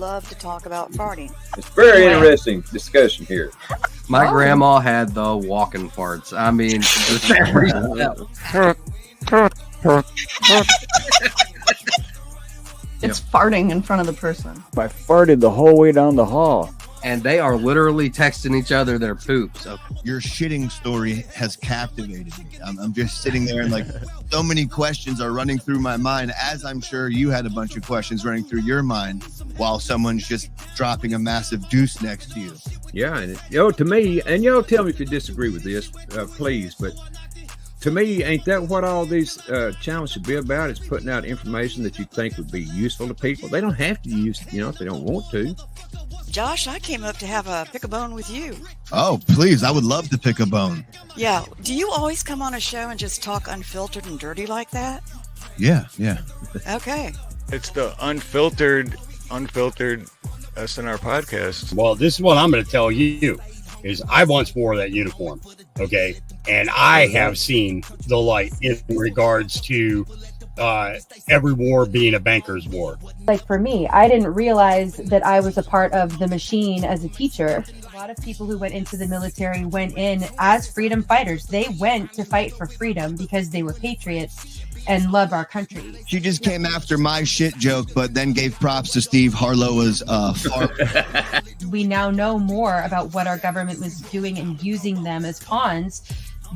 love to talk about farting. It's very interesting discussion here. My grandma had the walking farts. I mean, it's farting in front of the person. I farted the whole way down the hall. And they are literally texting each other their poops. Your shitting story has captivated me. I'm just sitting there and like so many questions are running through my mind, as I'm sure you had a bunch of questions running through your mind while someone's just dropping a massive deuce next to you. Yeah, and to me, and y'all tell me if you disagree with this, please, but to me, ain't that what all these channels should be about? Is putting out information that you think would be useful to people. They don't have to use, if they don't want to. Josh, I came up to have a pick a bone with you. Oh, please. I would love to pick a bone. Yeah. Do you always come on a show and just talk unfiltered and dirty like that? Yeah. Okay. It's the Unfiltered S&R Podcast. Well, this is what I'm going to tell you is I once wore that uniform. Okay. And I have seen the light in regards to every war being a banker's war. Like for me, I didn't realize that I was a part of the machine as a teacher. A lot of people who went into the military went in as freedom fighters. They went to fight for freedom because they were patriots and love our country. She just came after my shit joke, but then gave props to Steve Harloha's fart. We now know more about what our government was doing and using them as pawns.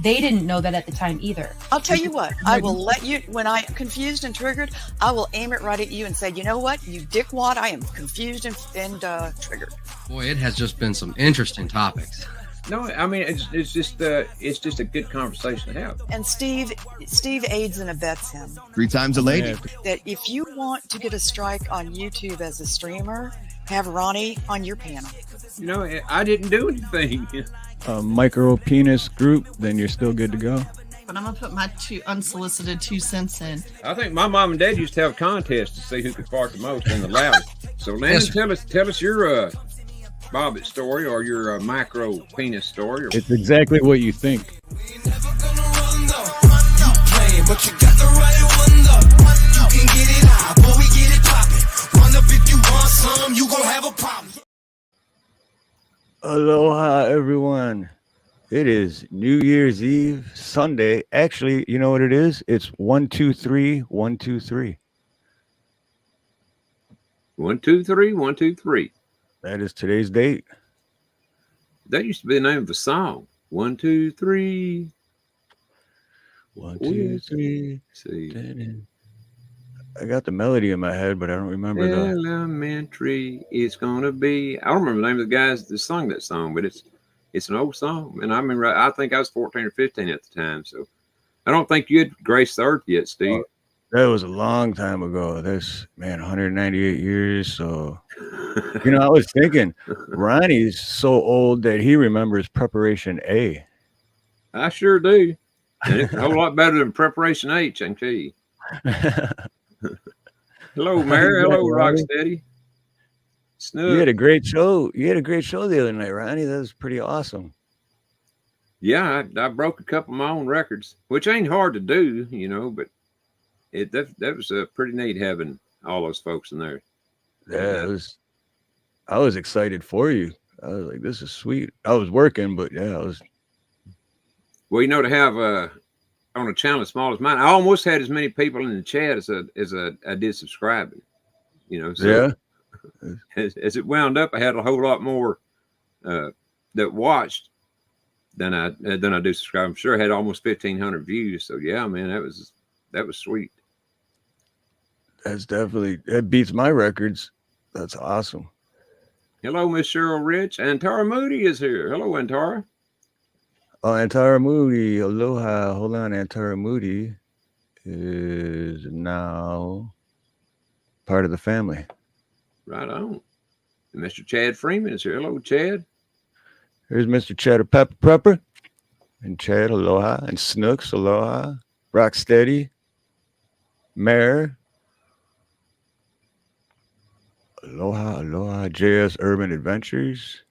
They didn't know that at the time either. I'll tell you what, I will let you, when I'm confused and triggered, I will aim it right at you and say, you know what, you dickwad, I am confused and triggered. Boy, it has just been some interesting topics. No, I mean, it's just a good conversation to have. And Steve aids and abets him. 3 times a lady. That if you want to get a strike on YouTube as a streamer, have Ronnie on your panel. I didn't do anything. A micro penis group, then you're still good to go. But I'm going to put my unsolicited 2 cents in. I think my mom and dad used to have a contest to see who could fart the most and the loudest. So, Landon, tell us your Bobbit story or your micro penis story. It's exactly what you think. Aloha, everyone. It is New Year's Eve, Sunday. Actually, you know what it is? It's 123, 123. 123, 123. That is today's date. That used to be the name of a song. 123. 123. See. I got the melody in my head, but I don't remember the elementary. It's gonna be. I don't remember the name of the guys that sung that song, but it's an old song. And I remember. I think I was 14 or 15 at the time. So I don't think you had graced the earth yet, Steve. That was a long time ago. That's 198 years. So I was thinking, Ronnie's so old that he remembers Preparation A. I sure do. And it's a whole lot better than Preparation H, I can tell you. Hello, Mary. Hello, Rocksteady. Snook. You had a great show. The other night, Ronnie. That was pretty awesome. Yeah, I broke a couple of my own records, which ain't hard to do, but that was pretty neat having all those folks in there. Yeah, I was excited for you. I was like, this is sweet. I was working, but yeah, I was. Well, to have on a channel as small as mine, I almost had as many people in the chat as I did subscribing. So yeah. As it wound up, I had a whole lot more that watched than I do subscribe. I'm sure I had almost 1,500 views. So yeah, man, that was sweet. That beats my records. That's awesome. Hello, Miss Cheryl Rich. Antara Moody is here. Hello, Antara. Oh, Antara Moody. Aloha. Hold on. Antara Moody is now part of the family. Right on. And Mr. Chad Freeman is here. Hello, Chad. Here's Mr. Cheddar Prepper. And Chad, aloha. And Snooks, aloha. Rocksteady. Mare. Aloha. JS Urban Adventures.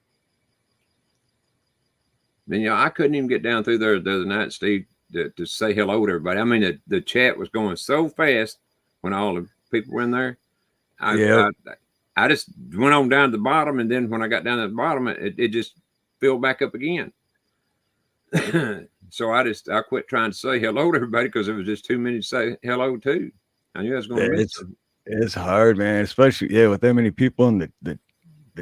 And I couldn't even get down through there the other night, Steve, to say hello to everybody. I mean, the chat was going so fast when all the people were in there. I I just went on down to the bottom, and then when I got down to the bottom, it just filled back up again. So I quit trying to say hello to everybody because it was just too many to say hello to. I knew I was going to miss them. It's hard, man, especially with that many people and the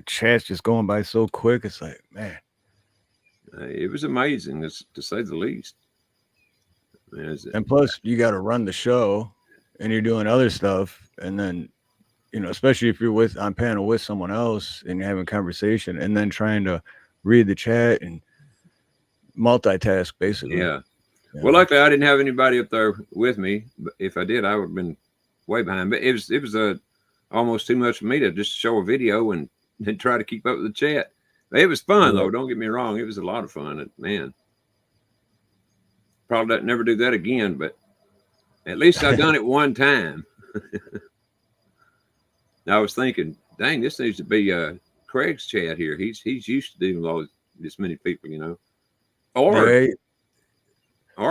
chat's just going by so quick. It's like, man, it was amazing, to say the least. And plus, you got to run the show, and you're doing other stuff, and then, especially if you're on panel with someone else and you're having conversation, and then trying to read the chat and multitask, basically. Yeah. Well, luckily I didn't have anybody up there with me. But if I did, I would have been way behind. But it was almost too much for me to just show a video and try to keep up with the chat. It was fun though. Don't get me wrong. It was a lot of fun. Man, probably never do that again. But at least I've done it one time. I was thinking, dang, this needs to be Craig's chat here. He's used to dealing with all this many people, Or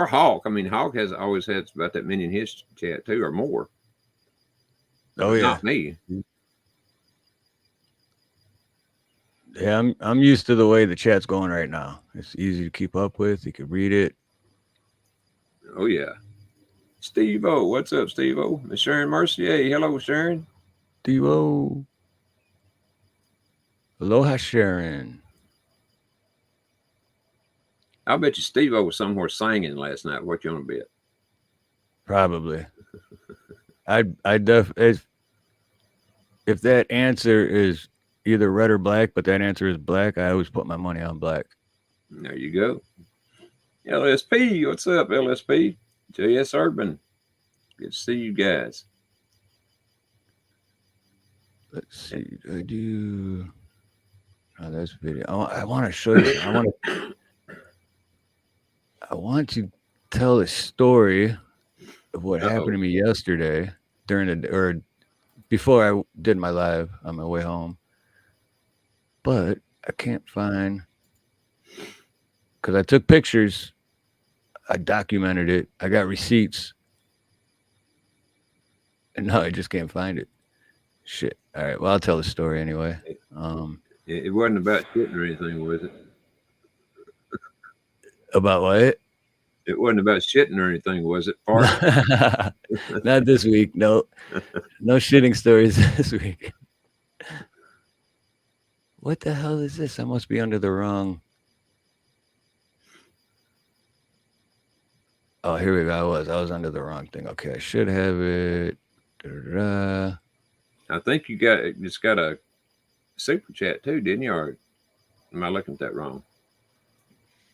Hawk. I mean, Hawk always had about that many in his chat too, or more. Oh, yeah. Not me. Yeah, I'm used to the way the chat's going right now. It's easy to keep up with. You can read it. Oh, yeah. Steve-O. What's up, Steve-O? Miss Sharon Mercier. Hello, Sharon. Steve-O. Aloha, Sharon. I bet you Steve-O was somewhere singing last night. What you want to bet? Probably. If that answer is either red or black, but that answer is black, I always put my money on black. There you go. LSP, what's up, LSP? JS Urban. Good to see you guys. Let's see. That's video. I want to show you. I want to tell a story of what happened to me yesterday before I did my live on my way home. But I can't find, because I took pictures, I documented it, I got receipts, and now I just can't find it. Shit. All right. Well, I'll tell the story anyway. It wasn't about shitting or anything, was it? About what? It wasn't about shitting or anything, was it? Not this week. No shitting stories this week. What the hell is this? I must be under the wrong. Oh, here we go. I was under the wrong thing. Okay, I should have it. Da-da-da. I think you just got a super chat too, didn't you? Or am I looking at that wrong?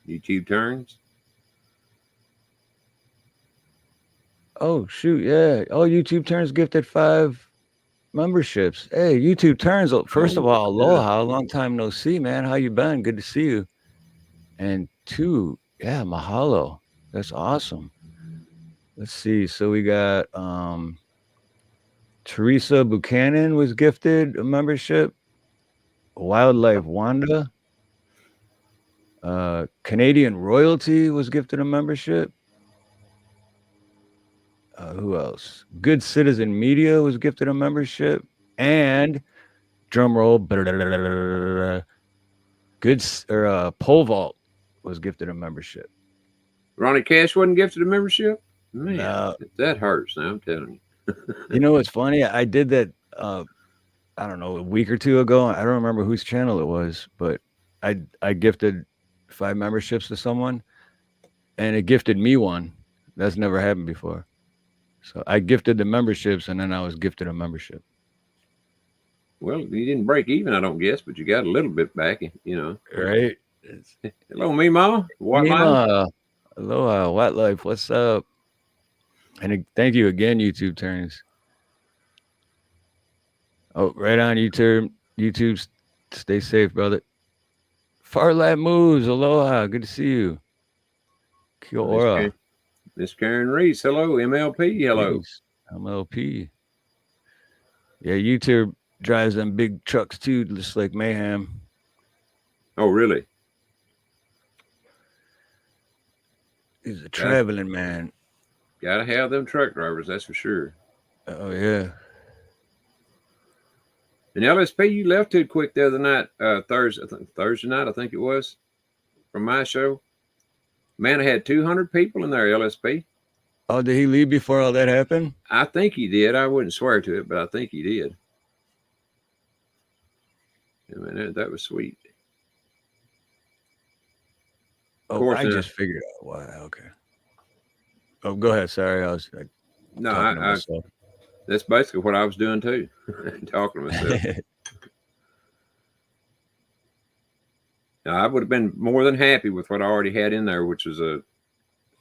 YouTube turns. Oh shoot, yeah. Oh, YouTube turns gifted 5 memberships. Hey, YouTube turns. First of all, aloha. Long time no see, man. How you been? Good to see you. And 2, yeah, mahalo. That's awesome. Let's see. So we got Teresa Buchanan was gifted a membership. Wildlife Wanda. Canadian Royalty was gifted a membership. Who else? Good Citizen Media was gifted a membership. And drum roll, Pole Vault was gifted a membership. Ronnie Cash wasn't gifted a membership? Man, No. that hurts now, I'm telling you. You know what's funny? I did that I don't know, a week or 2 ago. I don't remember whose channel it was, but I gifted 5 memberships to someone, and it gifted me one. That's never happened before. So I gifted the memberships, and then I was gifted a membership. Well, you didn't break even, I don't guess, but you got a little bit back, Right? Hello, Mima. Mima. Aloha, White Life. What's up? And thank you again, YouTube turns. Oh, right on YouTube. YouTube, stay safe, brother. Far Lab Moves. Aloha. Good to see you. Kia ora. Miss Karen Reese. Hello. MLP. Hello. Thanks. MLP. Yeah, YouTube drives them big trucks too, just like Mayhem. Oh, really? He's a traveling man. Gotta have them truck drivers, that's for sure. Oh, yeah. And LSP, you left too quick the other night, Thursday night, I think it was, from my show. Man, I had 200 people in there, LSP. Oh, did he leave before all that happened? I think he did. I wouldn't swear to it, but I think he did. I mean, that was sweet. Oh, I just figured out why. Okay. Oh, go ahead. Sorry, I was talking to myself. That's basically what I was doing too, talking to myself. Now, I would have been more than happy with what I already had in there, which was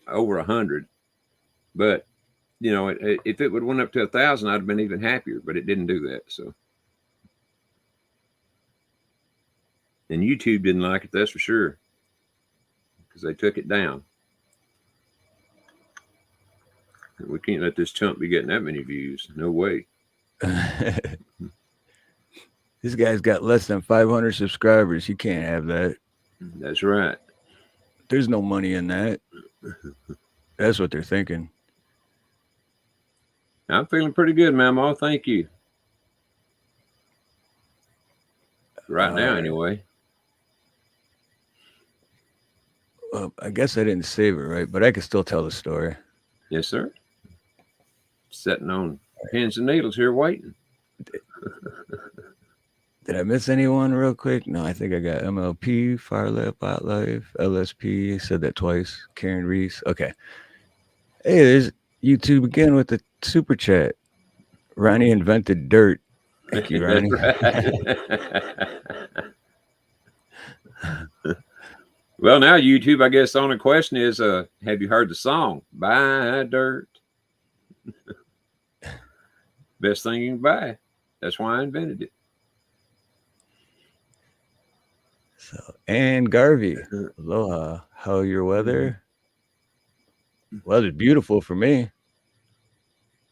over 100. But you know, if it would have went up to 1,000, I'd have been even happier. But it didn't do that. So, and YouTube didn't like it. That's for sure, because they took it down. We can't let this chump be getting that many views. No way. This guy's got less than 500 subscribers. He can't have that. That's right. There's no money in that. That's what they're thinking. I'm feeling pretty good, Mamo. Thank you. Right now, anyway. Well, I guess I didn't save it right, but I can still tell the story. Yes, sir. Sitting on pins and needles here waiting. Did I miss anyone real quick? No, I think I got MLP, Firelap, Botlife, LSP. I said that twice. Karen Reese. Okay. Hey, there's YouTube again with the super chat. Ronnie invented dirt. Thank you, Ronnie. Well, now YouTube, I guess the only question is, have you heard the song Buy Dirt? Best thing you can buy. That's why I invented it. So, and Garvey, aloha. How your weather? Weather's beautiful for me.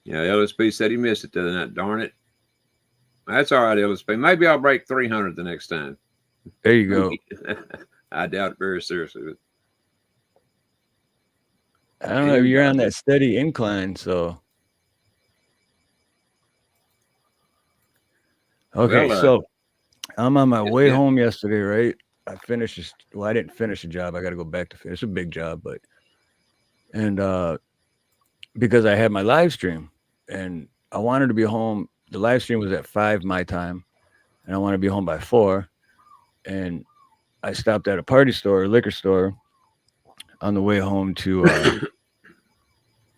Yeah, LSP said he missed it the other night. Darn it. That's all right, LSP. Maybe I'll break 300 the next time. There you go. I doubt it very seriously. I don't know if you're on that steady incline, so. Okay, Well, so I'm on my way home yesterday, right? I didn't finish a job. I got to go back to finish a big job, because I had my live stream and I wanted to be home. The live stream was at 5 my time and I wanted to be home by 4. And I stopped at a liquor store on the way home to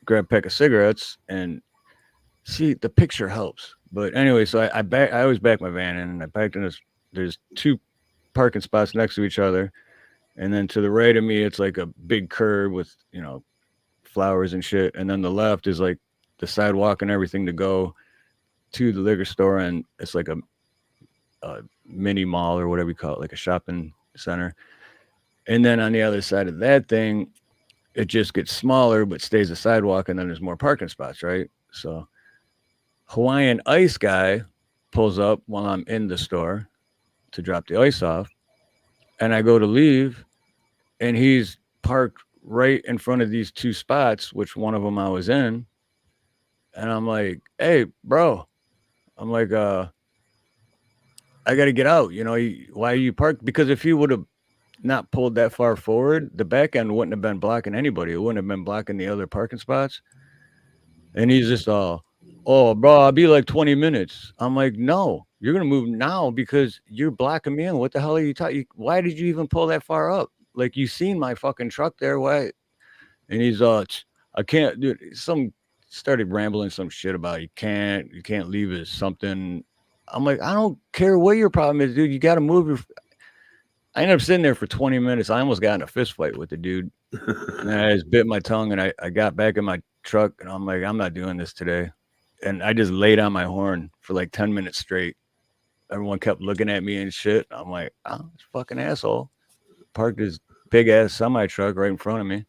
grab a pack of cigarettes, and see, the picture helps. But anyway, so I always back my van in, and I backed in this. There's 2 parking spots next to each other, and then to the right of me, it's like a big curb with, you know, flowers and shit, and then the left is like the sidewalk and everything to go to the liquor store, and it's like a mini mall or whatever you call it, like a shopping center. And then on the other side of that thing, it just gets smaller but stays a sidewalk, and then there's more parking spots, right? So Hawaiian ice guy pulls up while I'm in the store to drop the ice off, and I go to leave, and he's parked right in front of these 2 spots, which one of them I was in. And I'm like, hey, bro, I'm like, I got to get out. You know, why are you parked? Because if he would have not pulled that far forward, the back end wouldn't have been blocking anybody. It wouldn't have been blocking the other parking spots. And he's just oh, bro, I'll be like 20 minutes. I'm like, no, you're going to move now because you're blocking me in. What the hell are you talking? Why did you even pull that far up? Like, you seen my fucking truck there. Why? And he's, I can't do it. Started rambling some shit about you can't leave it something. I'm like, I don't care what your problem is, dude. You got to move I ended up sitting there for 20 minutes. I almost got in a fist fight with the dude. And I just bit my tongue, and I got back in my truck, and I'm like, I'm not doing this today. And I just laid on my horn for like 10 minutes straight. Everyone kept looking at me and shit. I'm like, oh, this fucking asshole parked his big ass semi truck right in front of me.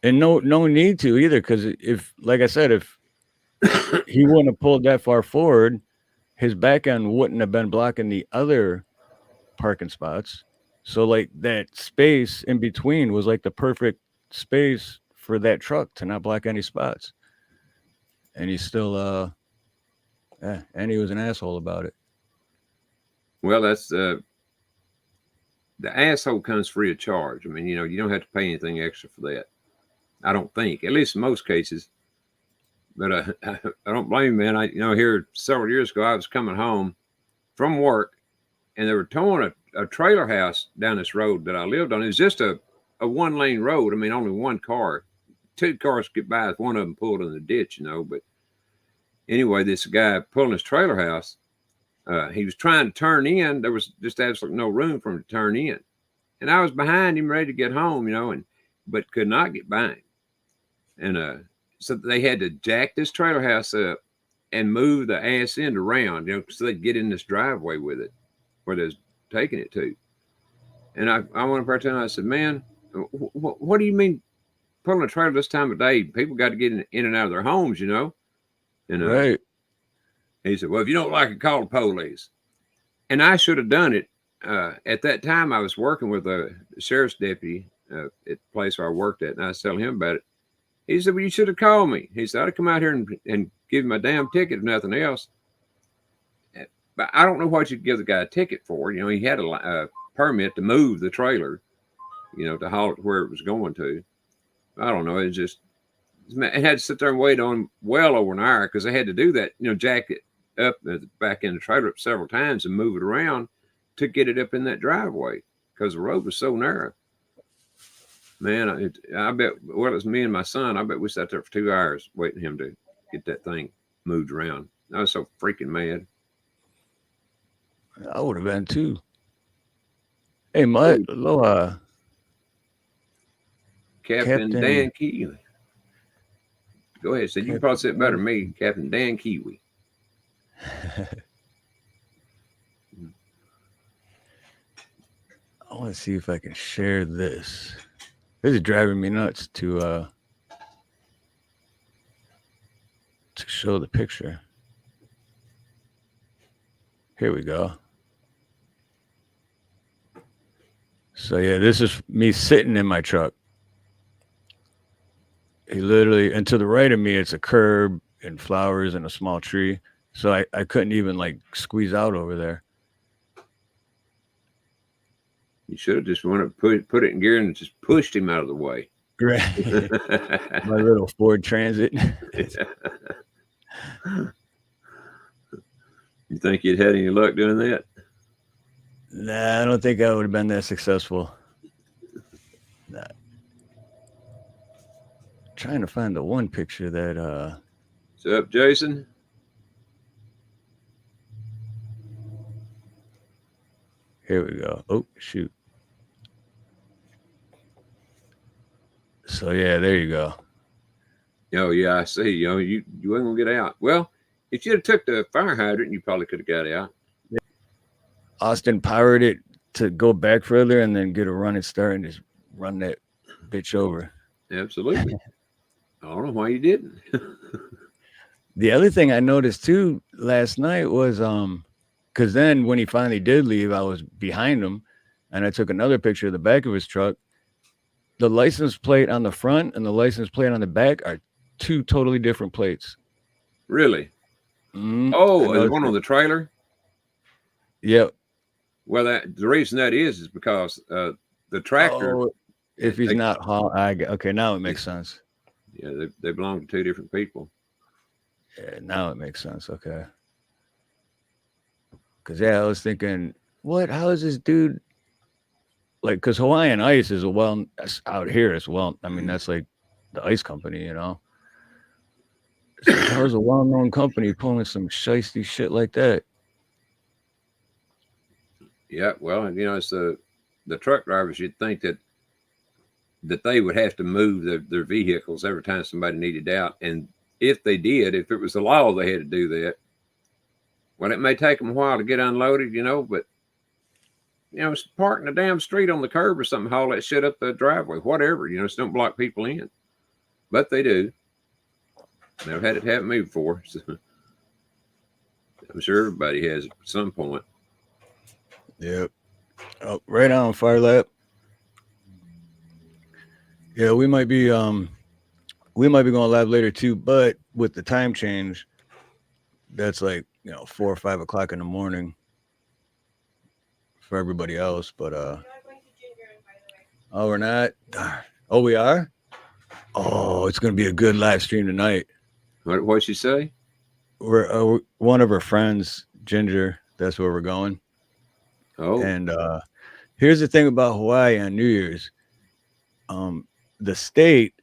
And no need to either, because if, like I said, if he wouldn't have pulled that far forward, his back end wouldn't have been blocking the other parking spots. So like that space in between was like the perfect space for that truck to not block any spots. And he still Yeah, and he was an asshole about it. Well, that's the asshole comes free of charge. I mean, you don't have to pay anything extra for that. I don't think, at least in most cases. But I don't blame him, man. Here several years ago, I was coming home from work, and they were towing a trailer house down this road that I lived on. It was just a one-lane road. I mean, only one car. Two cars get by. One of them pulled in the ditch, But anyway, this guy pulling his trailer house, he was trying to turn in. There was just absolutely no room for him to turn in. And I was behind him, ready to get home, but could not get by him. And so they had to jack this trailer house up and move the ass end around, so they'd get in this driveway with it where they was taking it to. And I went up there to him, I said, man, what do you mean pulling a trailer this time of day? People got to get in and out of their homes, And Right. He said, well, if you don't like it, call the police. And I should have done it. At that time, I was working with a sheriff's deputy at the place where I worked at, and I was telling him about it. He said, well, you should have called me. He said, I'd come out here and give him a damn ticket if nothing else. But I don't know what you'd give the guy a ticket for. He had a permit to move the trailer, to haul it where it was going to. I don't know. It had to sit there and wait on well over an hour because I had to do that, jack it up back in the trailer up several times and move it around to get it up in that driveway because the road was so narrow. Man, I bet, well, it was me and my son. I bet we sat there for 2 hours waiting for him to get that thing moved around. I was so freaking mad. I would have been too. Hey, Mike, Aloha. Captain Dan Kiwi. Go ahead. Said you can probably say it better than me, Captain Dan Kiwi. I want to see if I can share this. This is driving me nuts to show the picture. Here we go. So yeah, this is me sitting in my truck. He literally, and to the right of me, it's a curb and flowers and a small tree. So I couldn't even squeeze out over there. You should have just wanted to put it in gear and just pushed him out of the way. Right. My little Ford Transit. You think you'd had any luck doing that? Nah, I don't think I would have been that successful. Nah. Trying to find the one picture that What's up, Jason? Here we go. Oh, shoot. So yeah, there you go. Oh yeah, I see. You wasn't gonna get out. Well, if you'd have took the fire hydrant, you probably could have got out. Austin powered it to go back further and then get a running start and just run that bitch over. Absolutely. I don't know why you didn't. The other thing I noticed too last night was because then when he finally did leave, I was behind him and I took another picture of the back of his truck. The license plate on the front and the license plate on the back are two totally different plates. Really? Mm-hmm. Oh, the one on the trailer? Yep. Well, the reason that is because the tractor. Oh, if he's not hauling, okay, now it makes sense. Yeah, they belong to two different people. Yeah, now it makes sense. Okay. Because I was thinking, how is this dude? Because Hawaiian Ice is out here as well. I mean, that's like the ice company, So how is a well-known company pulling some shiesty shit like that? Yeah, well, it's the truck drivers. You'd think that they would have to move their vehicles every time somebody needed out, and if they did, if it was the law, they had to do that. Well, it may take them a while to get unloaded, but parking the damn street on the curb or something, haul that shit up the driveway, whatever, so don't block people in. But they do. Never had it happen to me before. So I'm sure everybody has at some point. Yep. Oh, right on, Fire Lap. Yeah, we might be going live later too, but with the time change, that's like 4 or 5 o'clock in the morning for everybody else. But oh, we're not. Oh, we are. Oh, it's gonna be a good live stream tonight. What'd she say? We're one of her friends, Ginger. That's where we're going. Oh, and here's the thing about Hawaii on New Year's. The state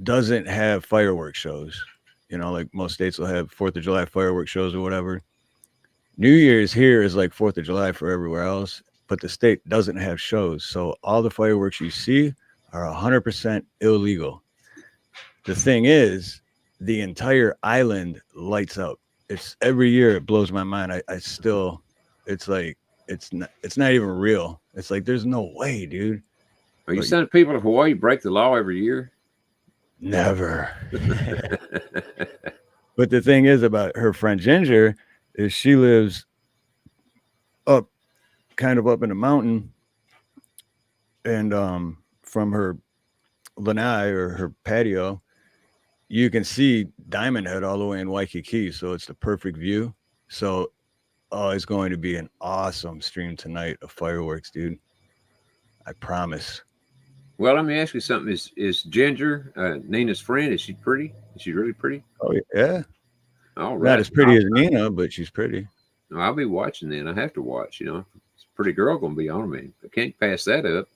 doesn't have fireworks shows. Like most states will have 4th of July fireworks shows or whatever. New Year's here is like 4th of July for everywhere else, but the state doesn't have shows. So all the fireworks you see are 100% illegal. The thing is, the entire island lights up. It's every year. It blows my mind. I still, it's like, it's not even real. It's like, there's no way, dude. Are you saying people of Hawaii break the law every year? Never. But the thing is about her friend Ginger is she lives kind of up in the mountain, and from her lanai or her patio, you can see Diamond Head all the way in Waikiki. So it's the perfect view. So it's going to be an awesome stream tonight of fireworks, dude. I promise. Well, let me ask you something. Is Ginger Nina's friend? Is she pretty? Is she really pretty? Oh, yeah. All right. Not as pretty as Nina, but she's pretty. I'll be watching then. I have to watch, It's a pretty girl going to be on me. I can't pass that up.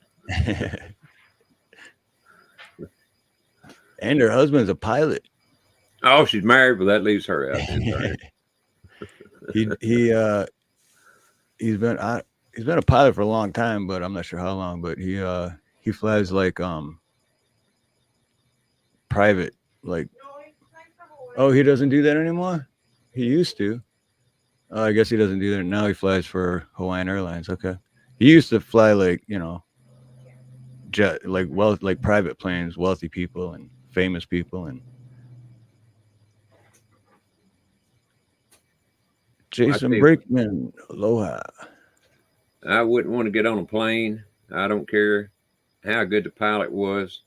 And her husband's a pilot. Oh, she's married, but that leaves her out. He's been a pilot for a long time, but I'm not sure how long. But he flies like private, like. Oh, he doesn't do that anymore? He used to. I guess he doesn't do that now. He flies for Hawaiian Airlines. Okay. He used to fly like, jet, like private planes, wealthy people and famous people. And Jason Brakeman, aloha. I wouldn't want to get on a plane. I don't care how good the pilot was.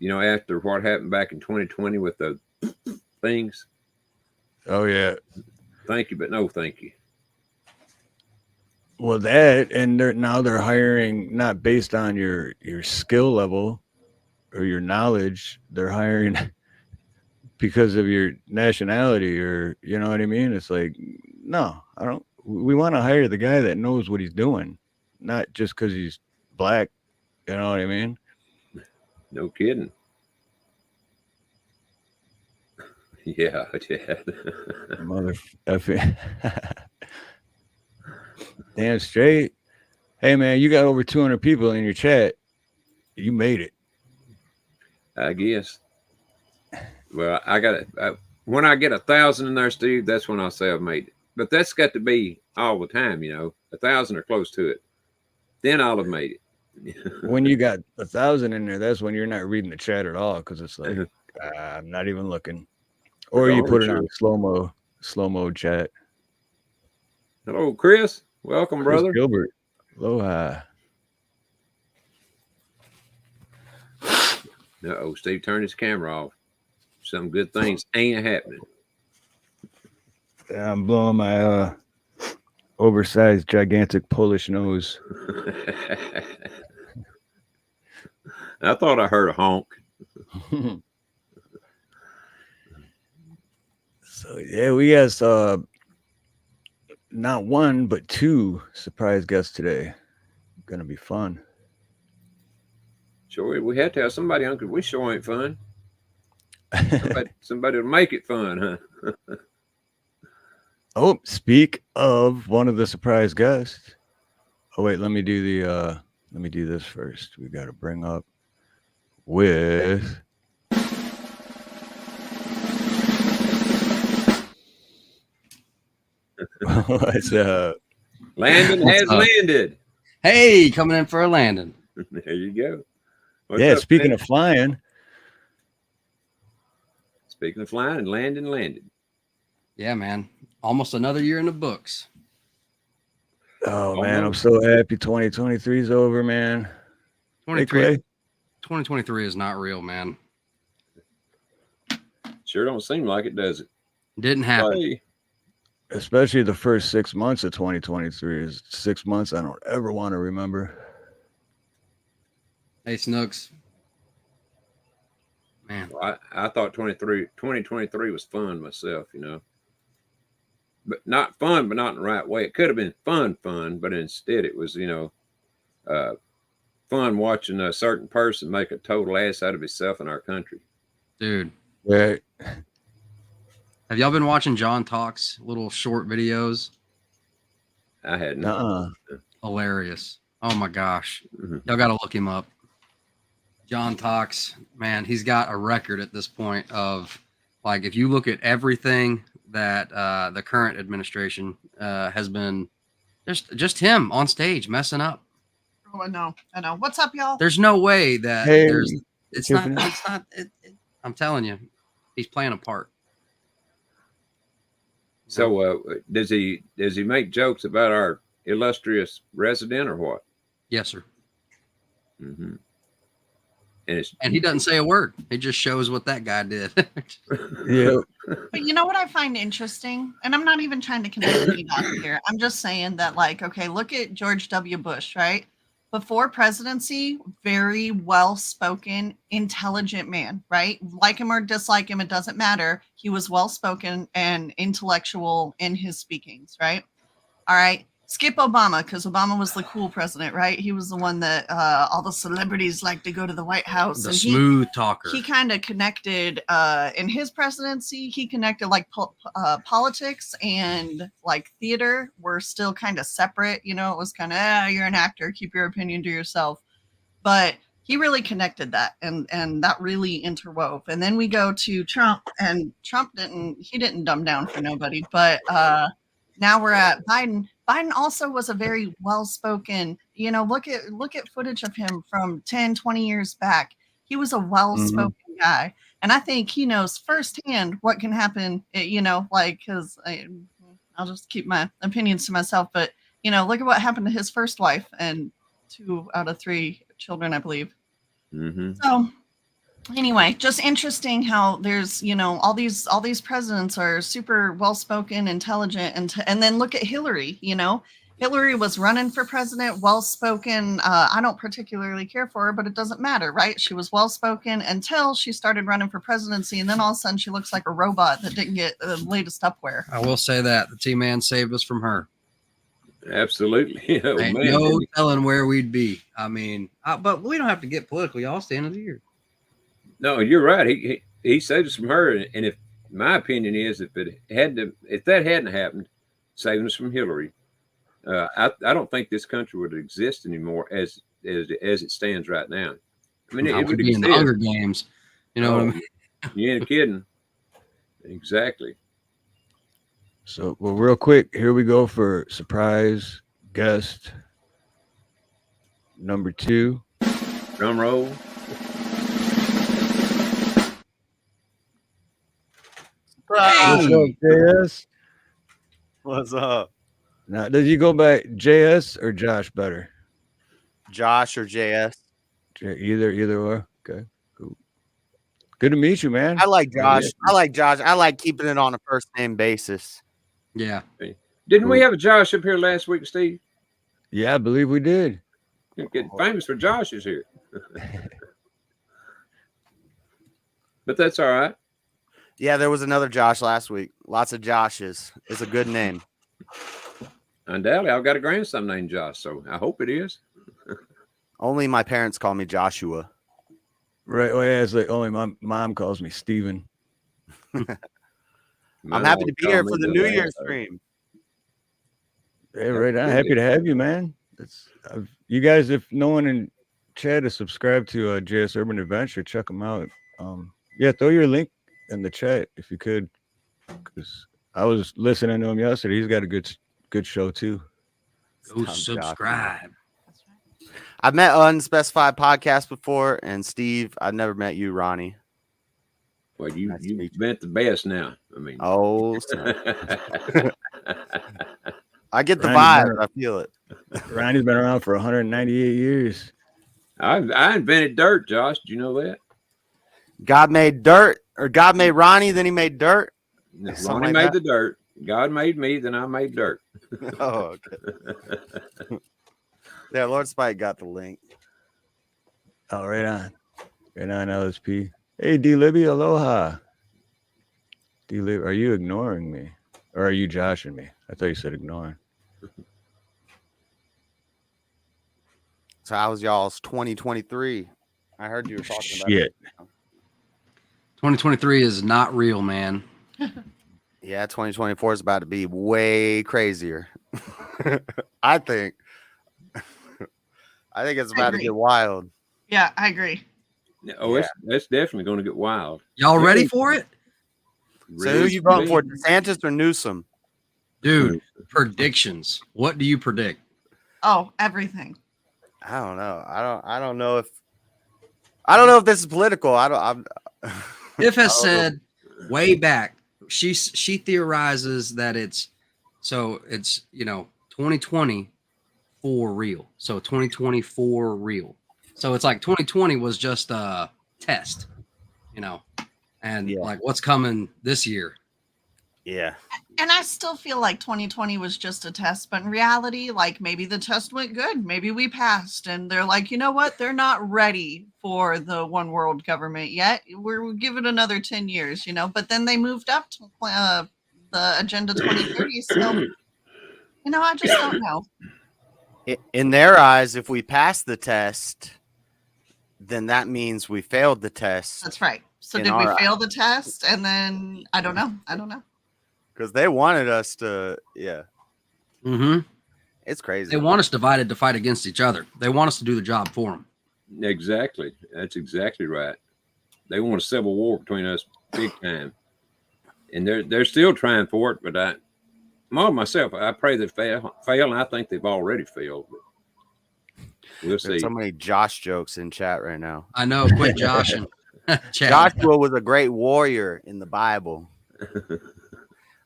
After what happened back in 2020 with the things. Oh, yeah. Thank you, but no thank you. Well, that, and they're hiring not based on your skill level or your knowledge. They're hiring because of your nationality, or you know what I mean? It's like, no, I don't. We want to hire the guy that knows what he's doing, not just because he's black. You know what I mean? No kidding. Yeah. Mother effing. Damn straight. Hey, man, you got over 200 people in your chat. You made it. I guess. Well, I got it. When I get 1,000 in there, Steve, that's when I'll say I've made it. But that's got to be all the time, 1,000 or close to it. Then I'll have made it. When you got 1,000 in there, that's when you're not reading the chat at all, because it's like, I'm not even looking. Or you put it on slow mode chat. Hello, Chris. Welcome, Chris brother. Gilbert. Aloha. Uh-oh, Steve turned his camera off. Some good things ain't happening. I'm blowing my oversized, gigantic Polish nose. I thought I heard a honk. So, yeah, we got not one, but 2 surprise guests today. Gonna be fun. Sure, we had to have somebody on because we sure ain't fun. Somebody to make it fun, huh? Oh, speak of one of the surprise guests. Oh, wait, let me do this first. We got to bring up with what's up? Landon has landed. Hey, coming in for a landing. There you go. What's up, speaking Landon? Of flying. Speaking of flying, and Landon landed. Yeah, man. Almost another year in the books. Oh, man, I'm so happy 2023 is over, man. 2023 is not real, man. Sure don't seem like it, does it? Didn't happen. especially the first 6 months of 2023 is 6 months I don't ever want to remember. Hey, Snooks. Man, Well, I thought 2023 was fun myself, but not fun, but not in the right way. It could have been fun, but instead it was, fun watching a certain person make a total ass out of himself in our country. dude. Yeah. Have y'all been watching John Talk's little short videos? I had no. Hilarious. Oh my gosh. Mm-hmm. Y'all got to look him up. John Talks, man, he's got a record at this point of, like, if you look at everything that the current administration has been, just him on stage messing up. Oh, I know. What's up, y'all? There's no way that it's Tiffany. not, I'm telling you, he's playing a part. So does he make jokes about our illustrious resident or what? Yes, sir. Mm-hmm. And he doesn't say a word. It just shows what that guy did. Yeah. But you know what I find interesting? And I'm not even trying to connect any dots here. I'm just saying that, like, okay, look at George W. Bush, right? Before presidency, very well-spoken, intelligent man, right? Like him or dislike him, it doesn't matter. He was well-spoken and intellectual in his speakings, right? All right. Skip Obama, because Obama was the cool president, right? He was the one that all the celebrities like to go to the White House. The and smooth talker. He kind of connected in his presidency. He connected like politics and like theater were still kind of separate. It was kind of, you're an actor, keep your opinion to yourself. But he really connected that, and that really interwove. And then we go to Trump, and Trump didn't dumb down for nobody. But now we're at Biden. Biden also was a very well-spoken, look at footage of him from 10, 20 years back. He was a well-spoken guy. And I think he knows firsthand what can happen, because I'll just keep my opinions to myself. But, look at what happened to his first wife and 2 out of 3 children, I believe. Mm-hmm. So anyway, just interesting how there's, all these presidents are super well-spoken, intelligent, and then look at Hillary. Hillary was running for president, well-spoken. I don't particularly care for her, but it doesn't matter, right? She was well-spoken until she started running for presidency, and then all of a sudden she looks like a robot that didn't get the latest upwear. I will say that the T-Man saved us from her. Absolutely. Oh, Ain't man. no telling where we'd be. I mean, but we don't have to get political. Y'all stay end of the year. No, you're right. He saved us from her, and if my opinion is, if that hadn't happened, saving us from Hillary, I don't think this country would exist anymore as it stands right now. I mean, it would be in the Hunger Games. You know what I mean? You ain't kidding. Exactly. So, well, real quick, here we go for surprise guest number 2. Drum roll. What's up, JS? What's up? Now, did you go by JS or Josh better? Josh or JS? Either or. Okay, cool. Good to meet you, man. I like Josh. I like keeping it on a first name basis. Yeah. Didn't we have a Josh up here last week, Steve? Yeah, I believe we did. You're getting famous for Joshes here. But that's all right. Yeah, there was another Josh last week. Lots of Joshes. It's a good name. Undoubtedly, I've got a grandson named Josh, so I hope it is. Only my parents call me Joshua. Right. Well, yeah, it's like only my mom calls me Steven. I'm happy to be here for the New Year's stream. Yeah, right. I'm happy to have you, man. You guys, if no one in chat is subscribed to JS Urban Adventure, check them out. Yeah, throw your link in the chat if you could, because I was listening to him yesterday. He's got a good show too. Go subscribe. I've met Unspecified Podcast before, and Steve, I've never met you, Ronnie. Well, you've met the best now. I mean, I get the vibe. I feel it. Ronnie's been around for 198 years. I invented dirt, Josh. Did you know that? God made dirt, or God made Ronnie, then he made dirt. Ronnie made the dirt. God made me, then I made dirt. Oh, okay. Yeah, Lord Spike got the link. Oh, right on. Right on, LSP. Hey, D Libby, aloha. D Libby, are you ignoring me? Or are you joshing me? I thought you said ignoring. So how was y'all's 2023? I heard you were talking about Shit. 2023 is not real, man. Yeah, 2024 is about to be way crazier. I think. I think it's about to get wild. Yeah, I agree. Oh, it's definitely going to get wild. Y'all ready for it? So who you voting for, DeSantis or Newsom? Dude, predictions. What do you predict? Oh, everything. I don't know. I don't know if this is political. If has said way back, she theorizes that it's 2020 for real. So 2024 real. So it's like 2020 was just a test, and like what's coming this year. Yeah. And I still feel like 2020 was just a test, but in reality, like maybe the test went good. Maybe we passed and they're like, you know what? They're not ready for the one world government yet. We'll give it another 10 years, but then they moved up to the Agenda 2030. So, I just don't know. In their eyes, if we pass the test, then that means we failed the test. That's right. So did we fail the test? And then I don't know. Because they wanted us to, Mm-hmm. It's crazy. They want us divided to fight against each other. They want us to do the job for them. Exactly. That's exactly right. They want a civil war between us big time. And they're still trying for it, but I pray they fail, and I think they've already failed. But we'll see. There's so many Josh jokes in chat right now. I know. Quit joshing. Joshua was a great warrior in the Bible.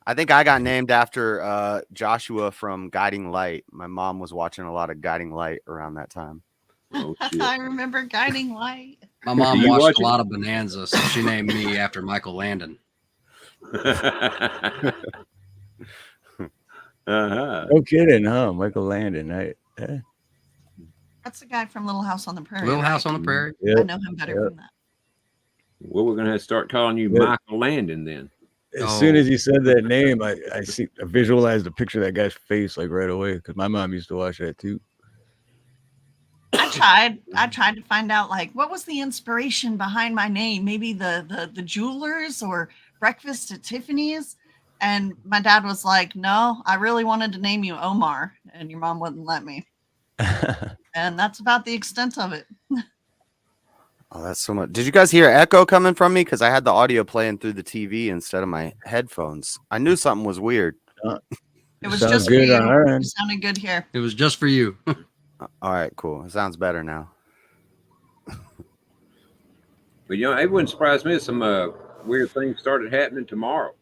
I think I got named after Joshua from Guiding Light. My mom was watching a lot of Guiding Light around that time. Oh, shit. I remember Guiding Light. My mom watched a lot of Bonanza, so she named me after Michael Landon. No kidding, huh? Michael Landon. That's the guy from Little House on the Prairie. Little House on the Prairie. I know him better from that. Well, we're going to have to start calling you Michael Landon then. As soon as you said that name, I visualized a picture of that guy's face like right away because my mom used to watch that too. I tried to find out like what was the inspiration behind my name. Maybe the jewelers or breakfast at Tiffany's. And my dad was like, no, I really wanted to name you Omar, and your mom wouldn't let me. And that's about the extent of it. Oh, that's so much. Did you guys hear echo coming from me? Because I had the audio playing through the TV instead of my headphones. I knew something was weird. It was just good for you. on our end. It sounded good here. It was just for you. All right, cool. It sounds better now. But it wouldn't surprise me if some weird things started happening tomorrow.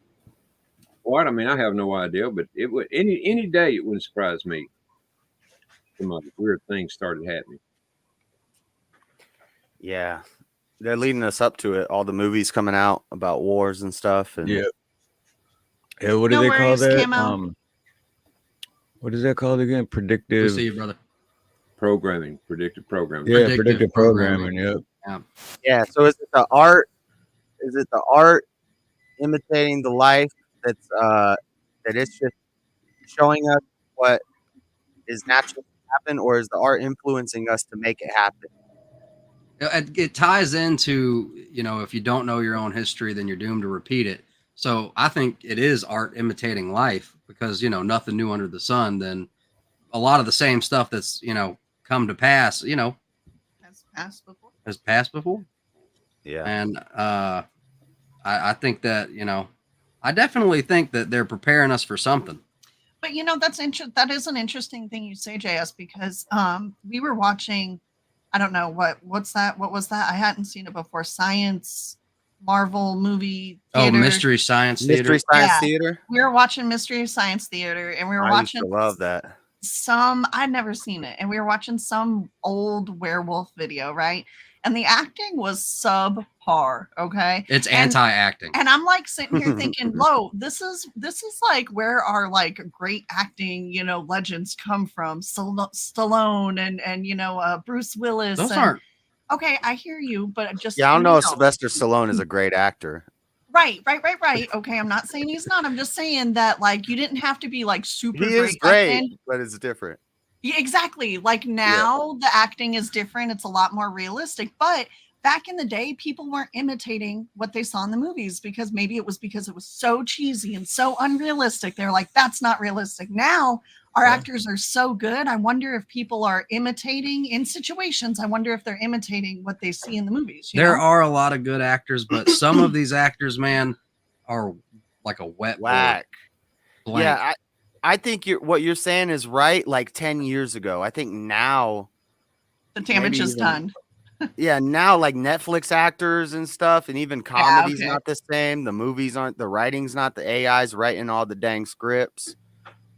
What? I mean, I have no idea, but it would any day it wouldn't surprise me. Some weird things started happening. Yeah, they're leading us up to it. All the movies coming out about wars and stuff. And Yeah. What do they call that? What is that called again? Predictive. Good to see you, brother. Programming, predictive programming. Yeah, predictive programming. Yep. Yeah. So is it the art? Is it the art imitating the life that's that it's just showing us what is naturally happen, or is the art influencing us to make it happen? It ties into, if you don't know your own history, then you're doomed to repeat it. So I think it is art imitating life because, nothing new under the sun. Then a lot of the same stuff that's, come to pass, has passed before. Yeah. And I think that, I definitely think that they're preparing us for something. But that is an interesting thing you say, JS, because we were watching, I don't know what was that? I hadn't seen it before. Science Marvel movie theater. Oh, Mystery Science Theater. Mystery Science Theater. We were watching Mystery Science Theater, and we were watching. I used to love that. I'd never seen it, and we were watching some old werewolf video, right? And the acting was subpar. subpar. Okay. It's anti-acting. And I'm like sitting here thinking, Lo, this is like where our like great acting, legends come from. Stallone and Bruce Willis. Those aren't. Okay, I hear you, but just Yeah, I don't know if Sylvester Stallone is a great actor. Right. Okay, I'm not saying he's not. I'm just saying that like you didn't have to be like super He is great, great, but it's different. Yeah, exactly. Like now the acting is different. It's a lot more realistic. But back in the day, people weren't imitating what they saw in the movies because it was so cheesy and so unrealistic. They're like, that's not realistic. Now our actors are so good. I wonder if people are imitating in situations. I wonder if they're imitating what they see in the movies. There are a lot of good actors, but some of these actors, man, are like a wet whack. Blank. Yeah, I think what you're saying is right. Like 10 years ago, I think now the damage is done. Yeah, now like Netflix actors and stuff, and even comedy's not the same. The movies aren't. The writing's not. The AI's writing all the dang scripts.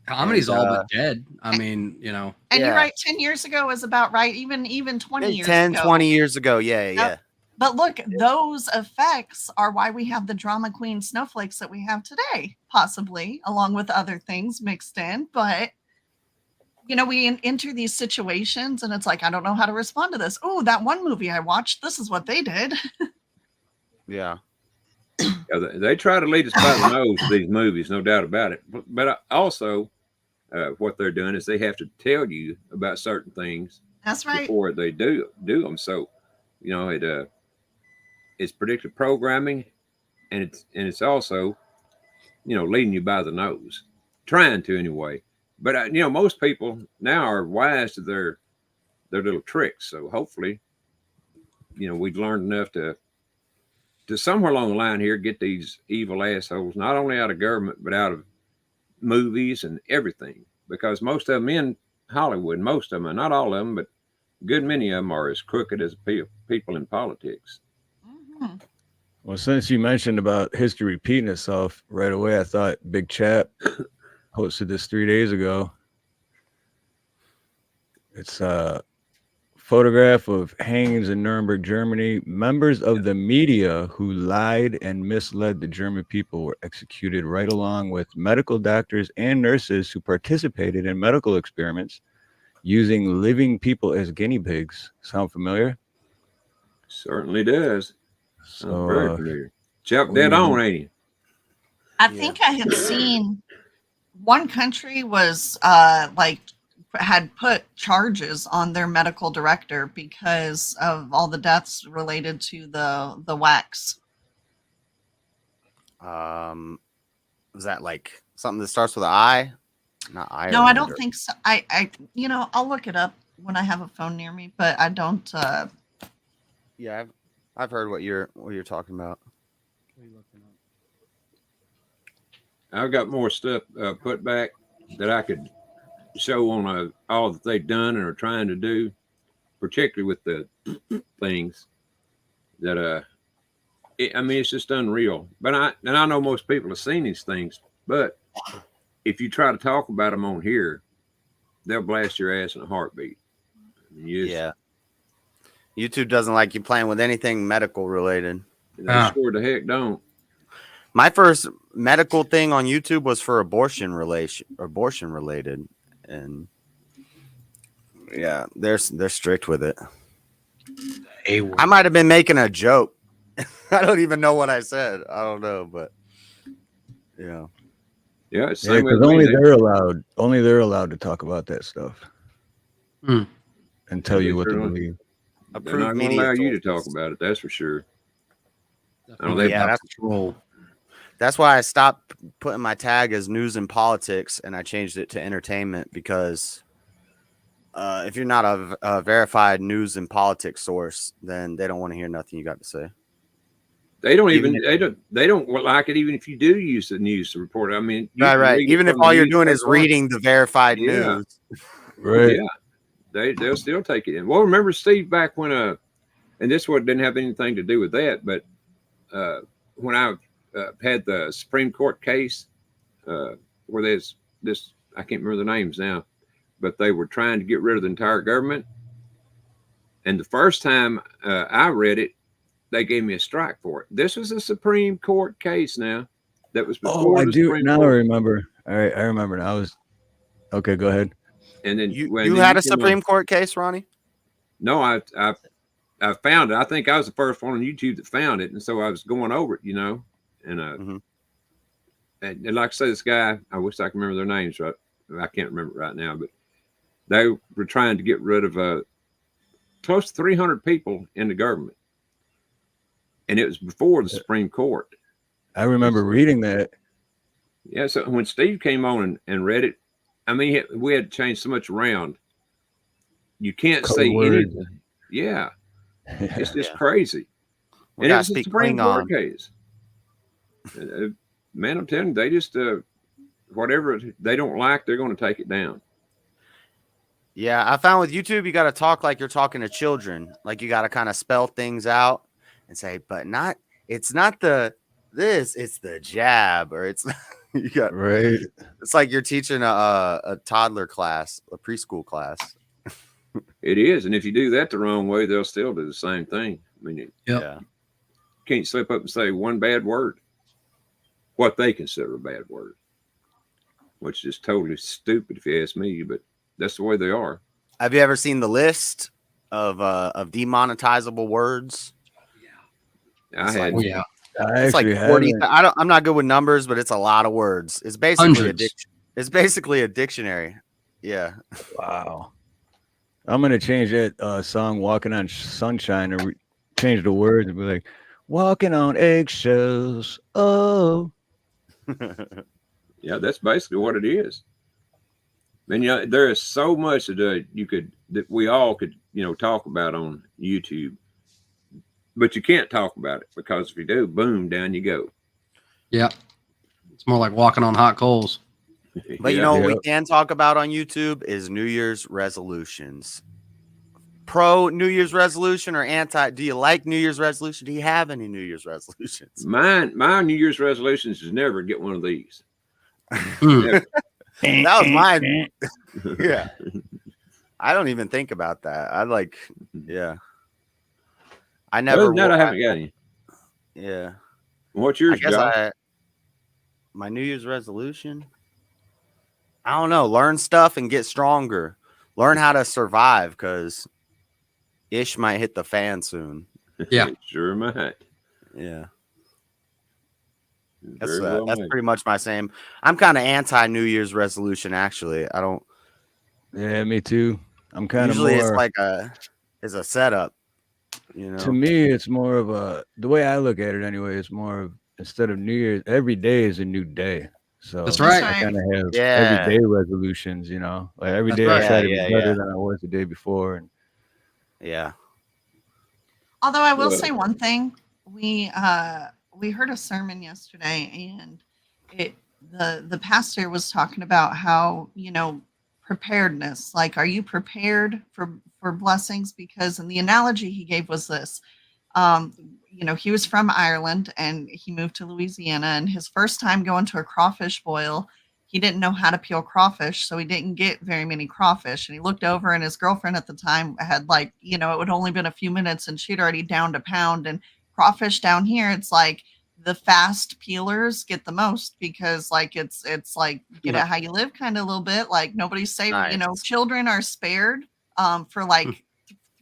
Comedy's all but dead. I mean, And you're right. 10 years ago is about right. Even 20 years 10, ago. 20 years ago. Yeah. But look, those effects are why we have the drama queen snowflakes that we have today, possibly, along with other things mixed in. But, we enter these situations and it's like, I don't know how to respond to this. Oh, that one movie I watched, this is what they did. Yeah. They try to lead us by the nose with these movies, no doubt about it. But also, what they're doing is they have to tell you about certain things. That's right. Before they do them. So, it's predictive programming, and it's also, leading you by the nose, trying to anyway. But most people now are wise to their little tricks. So hopefully, we've learned enough to somewhere along the line here get these evil assholes not only out of government but out of movies and everything. Because most of them in Hollywood, most of them, not all of them, but a good many of them are as crooked as people in politics. Mm-hmm. Well, since you mentioned about history repeating itself right away, I thought Big Chap posted this 3 days ago. It's a photograph of hangings in Nuremberg, Germany. Members of the media who lied and misled the German people were executed right along with medical doctors and nurses who participated in medical experiments using living people as guinea pigs. Sound familiar? Certainly does. So, very familiar. Chuck dead on, ain't he? I think I had seen one country was had put charges on their medical director because of all the deaths related to the wax. Was that like something that starts with an I? Not I. No, I don't think so. I'll look it up when I have a phone near me, but I don't. Yeah, I've heard what you're talking about. I've got more stuff put back that I could show on all that they've done and are trying to do, particularly with the things that it's just unreal. But I know most people have seen these things, but if you try to talk about them on here, they'll blast your ass in a heartbeat. Yeah. YouTube doesn't like you playing with anything medical related. They sure the heck don't. My first medical thing on YouTube was for abortion related, and yeah, they're strict with it. I might have been making a joke. I don't even know what I said. I don't know, but yeah, because only they're allowed to talk about that stuff and tell you what to believe. They're not going to allow you to talk about it. That's for sure. That's why I stopped putting my tag as news and politics, and I changed it to entertainment because if you're not a verified news and politics source, then they don't want to hear nothing you got to say. They don't like it even if you do use the news to report it. I mean, right. Even if all you're doing is reading the verified news, right? Yeah, they'll still take it in. Well, remember Steve back when and this one didn't have anything to do with that, but when I had the Supreme Court case where there's this, I can't remember the names now, but they were trying to get rid of the entire government. And the first time I read it, they gave me a strike for it. This was a Supreme Court case now. That was Oh, before I the do Supreme now. I Court. remember. All right, I remember now. Okay. Go ahead. And then You then had a came on- Supreme Court case, Ronnie? No, I found it. I think I was the first one on YouTube that found it, and so I was going over it, and and like I say, this guy, I wish I could remember their names, right? I can't remember it right now, but they were trying to get rid of close to 300 people in the government, and it was before the Supreme Court. I remember reading that. Yeah, so when Steve came on and read it, I mean, we had to change so much around. You can't Code say words. anything. Yeah, it's just crazy. We And it gotta was a speak Supreme Court Klingon. case. Man, I'm telling you, they just whatever they don't like, they're going to take it down. Yeah, I found with YouTube, you got to talk like you're talking to children. Like you got to kind of spell things out and say, but it's not it's the jab, or it's you got Right. It's like you're teaching a toddler class, a preschool class. It is, and if you do that the wrong way, they'll still do the same thing. I mean, you Yeah. can't slip up and say one bad word, what they consider a bad word, which is totally stupid if you ask me, but that's the way they are. Have you ever seen the list of demonetizable words? I had. Oh, yeah. I It's like actually 40. haven't. I'm not good with numbers, but it's a lot of words. It's basically Hundreds. It's basically a dictionary. Yeah. Wow. I'm gonna change that song "Walking on Sunshine" and change the words and be like, "Walking on eggshells." Oh. Yeah, that's basically what it is. And there is so much that we all could talk about on YouTube, but you can't talk about it because if you do, boom, down you go. Yeah. It's more like walking on hot coals. But you know what we can talk about on YouTube is New Year's resolutions. Pro New Year's resolution or anti? Do you like New Year's resolution? Do you have any New Year's resolutions? My New Year's resolutions is never get one of these. Mm. That was mine. Yeah. I don't even think about that. Yeah. I never. Other than that, I haven't got any. Yeah. What's yours, I guess Josh? My New Year's resolution. I don't know. Learn stuff and get stronger. Learn how to survive because ish might hit the fan soon. Yeah. It sure might. Yeah. Very well That's made. pretty much my same. I'm kind of anti New Year's resolution. Actually, I don't. Yeah, me too. I'm kind of Usually, more. it's like it's a setup. You know. To me, it's more of the way I look at it anyway. It's more of, instead of New Year's, every day is a new day. So That's right. I kind of have Yeah. everyday resolutions. Like every That's day right. I try to be Yeah, better yeah. than I was the day before. And Yeah. Although I will Well- say one thing, we heard a sermon yesterday, and the pastor was talking about how preparedness. Like, are you prepared for blessings? Because, and the analogy he gave was this. He was from Ireland and he moved to Louisiana, and his first time going to a crawfish boil, he didn't know how to peel crawfish, so he didn't get very many crawfish. And he looked over, and his girlfriend at the time had it had only been a few minutes, and she'd already downed a pound. And crawfish down here, it's like the fast peelers get the most because it's like get it how you live kind of a little bit. Like nobody's safe. Nice. Children are spared for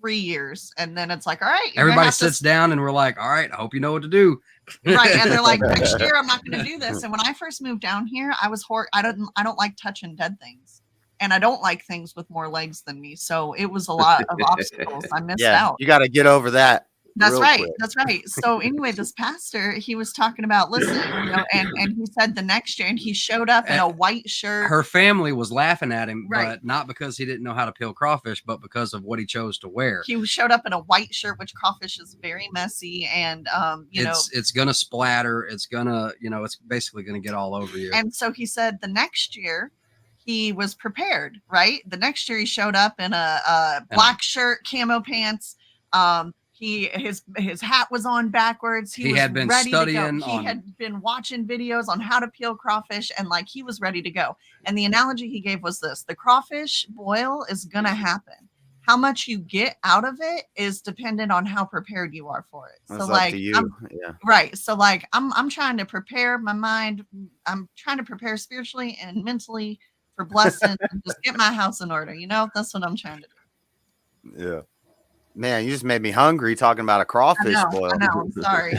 3 years, and then it's like, all right, you're gonna Everybody have to sits down and we're like, all right, I hope you know what to do. right, and they're like, next year I'm not going to do this. And when I first moved down here, I was I don't like touching dead things, and I don't like things with more legs than me, so it was a lot of obstacles I missed out. You got to get over that. That's real right. quick. That's right. So anyway, this pastor, he was talking about, listen, and he said the next year, and he showed up in a white shirt. Her family was laughing at him, Right. but not because he didn't know how to peel crawfish, but because of what he chose to wear. He showed up in a white shirt, which crawfish is very messy, and It's gonna splatter. It's gonna, it's basically gonna get all over you. And so he said the next year he was prepared, right? The next year he showed up in a black shirt, camo pants. His hat was on backwards. He was had been ready studying to go. He had been watching videos on how to peel crawfish, and he was ready to go. And the analogy he gave was this: the crawfish boil is gonna happen. how much you get out of it is dependent on how prepared you are for it. That's So up like to you. Yeah. right. So like I'm trying to prepare my mind. I'm trying to prepare spiritually and mentally for blessing and just get my house in order. You know, that's what I'm trying to do. Yeah. Man, you just made me hungry talking about a crawfish boil. I know. I'm sorry.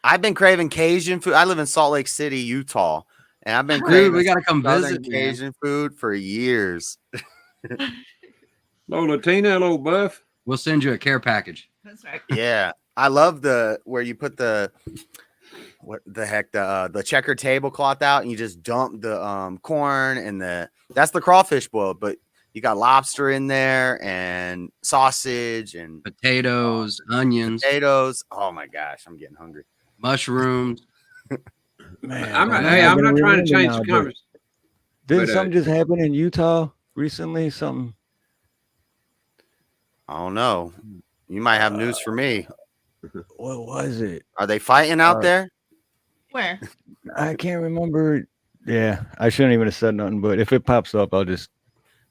I've been craving Cajun food. I live in Salt Lake City, Utah, and I've been Dude, craving we gotta come Southern visit, man. Cajun food for years. Hello, Latina. Hello, Buff. We'll send you a care package. That's right. Yeah, I love where you put the checker tablecloth out and you just dump the corn and that's the crawfish boil, but you got lobster in there and sausage and Potatoes, onions, Oh my gosh, I'm getting hungry. mushrooms. Man, I'm not trying to change the conversation. Didn't something just happen in Utah recently? Something. I don't know. You might have news for me. What was it? Are they fighting out there? Where? I can't remember. Yeah, I shouldn't even have said nothing. But if it pops up, I'll just.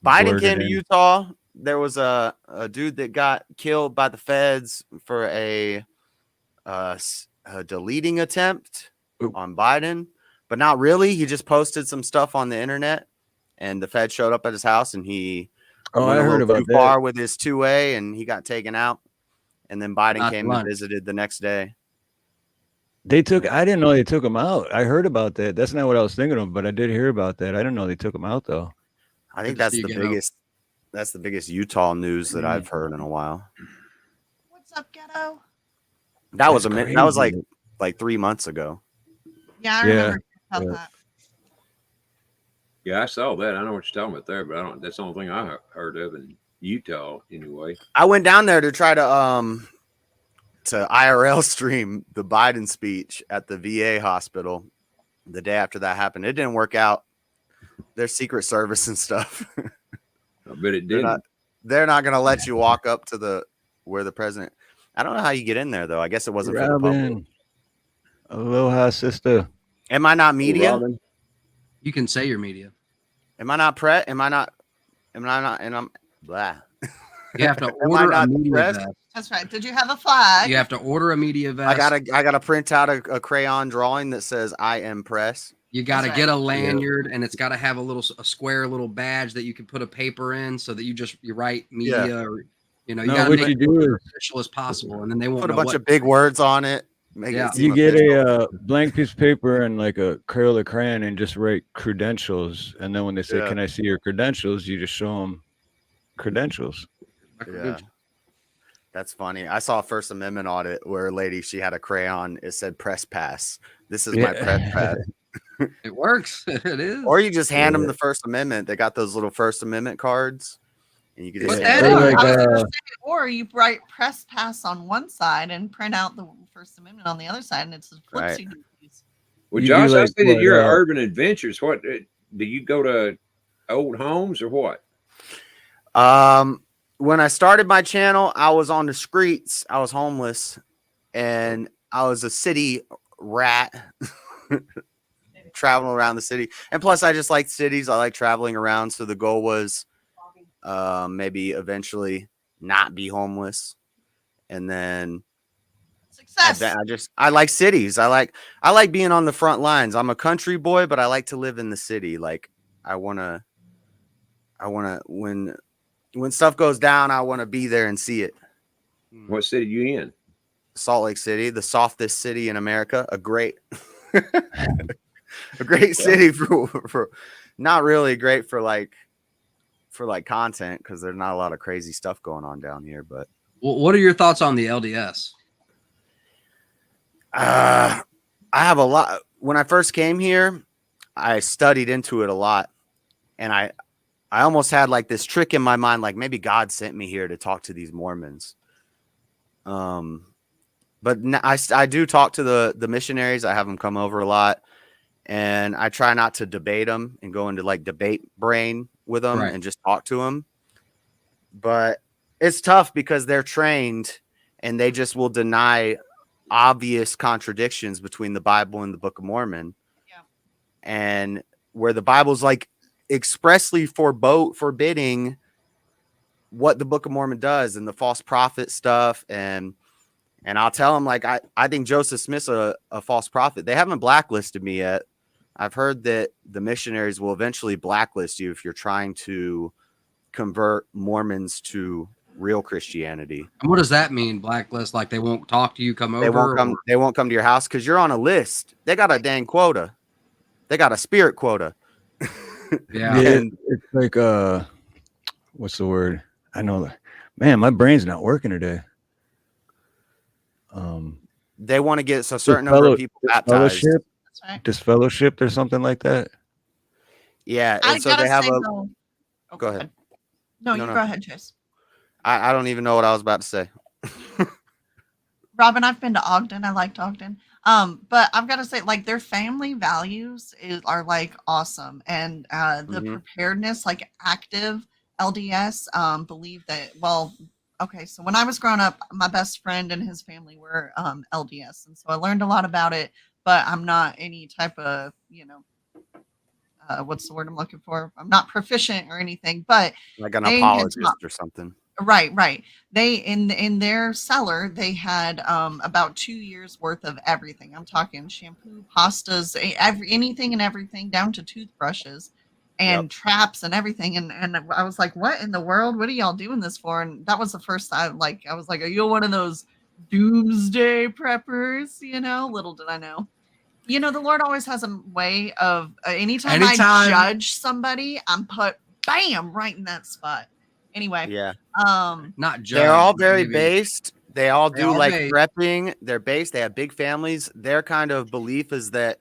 Biden blurt came it to in. Utah. There was a dude that got killed by the feds for a deleting attempt on Biden, but not really. He just posted some stuff on the internet, and the feds showed up at his house, and he Oh, went I a heard little about too far that. with his 2A, and he got taken out. And then Biden Not came lunch. and visited the next day. I didn't know they took him out. I heard about that. That's not what I was thinking of, but I did hear about that. I didn't know they took him out though. I think Good to that's see the you, Ghetto. biggest. That's the biggest Utah news that I've heard in a while. What's up, ghetto? That was That's that was crazy. like 3 months ago. Yeah, I Yeah, remember about yeah. that. Yeah, I saw that. I know what you're talking about there, but I don't. That's the only thing I heard of in Utah, anyway. I went down there to try to IRL stream the Biden speech at the VA hospital the day after that happened. It didn't work out. Their Secret Service and stuff. I bet it didn't. They're not going to let you walk up to where the president. I don't know how you get in there though. I guess it wasn't for the public. Robin, aloha, sister. Am I not media? Robin, You can say your media. Am I not press? Am I not? And I'm blah. You have to Am I order a not media pressed? vest. That's right. Did you have a flag? You have to order a media vest. I gotta print out a crayon drawing that says I am press. You got to That's get right. a lanyard, and it's got to have a square little badge that you can put a paper in, so that you write media, or you No, got to what make you it do as is official as possible, and then they won't Put a know bunch what. of big words on it. Make Yeah. it seem you get official. a blank piece of paper and like a Crayola crayon and just write credentials. And then when they say, Yeah. "Can I see your credentials?" you just show them credentials. Yeah. That's funny. I saw a First Amendment audit where a lady, she had a crayon. It said press pass. This is my press pass. It works. It is. Or you just hand them the First Amendment. They got those little First Amendment cards. And you can just Put hand that them. in. Like, I was gonna say, or you write press pass on one side and print out the First Amendment on the other side, and it's a Right. flipsy. well, You do Josh, I like see that what, you're at Urban Adventures. What do you go to old homes or what? When I started my channel, I was on the streets. I was homeless, and I was a city rat, traveling around the city. And plus, I just like cities. I like traveling around. So the goal was maybe eventually not be homeless, and then Success. I like cities. I like being on the front lines. I'm a country boy, but I like to live in the city. Like I wanna when stuff goes down, I want to be there and see it. What city you in? Salt Lake City, the softest city in America, a great city for not really great for content because there's not a lot of crazy stuff going on down here. But What are your thoughts on the LDS? I have a lot. When I first came here, I studied into it a lot, and I almost had like this trick in my mind, like maybe God sent me here to talk to these Mormons. But I do talk to the missionaries. I have them come over a lot, and I try not to debate them and go into like debate brain with them Right. and just talk to them. But it's tough because they're trained and they just will deny obvious contradictions between the Bible and the Book of Mormon. Yeah. And where the Bible's like expressly forbidding what the Book of Mormon does and the false prophet stuff. And I'll tell them, like, I think Joseph Smith's a false prophet. They haven't blacklisted me yet. I've heard that the missionaries will eventually blacklist you if you're trying to convert Mormons to real Christianity. And what does that mean? Blacklist? Like they won't talk to you, come over? They won't come to your house because you're on a list. They got a dang quota. They got a spirit quota. Yeah. And it's like what's the word? I know that, man, my brain's not working today. They want to get a certain number of people baptized. Disfellowshipped or something like that. Yeah, and so they have go ahead. No, go ahead, Chase. I don't even know what I was about to say. Robin, I've been to Ogden. I liked Ogden. But I've got to say, like, their family values are like awesome, and the preparedness, like active LDS, believe that. Well, okay, so when I was growing up, my best friend and his family were LDS, and so I learned a lot about it. But I'm not any type of, what's the word I'm looking for? I'm not proficient or anything, but like an apologist or something. Right. They in their cellar, they had about 2 years worth of everything. I'm talking shampoo, pastas, anything and everything, down to toothbrushes and traps and everything. And I was like, what in the world? What are y'all doing this for? And that was the first time, like, I was like, are you one of those doomsday preppers? Little did I know. The Lord always has a way of anytime I judge somebody, I'm put bam right in that spot. Anyway, not judge. They're all very based. They all do like prepping. They're based. They have big families. Their kind of belief is that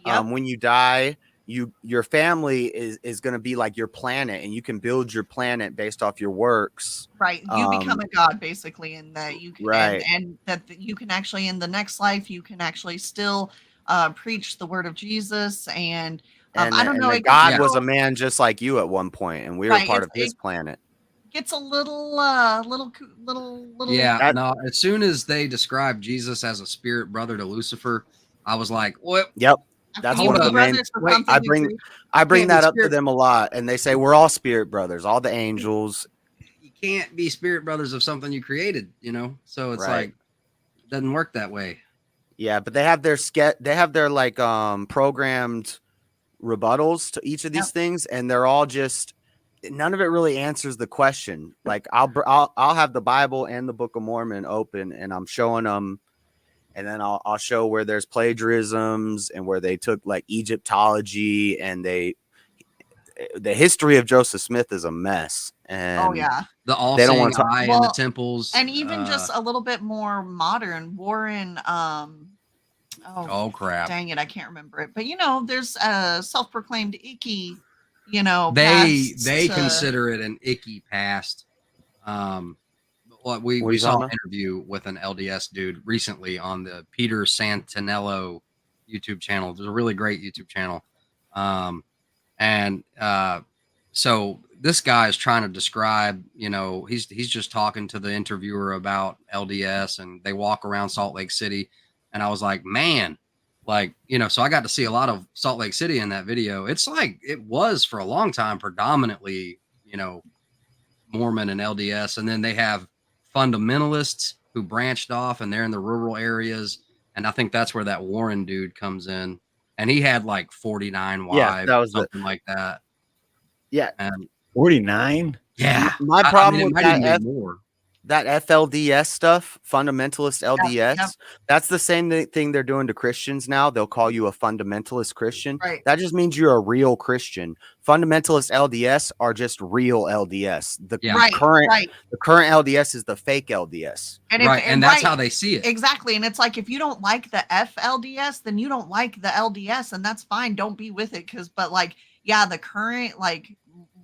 when you die, your family is going to be like your planet, and you can build your planet based off your works. Right, you become a god basically, in that you can, and that you can actually in the next life you can actually still preach the word of Jesus, and I don't know. God was a man just like you at one point, and we were part of his planet. Gets a little. Yeah, no. As soon as they described Jesus as a spirit brother to Lucifer, I was like, "What?" Yep, that's one of the main. I bring that up to them a lot, and they say we're all spirit brothers, all the angels. You can't be spirit brothers of something you created, So it's like it doesn't work that way. Yeah, but they have their like programmed rebuttals to each of these things, and they're all just. None of it really answers the question. Like I'll have the Bible and the Book of Mormon open, and I'm showing them, and then I'll show where there's plagiarisms and where they took like Egyptology, and the history of Joseph Smith is a mess. And the all-seeing eye in the temples, and even just a little bit more modern. Warren, oh crap! Dang it, I can't remember it. But there's a self-proclaimed icky. They consider it an icky past. We saw an interview with an LDS dude recently on the Peter Santinello YouTube channel. There's a really great YouTube channel. So this guy is trying to describe, he's just talking to the interviewer about LDS, and they walk around Salt Lake City. And I was like, man, so I got to see a lot of Salt Lake City in that video. It's like it was for a long time predominantly, Mormon and LDS. And then they have fundamentalists who branched off, and they're in the rural areas. And I think that's where that Warren dude comes in. And he had like 49 wives, something like that. Yeah. 49? Yeah. My problem with that FLDS stuff, fundamentalist LDS, that's the same thing they're doing to Christians now. They'll call you a fundamentalist Christian. Right. That just means you're a real Christian. Fundamentalist LDS are just real LDS. The current LDS is the fake LDS. And that's how they see it. Exactly. And it's like, if you don't like the FLDS, then you don't like the LDS, and that's fine. Don't be with it. The current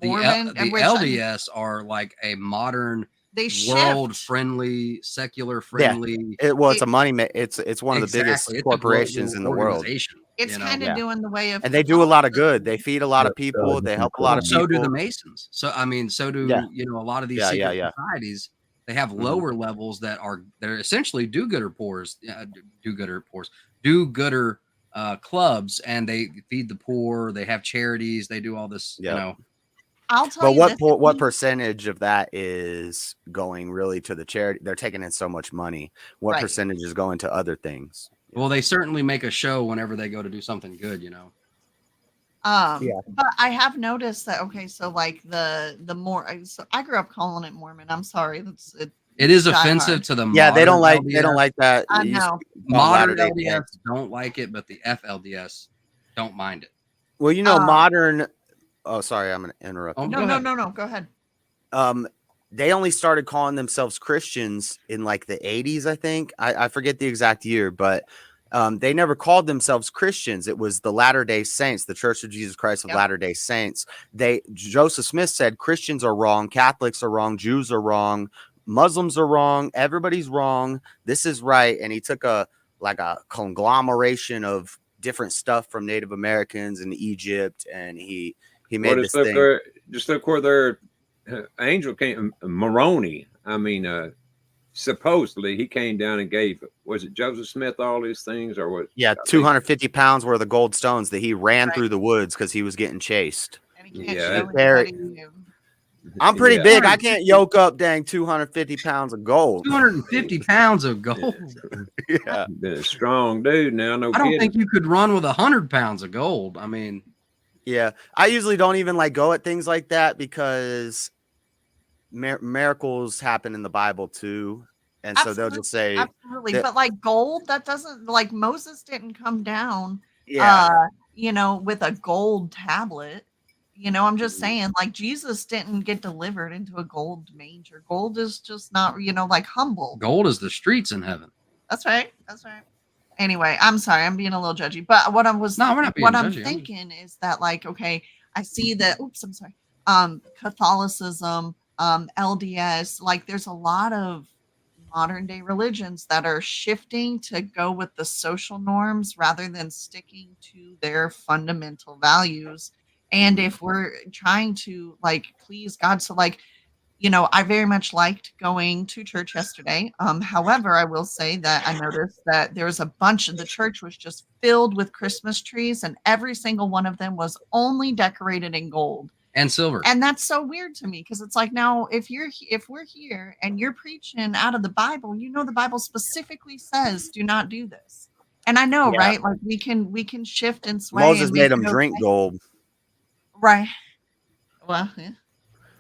Mormon, the LDS are like a modern, world friendly, secular friendly. It's a money. It's one of the biggest corporations in the world. It's kind of doing the way of, and they do a lot of good. They feed a lot of people. They help a lot of people. So do the Masons. So so do a lot of these secret societies. They have lower levels they're essentially do-gooder clubs, and they feed the poor. They have charities. They do all this. I'll tell But you this. what percentage of that is going really to the charity? They're taking in so much money. What Right. percentage is going to other things? Well, they certainly make a show whenever they go to do something good, you know. Yeah. But I have noticed that. Okay, so like the more, so I grew up calling it Mormon. I'm sorry, It is die offensive hard. to the Yeah, they don't like LDS. that. I It used to know. be called Modern Latter-day LDS Saints. don't like it, but the FLDS don't mind it. Well, you know, modern. Oh, sorry, I'm gonna interrupt. Oh, you. No. Go ahead. They only started calling themselves Christians in like the 80s, I think. I forget the exact year, but they never called themselves Christians. It was the Latter-day Saints, the Church of Jesus Christ of Latter-day Saints. Joseph Smith said Christians are wrong, Catholics are wrong, Jews are wrong, Muslims are wrong, everybody's wrong. This is right. And he took a conglomeration of different stuff from Native Americans and Egypt, and he made this thing. Just look where their angel came, Moroni. I mean, supposedly he came down and gave, was it Joseph Smith, all these things, or what? Yeah, 250 pounds worth of gold stones that he ran through the woods because he was getting chased. And he can't Yeah. show anybody. I'm pretty Yeah. big. I can't yoke up dang 250 pounds of gold. 250 pounds of gold. Yeah. Been a strong dude now. No I don't kidding. think you could run with 100 pounds of gold. I mean, Yeah. I usually don't even like go at things like that because miracles happen in the Bible too. And so they'll just say, absolutely. But like gold, that doesn't, like Moses didn't come down, yeah, with a gold tablet. I'm just saying, like, Jesus didn't get delivered into a gold manger. Gold is just not, like humble. gold is the streets in heaven. That's right. Anyway, I'm sorry, I'm being a little judgy. But what I'm thinking is that, like, okay, I see that. Oops, I'm sorry. Catholicism, LDS, like, there's a lot of modern day religions that are shifting to go with the social norms rather than sticking to their fundamental values. And if we're trying to like please God, so like, I very much liked going to church yesterday. However, I will say that I noticed that there was a bunch of the church was just filled with Christmas trees, and every single one of them was only decorated in gold and silver. And that's so weird to me because it's like, now if we're here and you're preaching out of the Bible, the Bible specifically says do not do this. And I know, right? Like we can shift and sway. Moses made them drink gold. Right. Well, yeah.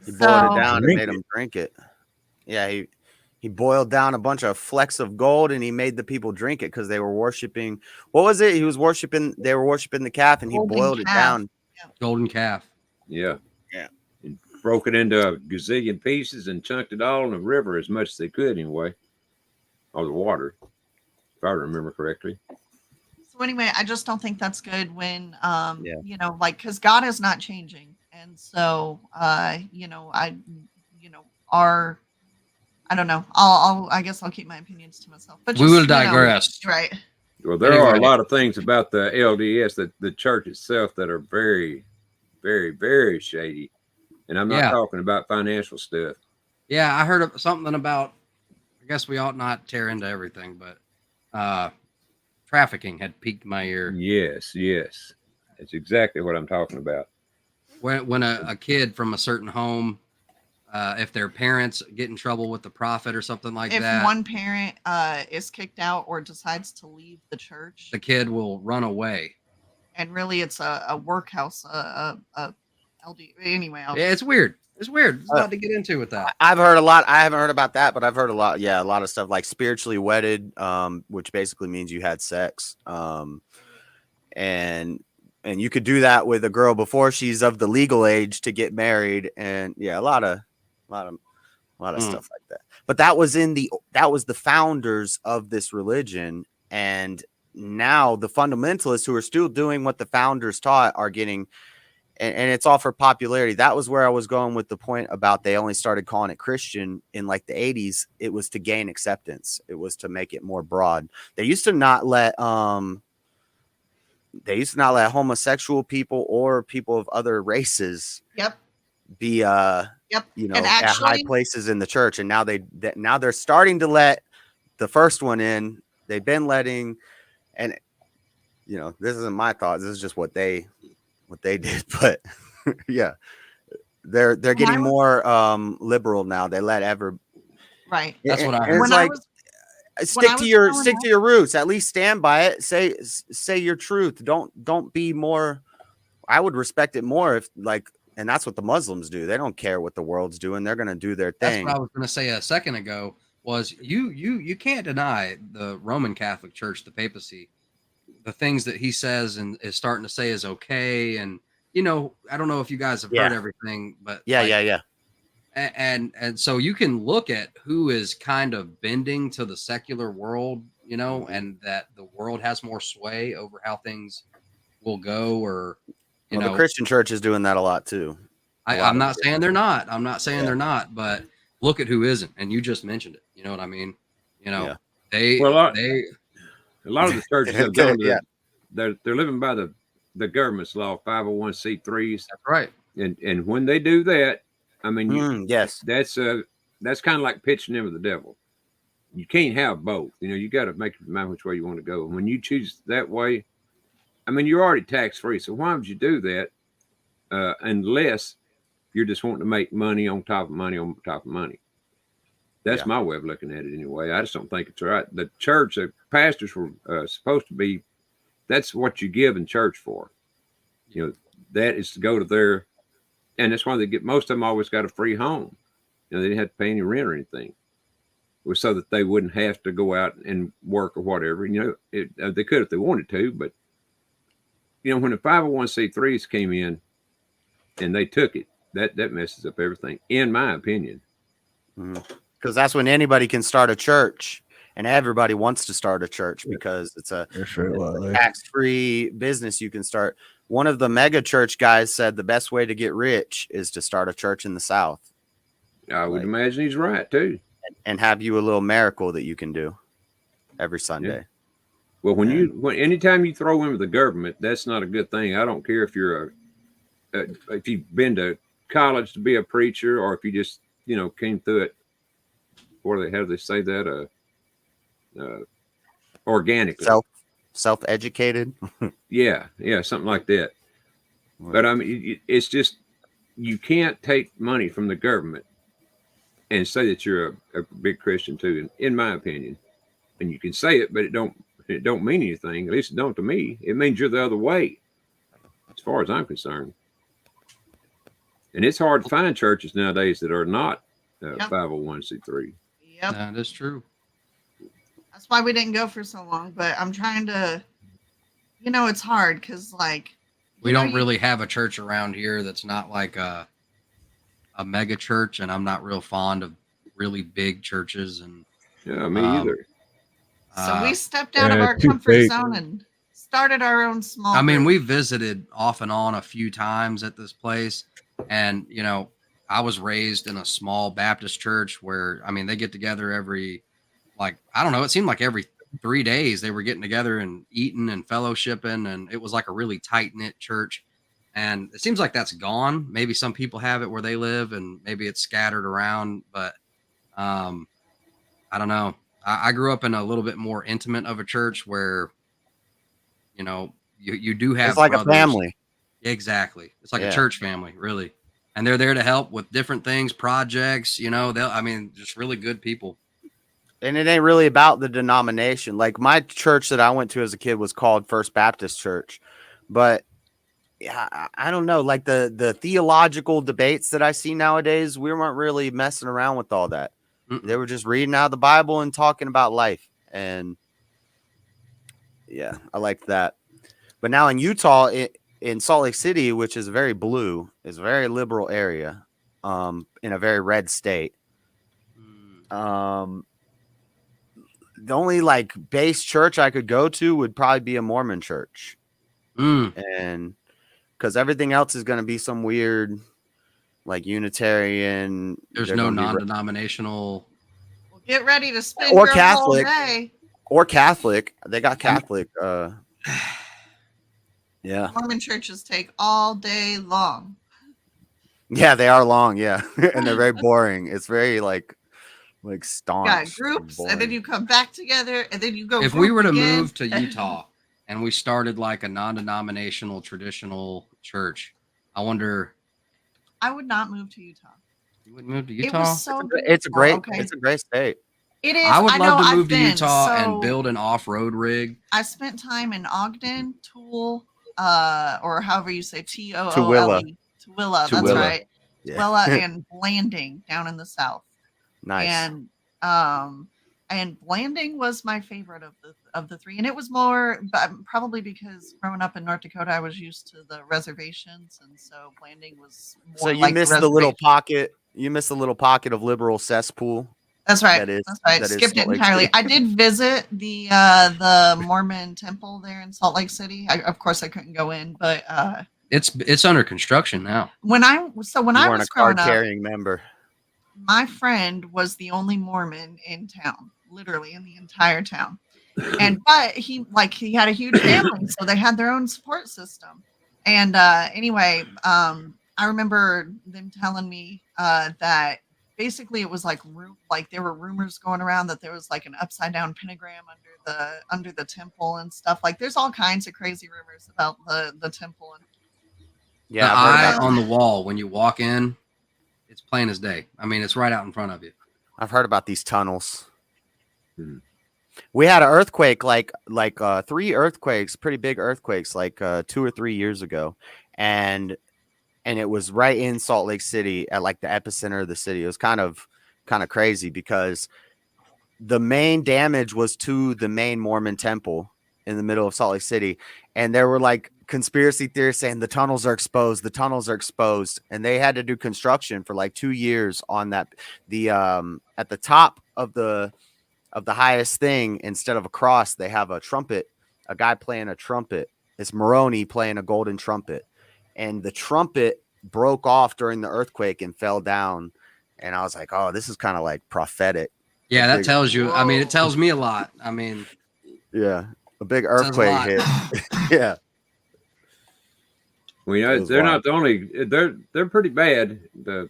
He boiled it down and made them drink it. Yeah, he boiled down a bunch of flecks of gold and he made the people drink it because they were worshiping. What was it? They were worshiping the calf, and he boiled it down. Yeah. Golden calf. Yeah. Yeah. And broke it into a gazillion pieces and chunked it all in the river as much as they could anyway. Or the water, if I remember correctly. So anyway, I just don't think that's good when, because God is not changing. And so, I don't know. I guess I'll keep my opinions to myself. But we will digress. Right. Well, there are a lot of things about the LDS, that the church itself, that are very, very, very shady. And I'm not talking about financial stuff. Yeah, I heard something about, I guess we ought not tear into everything, but trafficking had piqued my ear. Yes. That's exactly what I'm talking about. When a kid from a certain home, if their parents get in trouble with the prophet or something like that. If one parent is kicked out or decides to leave the church, the kid will run away. And really, it's a workhouse, LD. Anyway, it's weird. It's weird. There's a lot to get into with that. I've heard a lot. I haven't heard about that, but I've heard a lot. Yeah, a lot of stuff like spiritually wedded, which basically means you had sex, and you could do that with a girl before she's of the legal age to get married, and a lot of stuff like that. But that was the founders of this religion, and now the fundamentalists who are still doing what the founders taught are getting, and it's all for popularity. That was where I was going with the point about they only started calling it Christian in like the 80s. It was to gain acceptance. It was to make it more broad. They used to not let homosexual people or people of other races be at high places in the church, and now they're starting to let the first one in. They've been letting, and this isn't my thoughts, this is just what they did, but They're When I getting was more liberal now. They let right. That's what I and heard. it's When I like was stick I to was your growing stick up, to your roots. At least stand by it. Say your truth. Don't be more. I would respect it more if like, and that's what the Muslims do. They don't care what the world's doing. They're gonna do their That's thing. what I was going to say a second ago. Was you can't deny the Roman Catholic Church, the papacy, the things that he says and is starting to say is okay. And I don't know if you guys have heard everything, but Yeah. and so you can look at who is kind of bending to the secular world, and that the world has more sway over how things will go, or The Christian church is doing that a lot too. I'm not saying they're not. I'm not saying they're not, but look at who isn't. And you just mentioned it. You know what I mean? They Well, a lot of the churches have gone to they're living by the government's law, 501c3s. That's right. And when they do that, I mean, yes, that's kind of like pitching in with the devil. You can't have both. You got to make up your mind which way you want to go. And when you choose that way, I mean, you're already tax free. So why would you do that unless you're just wanting to make money on top of money on top of money? That's my way of looking at it anyway. I just don't think it's right. The church, the pastors were supposed to be, that's what you give in church for. That is to go to their, and that's why most of them always got a free home. They didn't have to pay any rent or anything. It was so that they wouldn't have to go out and work or whatever. They could if they wanted to, but when the 501c3s came in and they took it, that messes up everything, in my opinion. Because that's when anybody can start a church, and everybody wants to start a church because it's a tax-free business you can start. One of the mega church guys said the best way to get rich is to start a church in the South. I would imagine he's right too. And have you a little miracle that you can do every Sunday. Yeah. Well, anytime you throw in with the government, that's not a good thing. I don't care if you're if you've been to college to be a preacher, or if you just came through it. How do they say that? Organically, self-educated. yeah, something like that. But I mean, it's just, you can't take money from the government and say that you're a big Christian too, in my opinion. And you can say it, but it don't mean anything. At least it don't to me. It means you're the other way, as far as I'm concerned. And it's hard to find churches nowadays that are not 501c3. Yep, that is true. That's why we didn't go for so long. But I'm trying to, it's hard because we don't really have a church around here that's not like a mega church, and I'm not real fond of really big churches. And me either. So we stepped out of our comfort zone and started our own small. I mean, we visited off and on a few times at this place, and I was raised in a small Baptist church where, I mean, they get together every, I don't know, it seemed like every 3 days they were getting together and eating and fellowshipping, and it was like a really tight knit church. And it seems like that's gone. Maybe some people have it where they live, and maybe it's scattered around, but I don't know. I grew up in a little bit more intimate of a church where, you do have, it's like brothers. A family. Exactly. It's like a church family, really. And they're there to help with different things, projects, just really good people. And it ain't really about the denomination. Like my church that I went to as a kid was called First Baptist Church. But I don't know, like the theological debates that I see nowadays, we weren't really messing around with all that. They were just reading out of the Bible and talking about life. And I liked that. But now in Utah, in Salt Lake City, which is very blue, is a very liberal area, in a very red state. The only base church I could go to would probably be a Mormon church. And because everything else is going to be some weird, Unitarian. There's no non-denominational. Well, get ready to spend or your Catholic whole day. Or Catholic. They got Catholic. Yeah. Mormon churches take all day long. Yeah, they are long. Yeah, and they're very boring. It's very staunch. Yeah, groups, and then you come back together, and then you go. If we were to move to Utah and we started a non-denominational traditional church, I wonder I would not move to Utah. You would move to It Utah? was so It's a great, beautiful, okay? it's a great state. It is. I would I love know, to I've move to been, Utah so and build an off-road rig. I spent time in Ogden, Toole, or however you say Toole. Tooele. Tooele, that's Tooele. right. Yeah. Tooele and Blanding down in the south. Nice. And Blanding was my favorite of the three, and it was more, but probably because growing up in North Dakota, I was used to the reservations, and so Blanding was more So you like missed the little pocket. You missed the little pocket of liberal cesspool. That's right. That is, That's right. that is Skipped it Salt Lake entirely. City. I did visit the Mormon temple there in Salt Lake City. Of course, I couldn't go in, but It's under construction now. when I was You weren't growing a up, card-carrying member. my friend was the only Mormon in town, literally in the entire town. But he had a huge family, so they had their own support system. And anyway, I remember them telling me that basically it was like there were rumors going around that there was like an upside down pentagram under the temple and stuff. Like there's all kinds of crazy rumors about the temple. And Yeah, The I've heard eye about, on the wall when you walk in, it's plain as day. I mean, it's right out in front of you. I've heard about these tunnels. Hmm. We had an earthquake, like 3 earthquakes, pretty big earthquakes, like 2 or 3 years ago, and it was right in Salt Lake City at like the epicenter of the city. It was kind of crazy because the main damage was to the main Mormon temple in the middle of Salt Lake City, and there were like conspiracy theorists saying the tunnels are exposed, and they had to do construction for like 2 years on that. At the top of the highest thing, instead of a cross, they have a trumpet, a guy playing a trumpet. It's Moroni playing a golden trumpet, and the trumpet broke off during the earthquake and fell down. And I was like, oh, this is kind of like prophetic. Yeah, A that big- tells you. I mean, it tells me a lot. I mean, Yeah, a big says a earthquake lot. hit. Yeah. Well, It was they're wild. not the only. They're pretty bad. The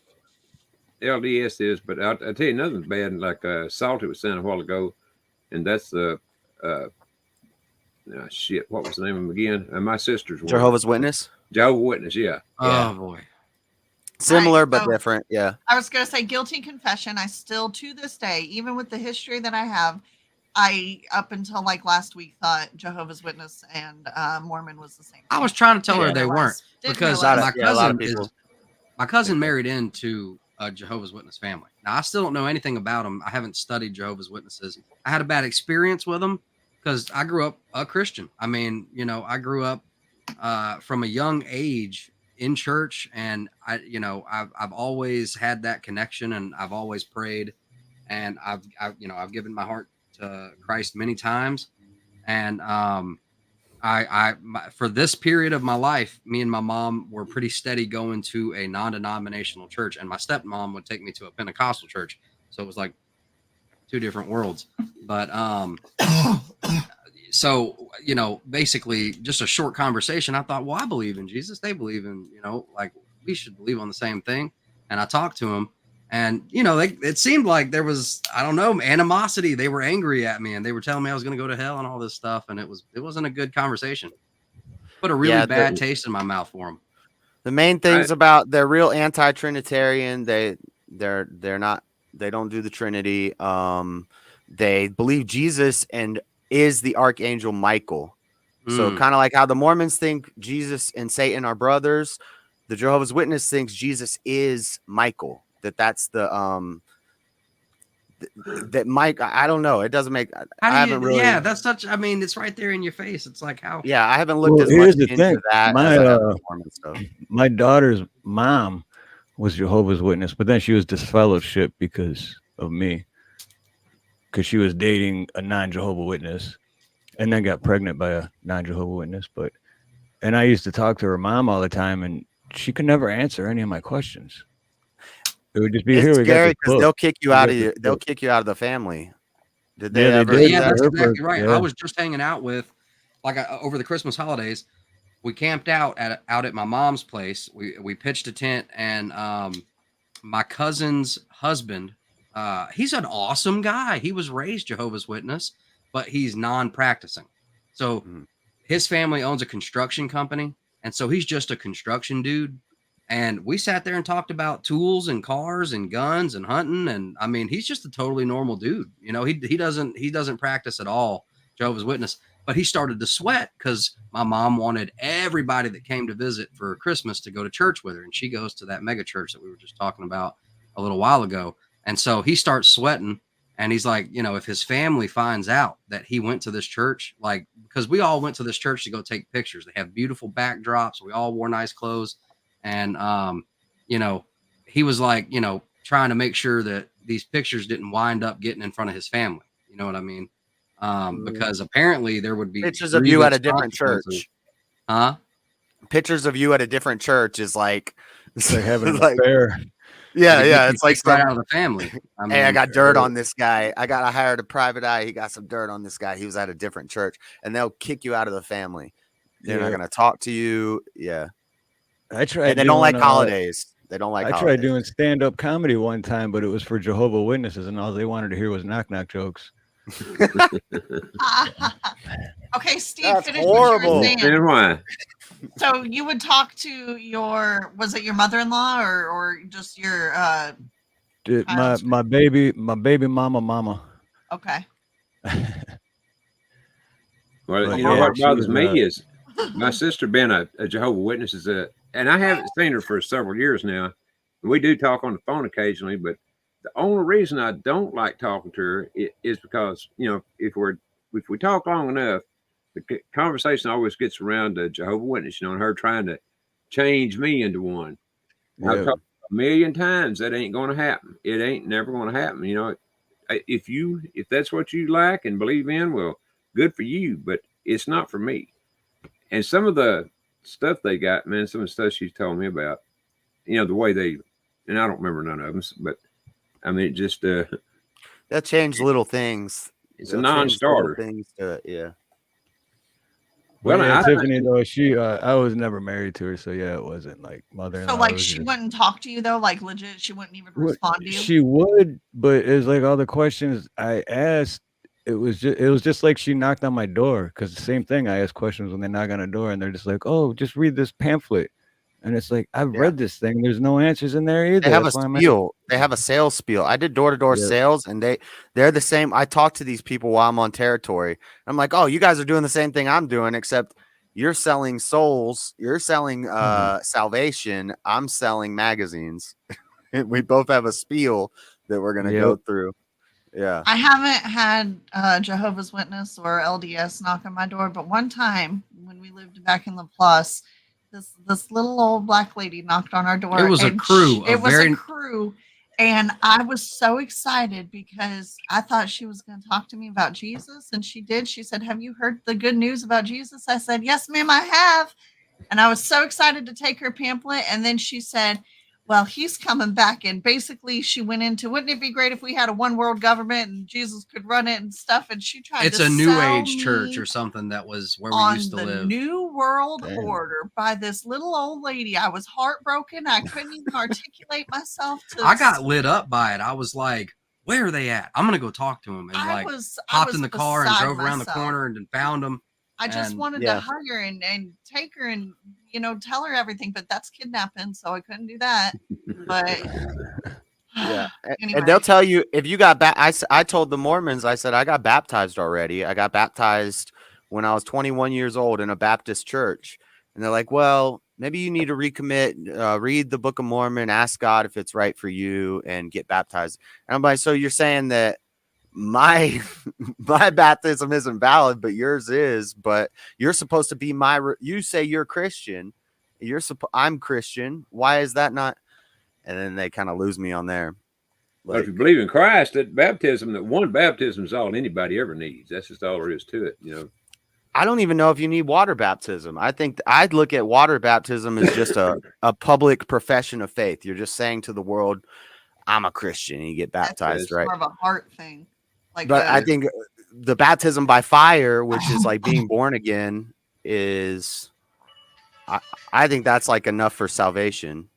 LDS is, but I'll tell you another one's bad. Like Salty was saying a while ago, and that's the shit. What was the name of them again? My sister's one. Jehovah's Witness. Jehovah's Witness. Yeah. oh boy. Similar Right, but so- different. Yeah. I was going to say guilty confession. I still, to this day, even with the history that I have, I, up until like last week, thought Jehovah's Witness and Mormon was the same. I was trying to tell her Didn't they realize- weren't didn't because realize. my a lot of cousin people. my cousin married into a Jehovah's Witness family. Now I still don't know anything about them. I haven't studied Jehovah's Witnesses. I had a bad experience with them because I grew up a Christian. I mean, I grew up from a young age in church, and I've always had that connection, and I've always prayed, and I've given my heart to Christ many times, and for this period of my life, me and my mom were pretty steady going to a non-denominational church, and my stepmom would take me to a Pentecostal church, so it was like two different worlds. But so basically just a short conversation. I thought, well, I believe in Jesus, they believe in, like we should believe on the same thing. And I talked to him, and it seemed like there was, I don't know, animosity. They were angry at me, and they were telling me I was going to go to hell and all this stuff, and it wasn't a good conversation. Put a really bad taste in my mouth for them. The main things about they're real anti-Trinitarian. They're not. They don't do the Trinity. They believe Jesus and is the Archangel Michael. So kind of like how the Mormons think Jesus and Satan are brothers, the Jehovah's Witness thinks Jesus is Michael. That's the that Mike. I don't know. It doesn't make. I haven't really. Yeah, that's such. I mean, it's right there in your face. It's like how. Yeah, I haven't looked as here's much the into thing. that. My, as I have the Mormon stuff. My daughter's mom was Jehovah's Witness, but then she was disfellowshipped because of me, because she was dating a non-Jehovah Witness, and then got pregnant by a non-Jehovah Witness. And I used to talk to her mom all the time, and she could never answer any of my questions. It would just be It's here. We got scary this because book. they'll kick you We out got of this they'll book. kick you out of the family. Did they Yeah, they ever? did. do Yeah, that? that's Her first- exactly right. yeah. I was just hanging out with, over the Christmas holidays, we camped out at my mom's place. We pitched a tent, and my cousin's husband, he's an awesome guy. He was raised Jehovah's Witness, but he's non-practicing. So his family owns a construction company, and so he's just a construction dude. And we sat there and talked about tools and cars and guns and hunting. And I mean, he's just a totally normal dude. You know, he doesn't practice at all, Jehovah's Witness, but he started to sweat because my mom wanted everybody that came to visit for Christmas to go to church with her. And she goes to that mega church that we were just talking about a little while ago. And so he starts sweating, and he's like, you know, if his family finds out that he went to this church, like, because we all went to this church to go take pictures. They have beautiful backdrops. We all wore nice clothes. And, you know, he was like, you know, trying to make sure that these pictures didn't wind up getting in front of his family. You know what I mean? Because apparently there would be pictures of you at a different church. Huh? Pictures of you at a different church is like, it's like having an affair. Yeah. It's like right out of the family. I mean, hey, I got dirt on this guy. I hired a private eye. He got some dirt on this guy. He was at a different church, and they'll kick you out of the family. They're not going to talk to you. Yeah. I tried. And they don't like holidays. They don't like. I tried doing stand-up comedy one time, but it was for Jehovah's Witnesses, and all they wanted to hear was knock-knock jokes. Okay, Steve, that's finish horrible. what you were saying. Why? So you would talk to was it your mother-in-law or just your my baby mama. Okay. Well, you know what bothers me is my sister being a Jehovah's Witness is and I haven't seen her for several years now. We do talk on the phone occasionally, but the only reason I don't like talking to her is because, you know, if we talk long enough, the conversation always gets around the Jehovah's Witness, you know, and her trying to change me into one. Yeah. I've talked a million times that ain't going to happen. It ain't never going to happen. You know, if that's what you like and believe in, well, good for you, but it's not for me. And some of the stuff they got, man, some of the stuff she's told me about, you know, the way and I don't remember none of them, but I mean, just they'll change little things. It's a non-starter. Things to it, yeah. Well, yeah, Tiffany though, I was never married to her, so yeah, it wasn't like mother-in-law. So like she wouldn't talk to you though, like legit, she wouldn't even respond to you. She would, but it's like all the questions I asked. It was just like she knocked on my door, because the same thing. I ask questions when they knock on a door, and they're just like, "Oh, just read this pamphlet." And it's like, I've read this thing. There's no answers in there either. They have a spiel. They have a sales spiel. I did door-to-door sales, and they're the same. I talk to these people while I'm on territory. I'm like, oh, you guys are doing the same thing I'm doing, except you're selling souls. You're selling salvation. I'm selling magazines. We both have a spiel that we're going to go through. Yeah. I haven't had Jehovah's Witness or LDS knock on my door, but one time when we lived back in Laplace, this little old black lady knocked on our door. It was a crew. It was a crew. And I was so excited because I thought she was going to talk to me about Jesus. And she did. She said, "Have you heard the good news about Jesus?" I said, "Yes, ma'am, I have." And I was so excited to take her pamphlet. And then she said, "Well, he's coming back." And basically she went into, wouldn't it be great if we had a one world government and Jesus could run it and stuff? And she tried it's to a new sell age church or something that was where we used to live. On the New World Order by this little old lady. I was heartbroken. I couldn't even articulate myself. I got lit up by it. I was like, where are they at? I'm going to go talk to them. And I hopped in the car and drove around the corner and found them. I just wanted to hug her and take her and, you know, tell her everything, but that's kidnapping, so I couldn't do that. But yeah, anyway. And they'll tell you if you got I told the Mormons, I said I got baptized already. I got baptized when I was 21 years old in a Baptist church, and they're like, "Well, maybe you need to recommit, read the Book of Mormon, ask God if it's right for you, and get baptized." And I'm like, "So you're saying that my baptism isn't valid, but yours is, but you're supposed to be you say you're Christian, I'm Christian, why is that not?" And then they kind of lose me on there. But if you believe in Christ, that one baptism is all anybody ever needs. That's just all there is to it, you know. I don't even know if you need water baptism. I think I'd look at water baptism as just a public profession of faith. You're just saying to the world, "I'm a Christian," and you get baptized, right? More of a heart thing. But I think the baptism by fire, which is like being born again, is I think that's like enough for salvation.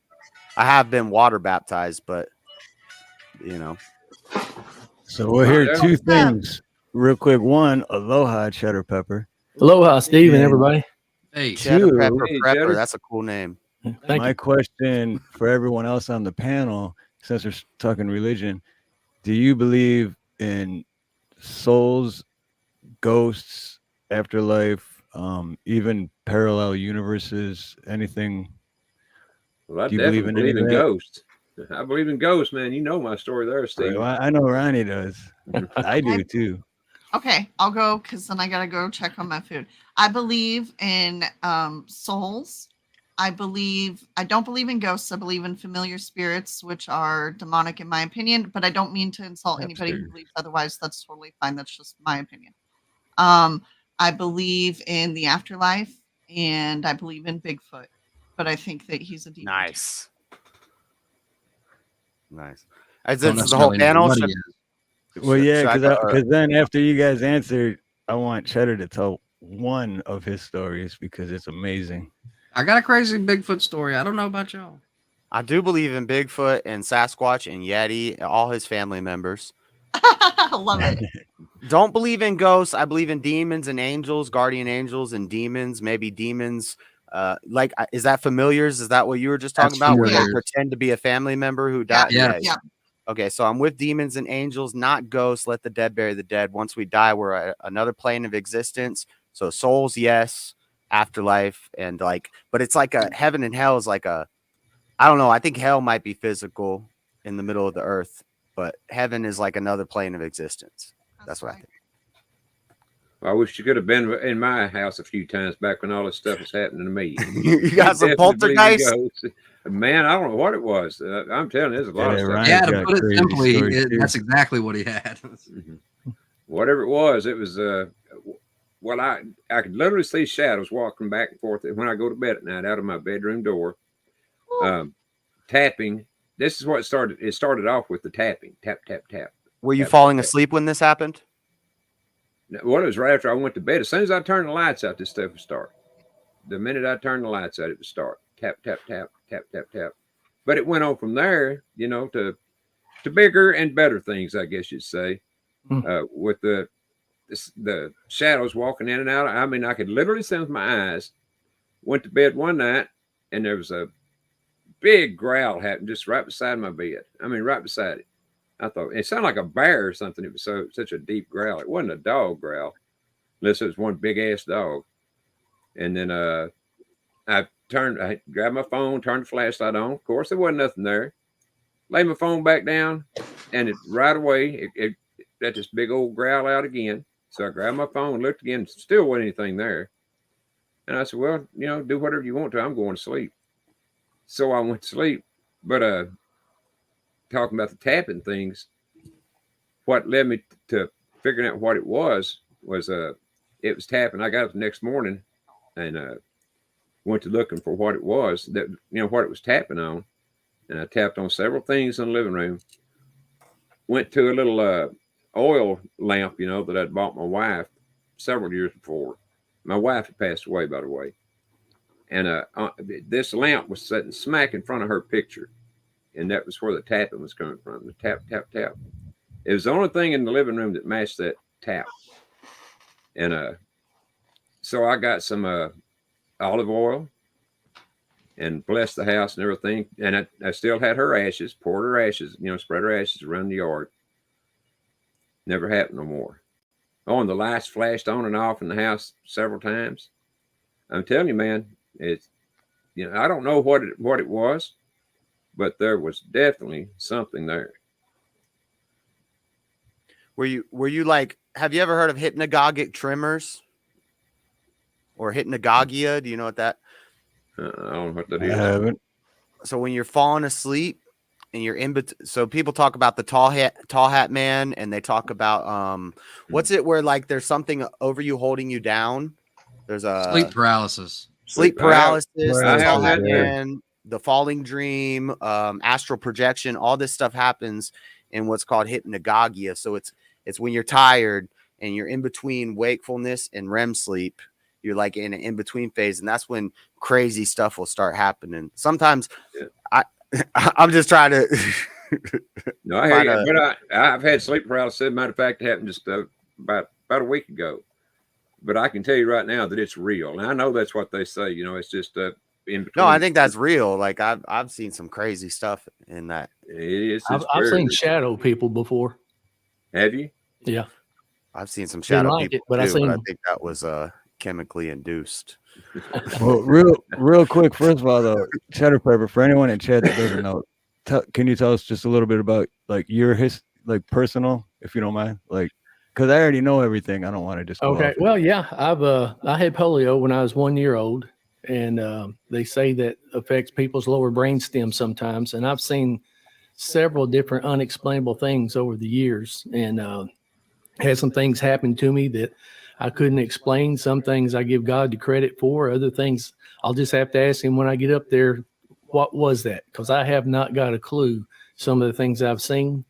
I have been water baptized, but you know. So we'll hear two things real quick. One, aloha, cheddar pepper. Aloha, Steve and everybody. Hey, cheddar pepper. That's a cool name. Thank My you. question for everyone else on the panel, since we're talking religion, do you believe in souls, ghosts, afterlife, even parallel universes, anything? Well, I Do you believe definitely in any believe of in that? ghosts. I believe in ghosts, man. You know my story there, Steve. Well, I know Ronnie does. I do too. Okay, I'll go because then I gotta go check on my food. I believe in souls. I don't believe in ghosts. I believe in familiar spirits, which are demonic in my opinion. But I don't mean to insult anybody who Absolutely. believes otherwise. That's totally fine. That's just my opinion. I believe in the afterlife, and I believe in Bigfoot. But I think that he's a demon. Nice. Nice. As Don't it's the whole necessarily know panel. what he Should, is. Well, yeah, should I go, or- because then after you guys answered, I want Cheddar to tell one of his stories because it's amazing. I got a crazy Bigfoot story. I don't know about y'all. I do believe in Bigfoot and Sasquatch and Yeti, all his family members. I love it. Don't believe in ghosts. I believe in demons and angels, guardian angels and demons. Maybe demons. Is that familiars? Is that what you were just talking That's about? Where they familiars. pretend to be a family member who died? Yeah. Yeah. Okay, so I'm with demons and angels, not ghosts. Let the dead bury the dead. Once we die, we're at another plane of existence. So souls, yes. Afterlife and but it's like a heaven and hell is like a. I don't know. I think hell might be physical in the middle of the earth, but heaven is like another plane of existence. That's what I think. I wish you could have been in my house a few times back when all this stuff was happening to me. You got some definitely believe in poltergeist? ghosts. Man, I don't know what it was. I'm telling you, there's a lot of stuff. Ryan's Yeah, to got put it crazy simply, stories, too. that's exactly what he had. Whatever it was well, I could literally see shadows walking back and forth when I go to bed at night out of my bedroom door, tapping. This is what it started. It started off with the tapping, tap, tap, tap. Were you tap, falling tap, asleep when this happened? Well, it was right after I went to bed. As soon as I turned the lights out, this stuff would start. The minute I turned the lights out, it would start. Tap, tap, tap, tap, tap, tap. But it went on from there, to bigger and better things, I guess you'd say, with the shadows walking in and out. I mean, I could literally see with my eyes. Went to bed one night, and there was a big growl happening just right beside my bed. I mean, right beside it. I thought it sounded like a bear or something. It was such a deep growl. It wasn't a dog growl, unless it was one big ass dog. And then I grabbed my phone, turned the flashlight on. Of course, there wasn't nothing there. Laid my phone back down, and it right away it let this big old growl out again. So I grabbed my phone and looked again. Still wasn't anything there. And I said, well, do whatever you want to. I'm going to sleep. So I went to sleep. But talking about the tapping things, what led me to figuring out what it was it was tapping. I got up the next morning and went to looking for what it was what it was tapping on. And I tapped on several things in the living room. Went to a little oil lamp, that I'd bought my wife several years before. My wife had passed away, by the way. And this lamp was sitting smack in front of her picture. And that was where the tapping was coming from. The tap, tap, tap. It was the only thing in the living room that matched that tap. And so I got some olive oil and blessed the house and everything. And I still had her ashes, poured her ashes, spread her ashes around the yard. Never happened no more. Oh, and the lights flashed on and off in the house several times. I'm telling you, man, it's, I don't know what it was, but there was definitely something there. Were you like, have you ever heard of hypnagogic tremors or hypnagogia? Do you know what that? I don't know what that I is. haven't. So when you're falling asleep and you're so people talk about the tall hat man, and they talk about what's it where like there's something over you holding you down. There's a Sleep paralysis. Sleep paralysis, I the have tall that hat too. man, the falling dream, astral projection. All this stuff happens in what's called hypnagogia. So it's when you're tired and you're in between wakefulness and REM sleep. You're like in an in-between phase, and that's when crazy stuff will start happening. Sometimes I'm just trying to. No, I hear you, but I've had sleep paralysis. Matter of fact, it happened just about a week ago. But I can tell you right now that it's real, and I know that's what they say. It's just in between. No, I think that's real. Like I've seen some crazy stuff in that. I've seen shadow people before. Have you? Yeah. I've seen some shadow like people it, but too, I seen but I them. think that was chemically induced. Well, real quick. First of all, though, Cheddar Pepper. For anyone in chat that doesn't know, can you tell us just a little bit about like your personal, if you don't mind, like, because I already know everything. I don't want to just go Okay. off. Well, yeah, I had polio when I was 1 year old, and they say that affects people's lower brain stem sometimes. And I've seen several different unexplainable things over the years, and had some things happen to me that I couldn't explain. Some things I give God the credit for. Other things I'll just have to ask him when I get up there, what was that? Because I have not got a clue. Some of the things I've seen.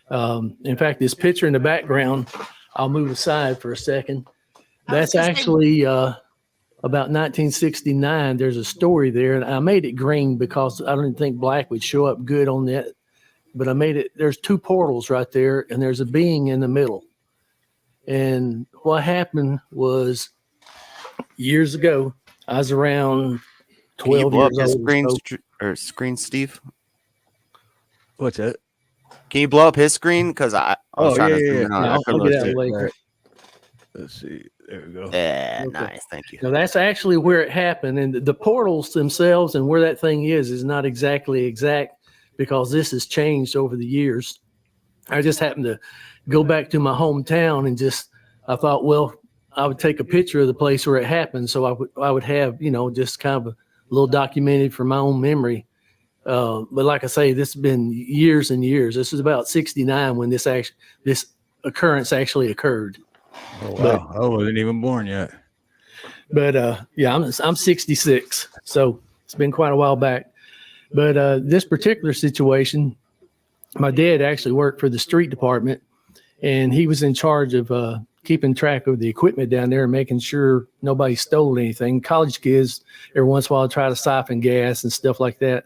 In fact, this picture in the background, I'll move aside for a second. That's actually about 1969. There's a story there, and I made it green because I didn't think black would show up good on that. But I made it, there's two portals right there, and there's a being in the middle. And what happened was years ago, I was around 12 years old. Screen, Steve? What's that? Can you blow up his screen? Because I was trying to zoom in on it. I'll get out later. Let's see. There we go. Yeah, Okay. nice. Thank you. Now that's actually where it happened, and the portals themselves and where that thing is not exactly exact because this has changed over the years. I just happened to go back to my hometown and I thought, well, I would take a picture of the place where it happened, so I would have just kind of a little documented for my own memory. But like I say, this has been years and years. This is about 69 when this occurrence actually occurred. Oh, wow. I wasn't even born yet. But yeah, I'm 66, so it's been quite a while back. But this particular situation, my dad actually worked for the street department, and he was in charge of keeping track of the equipment down there and making sure nobody stole anything. College kids every once in a while try to siphon gas and stuff like that.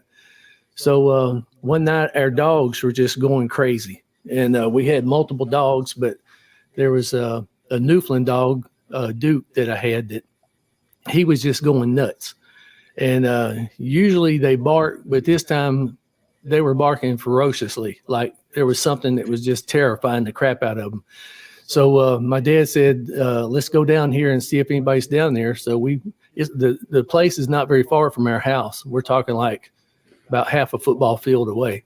So one night our dogs were just going crazy, and we had multiple dogs, but there was a Newfoundland dog, Duke, that I had that he was just going nuts. And usually they bark, but this time they were barking ferociously, like there was something that was just terrifying the crap out of them. So my dad said, let's go down here and see if anybody's down there. So the place is not very far from our house. We're talking like about half a football field away.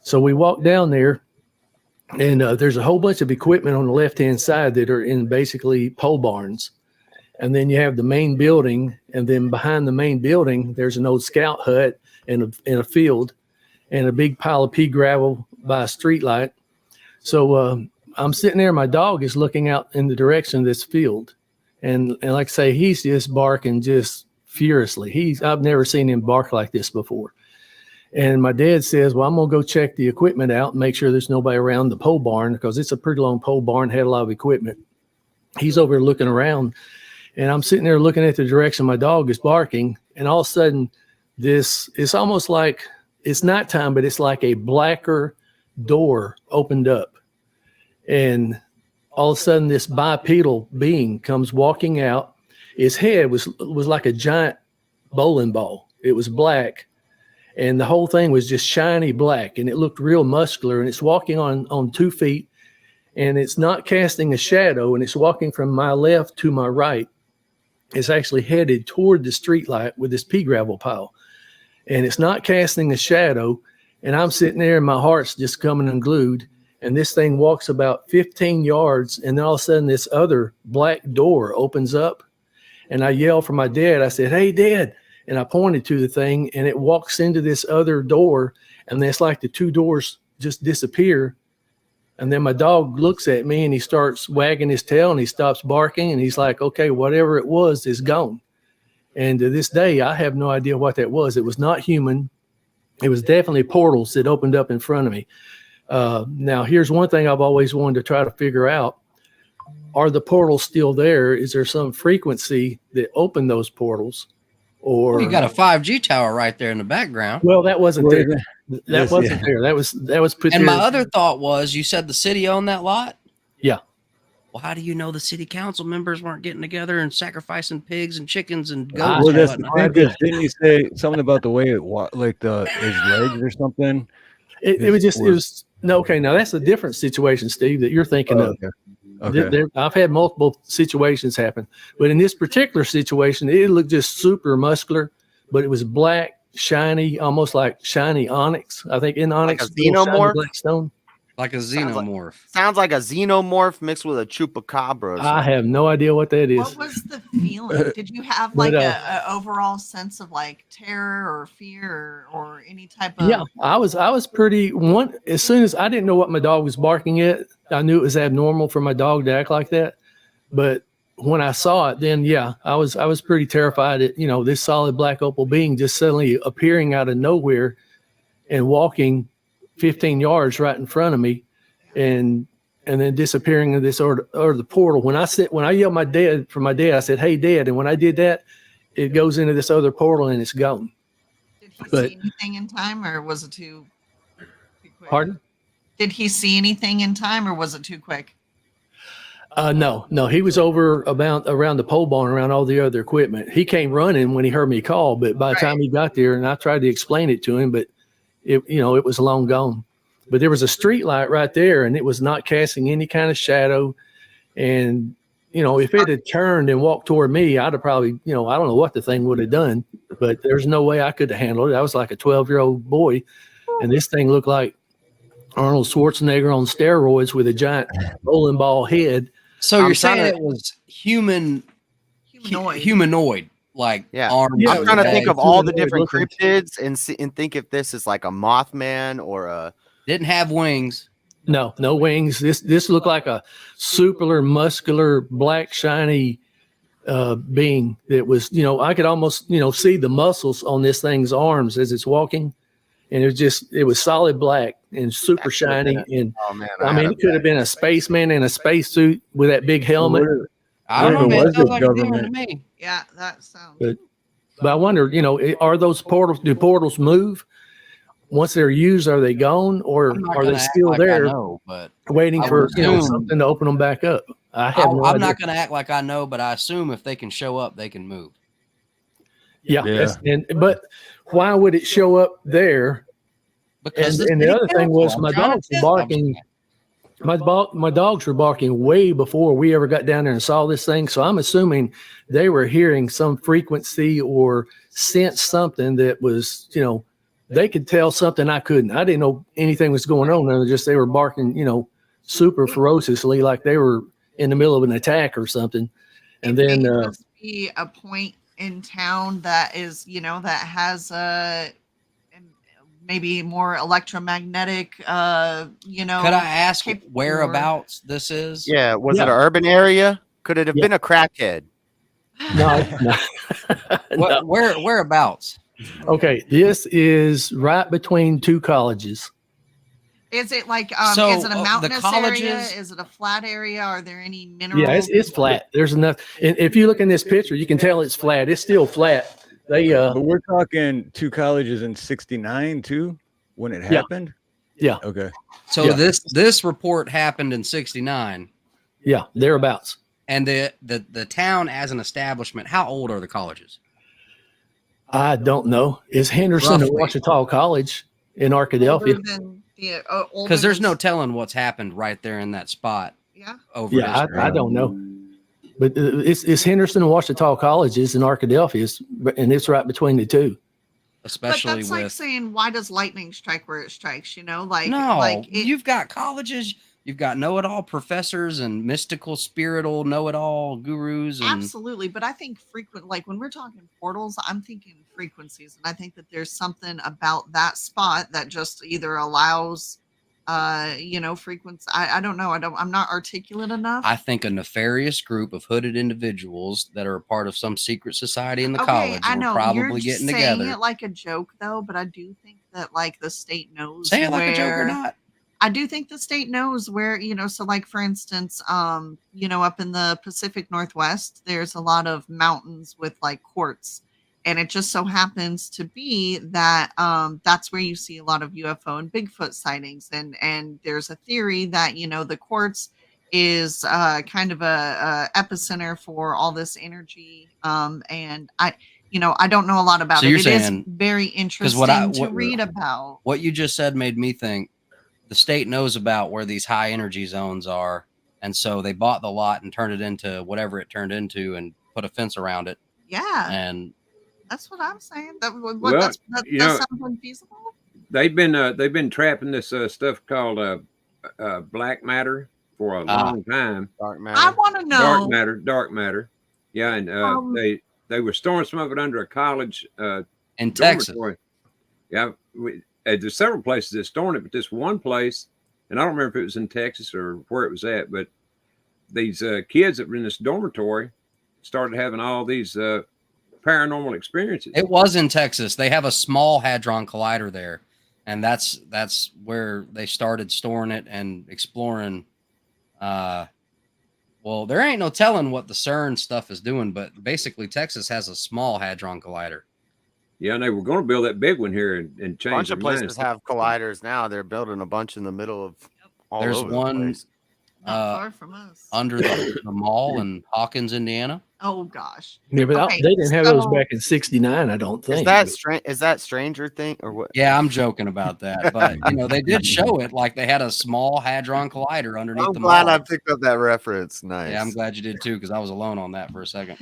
So we walked down there, and there's a whole bunch of equipment on the left-hand side that are in basically pole barns. And then you have the main building, and then behind the main building, there's an old scout hut and a field and a big pile of pea gravel by a street light. So I'm sitting there, my dog is looking out in the direction of this field. And like I say, he's just barking just furiously. I've never seen him bark like this before. And my dad says, well, I'm going to go check the equipment out and make sure there's nobody around the pole barn, because it's a pretty long pole barn, had a lot of equipment. He's over there looking around, and I'm sitting there looking at the direction my dog is barking. And all of a sudden, it's almost like it's nighttime, but it's like a blacker door opened up. And all of a sudden, this bipedal being comes walking out. His head was like a giant bowling ball. It was black. And the whole thing was just shiny black, and it looked real muscular, and it's walking on 2 feet, and it's not casting a shadow, and it's walking from my left to my right. It's actually headed toward the street light with this pea gravel pile, and it's not casting a shadow. And I'm sitting there, and my heart's just coming unglued, and this thing walks about 15 yards, and then all of a sudden this other black door opens up, and I yell for my dad. I said, "Hey, Dad." And I pointed to the thing, and it walks into this other door, and it's like the two doors just disappear. And then my dog looks at me, and he starts wagging his tail, and he stops barking, and he's like, okay, whatever it was is gone. And to this day, I have no idea what that was. It was not human. It was definitely portals that opened up in front of me. Now, here's one thing I've always wanted to try to figure out. Are the portals still there? Is there some frequency that opened those portals? Or you got a 5G tower right there in the background. Well, that wasn't there. That wasn't there. That was put and there. My other thought was, you said the city owned that lot? Yeah. Well, how do you know the city council members weren't getting together and sacrificing pigs and chickens and goats? Well, and that's whatnot? didn't you say something about the way it like his legs or something? It was no, okay. Now that's a different situation, Steve, that you're thinking of. Okay. I've had multiple situations happen, but in this particular situation, it looked just super muscular, but it was black, shiny, almost like shiny onyx. I think in onyx, Like a xenomorph? black stone. Like a xenomorph. Sounds like a xenomorph mixed with a chupacabra. Or I have no idea what that is. What was the feeling? Did you have like a overall sense of like terror or fear or any type of? Yeah, I was pretty as soon as I didn't know what my dog was barking at, I knew it was abnormal for my dog to act like that. But when I saw it, then yeah, I was pretty terrified at, this solid black opal being just suddenly appearing out of nowhere and walking 15 yards right in front of me and then disappearing in this or the portal. When I yelled for my dad, I said, "Hey Dad." And when I did that, it goes into this other portal and it's gone. Did he see anything in time or was it too quick? Pardon? Did he see anything in time or was it too quick? No, he was over around the pole barn, around all the other equipment. He came running when he heard me call, but by the time he got there, and I tried to explain it to him, but it was long gone. But there was a street light right there, and it was not casting any kind of shadow. And if it had turned and walked toward me, I'd have probably, I don't know what the thing would have done, but there's no way I could have handled it. I was like a 12-year-old boy, and this thing looked like Arnold Schwarzenegger on steroids with a giant bowling ball head. So you're saying it was humanoid, like arms? I'm trying to think of all the different cryptids and think if this is like a Mothman or a. Didn't have wings. No wings. This looked like a super muscular, black, shiny being that was, I could almost, see the muscles on this thing's arms as it's walking. And it was solid black and super shiny. And it could have been a spaceman in a spacesuit with that big helmet. I don't know, man. It sounds like a demon to me. Yeah, that sounds. But I wonder, are those portals? Do portals move? Once they're used, are they gone, or are they still there, waiting for something to open them back up? I'm not going to act like I know, but I assume if they can show up, they can move. Yeah. But why would it show up there? Because and the other thing was my dogs were barking. My dogs were barking way before we ever got down there and saw this thing. So I'm assuming they were hearing some frequency or sensed something that was, they could tell something I couldn't. I didn't know anything was going on. They were barking, super ferociously, like they were in the middle of an attack or something. And then must be a point in town that is, that has maybe more electromagnetic, Could I ask whereabouts this is? Yeah. Was it an urban area? Could it have been a crackhead? No. Whereabouts? Okay. This is right between two colleges. Is it like, is it a mountainous area? Is it a flat area? Are there any minerals? Yeah, it's flat. There's enough. And if you look in this picture, you can tell it's flat. It's still flat. But we're talking two colleges in '69 too, when it happened. Yeah. Okay. So this report happened in '69. Yeah, thereabouts. And the town as an establishment, how old are the colleges? I don't know. It's Henderson and Ouachita College in Arkadelphia. Because there's no telling what's happened right there in that spot. Yeah. I don't know. But it's Henderson and Ouachita colleges in Arkadelphia, and it's right between the two. Especially but that's like saying, why does lightning strike where it strikes? You've got colleges, you've got know-it-all professors and mystical, spiritual know-it-all gurus. And absolutely, but I think when we're talking portals, I'm thinking frequencies, and I think that there's something about that spot that just either allows frequency. I don't know. I'm not articulate enough. I think a nefarious group of hooded individuals that are a part of some secret society in the college I know. are probably getting together. Saying it like a joke though, but I do think that like the state knows. Say it like a joke or not. I do think the state knows where, so like for instance, up in the Pacific Northwest, there's a lot of mountains with like quartz. And it just so happens to be that that's where you see a lot of UFO and Bigfoot sightings. And there's a theory that, the quartz is kind of a epicenter for all this energy. And I don't know a lot about So it. you're It is saying- very interesting to read about. What you just said made me think the state knows about where these high energy zones are. And so they bought the lot and turned it into whatever it turned into and put a fence around it. Yeah, And that's what I'm saying. That Well, that you know, sounds unfeasible. They've been trapping this stuff called black matter for a long time. Dark I matter. want to know. Dark matter. Yeah, and they were storing some of it under a college in Texas, dormitory. Yeah, there's several places that's storing it, but this one place, and I don't remember if it was in Texas or where it was at, but these kids that were in this dormitory started having all these paranormal experiences. it was in Texas. They have a small hadron collider there. And that's where they started storing it and exploring. Well, there ain't no telling what the CERN stuff is doing, but basically Texas has a small hadron collider. Yeah, and they were going to build that big one here and A change bunch their of places minds. have colliders now. They're building a bunch in the middle of all There's over the one place. Not far from us. under the mall in Hawkins, Indiana. Oh gosh. Yeah, but Okay, they didn't have those so- back in '69, I don't think. Is that Stranger Thing or what? Yeah, I'm joking about that, but they did show it like they had a small hadron collider underneath I'm the glad mall. I picked up that reference. Nice. Yeah, I'm glad you did too, because I was alone on that for a second.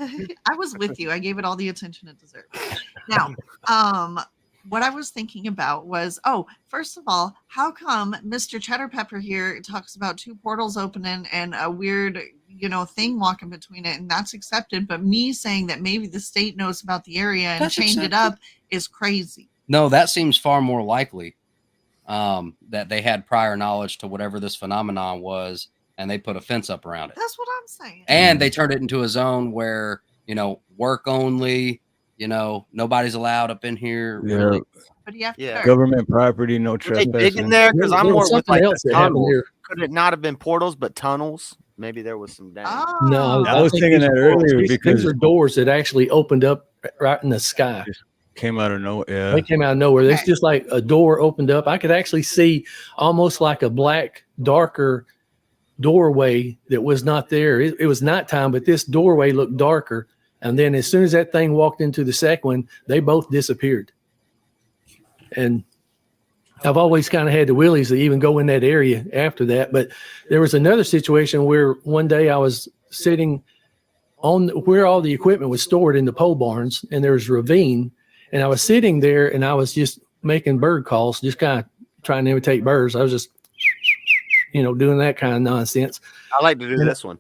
I was with you. I gave it all the attention it deserved. Now, what I was thinking about was, first of all, how come Mr. Cheddar Pepper here talks about two portals opening and a weird, thing walking between it, and that's accepted, but me saying that maybe the state knows about the area and That's chained it up is crazy. No, that seems far more likely. That they had prior knowledge to whatever this phenomenon was, and they put a fence up around it. That's what I'm saying. And they turned it into a zone where, work only, nobody's allowed up in here. Yeah. Really. But you have to Yeah. start. Government property, no Did they dig trespassing. in there? Because There- I'm there more was with something like else the that happened tunnels. here. Could it not have been portals, but tunnels? Maybe there was some damage. Oh. No, I was think thinking these that portals- earlier these because- are doors that actually opened up right in the sky. Came out of nowhere. Yeah. They came out of nowhere. It's Okay. just like a door opened up. I could actually see almost like a black, darker doorway that was not there. It was nighttime, but this doorway looked darker. And then as soon as that thing walked into the second one, they both disappeared. And I've always kind of had the willies to even go in that area after that. But there was another situation where one day I was sitting on where all the equipment was stored in the pole barns, and there was a ravine. And I was sitting there and I was just making bird calls, just kind of trying to imitate birds. I was just, doing that kind of nonsense. I like to do this one.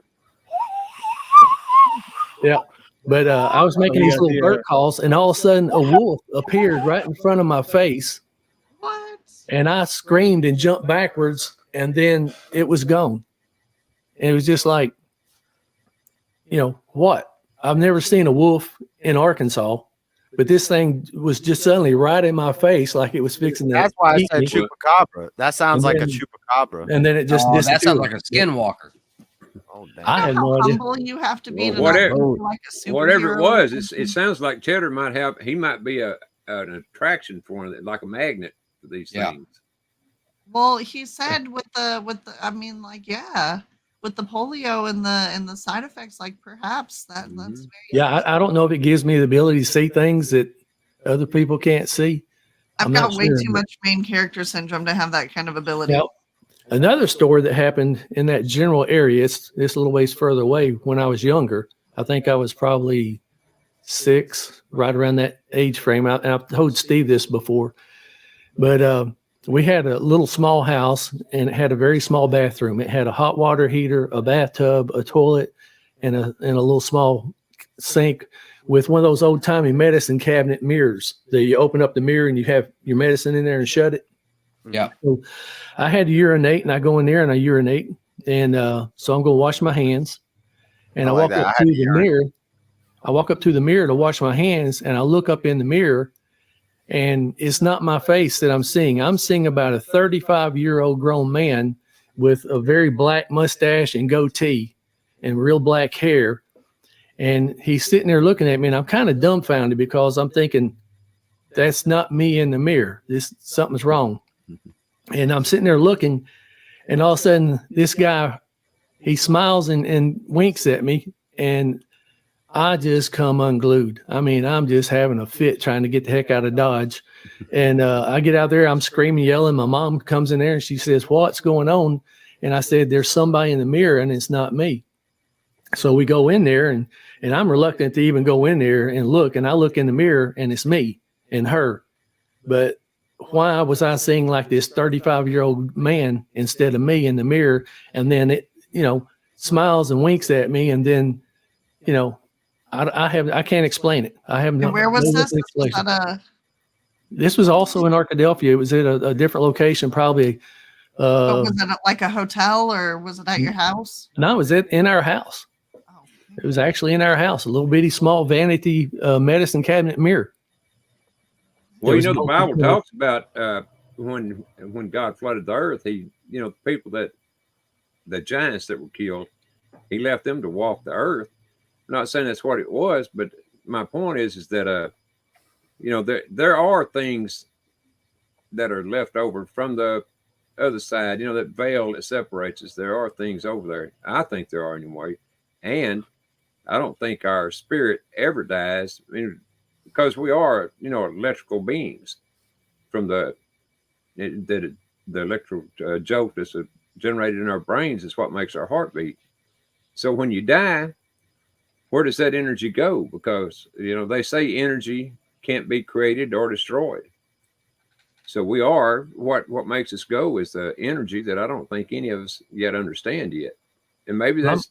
Yeah. But I was making these little bird calls, and all of a sudden a wolf appeared right in front of my face. What? And I screamed and jumped backwards, and then it was gone. And it was just like, what? I've never seen a wolf in Arkansas, but this thing was just suddenly right in my face, like it was fixing to That's why I eat said me. chupacabra. That sounds And like a then- chupacabra. And then it just Oh, that disappeared. sounds like a skinwalker. Oh, damn. I had How no idea. humble you have to be Well, to whatever- not be like a superhero. Whatever it was, it sounds like Cheddar might be an attraction for him, like a magnet for these Yeah. things. Well, he said with the with the polio and the side effects, like perhaps that's very Yeah, I don't know if it gives me the ability to see things that other people can't see. I've I'm got not way sure, too but- much main character syndrome to have that kind of ability. Now, another story that happened in that general area, it's a little ways further away when I was younger. I think I was probably 6, right around that age frame. And I've told Steve this before, but we had a little small house, and it had a very small bathroom. It had a hot water heater, a bathtub, a toilet, and a little small sink with one of those old timey medicine cabinet mirrors that you open up the mirror and you have your medicine in there and shut it. Yeah. So I had to urinate, and I go in there and I urinate. And so I'm going to wash my hands. And I like walk that. up I to had to the urinate. mirror. I walk up to the mirror to wash my hands, and I look up in the mirror, and it's not my face that I'm seeing. I'm seeing about a 35-year-old grown man with a very black mustache and goatee and real black hair. And he's sitting there looking at me, and I'm kind of dumbfounded because I'm thinking, that's not me in the mirror. Something's wrong. And I'm sitting there looking, and all of a sudden this guy he smiles and winks at me, and I just come unglued. I mean, I'm just having a fit trying to get the heck out of Dodge. And I get out there, I'm screaming, yelling. My mom comes in there and she says, "What's going on?" And I said, "There's somebody in the mirror and it's not me." So we go in there, and I'm reluctant to even go in there and look. And I look in the mirror and it's me and her. But why was I seeing like this 35-year-old man instead of me in the mirror? And then it, smiles and winks at me. And then, I can't explain it. I have no. And where was no this? Was explanation. that This was also in Arkadelphia. It was at a different location, probably. was it like a hotel or was it at your house? No, it was in our house. Oh. It was actually in our house, a little bitty small vanity medicine cabinet mirror. Well, There the was no Bible control. talks about when God flooded the earth, he, people the giants that were killed, he left them to walk the earth. I'm not saying that's what it was, but my point is that there are things that are left over from the other side, that veil that separates us. There are things over there. I think there are anyway. And I don't think our spirit ever dies. I mean, because we are, electrical beings from the electrical jolt that's generated in our brains is what makes our heart beat. So when you die, where does that energy go? Because, they say energy can't be created or destroyed. So we are, what makes us go is the energy that I don't think any of us yet understand yet. And maybe that's,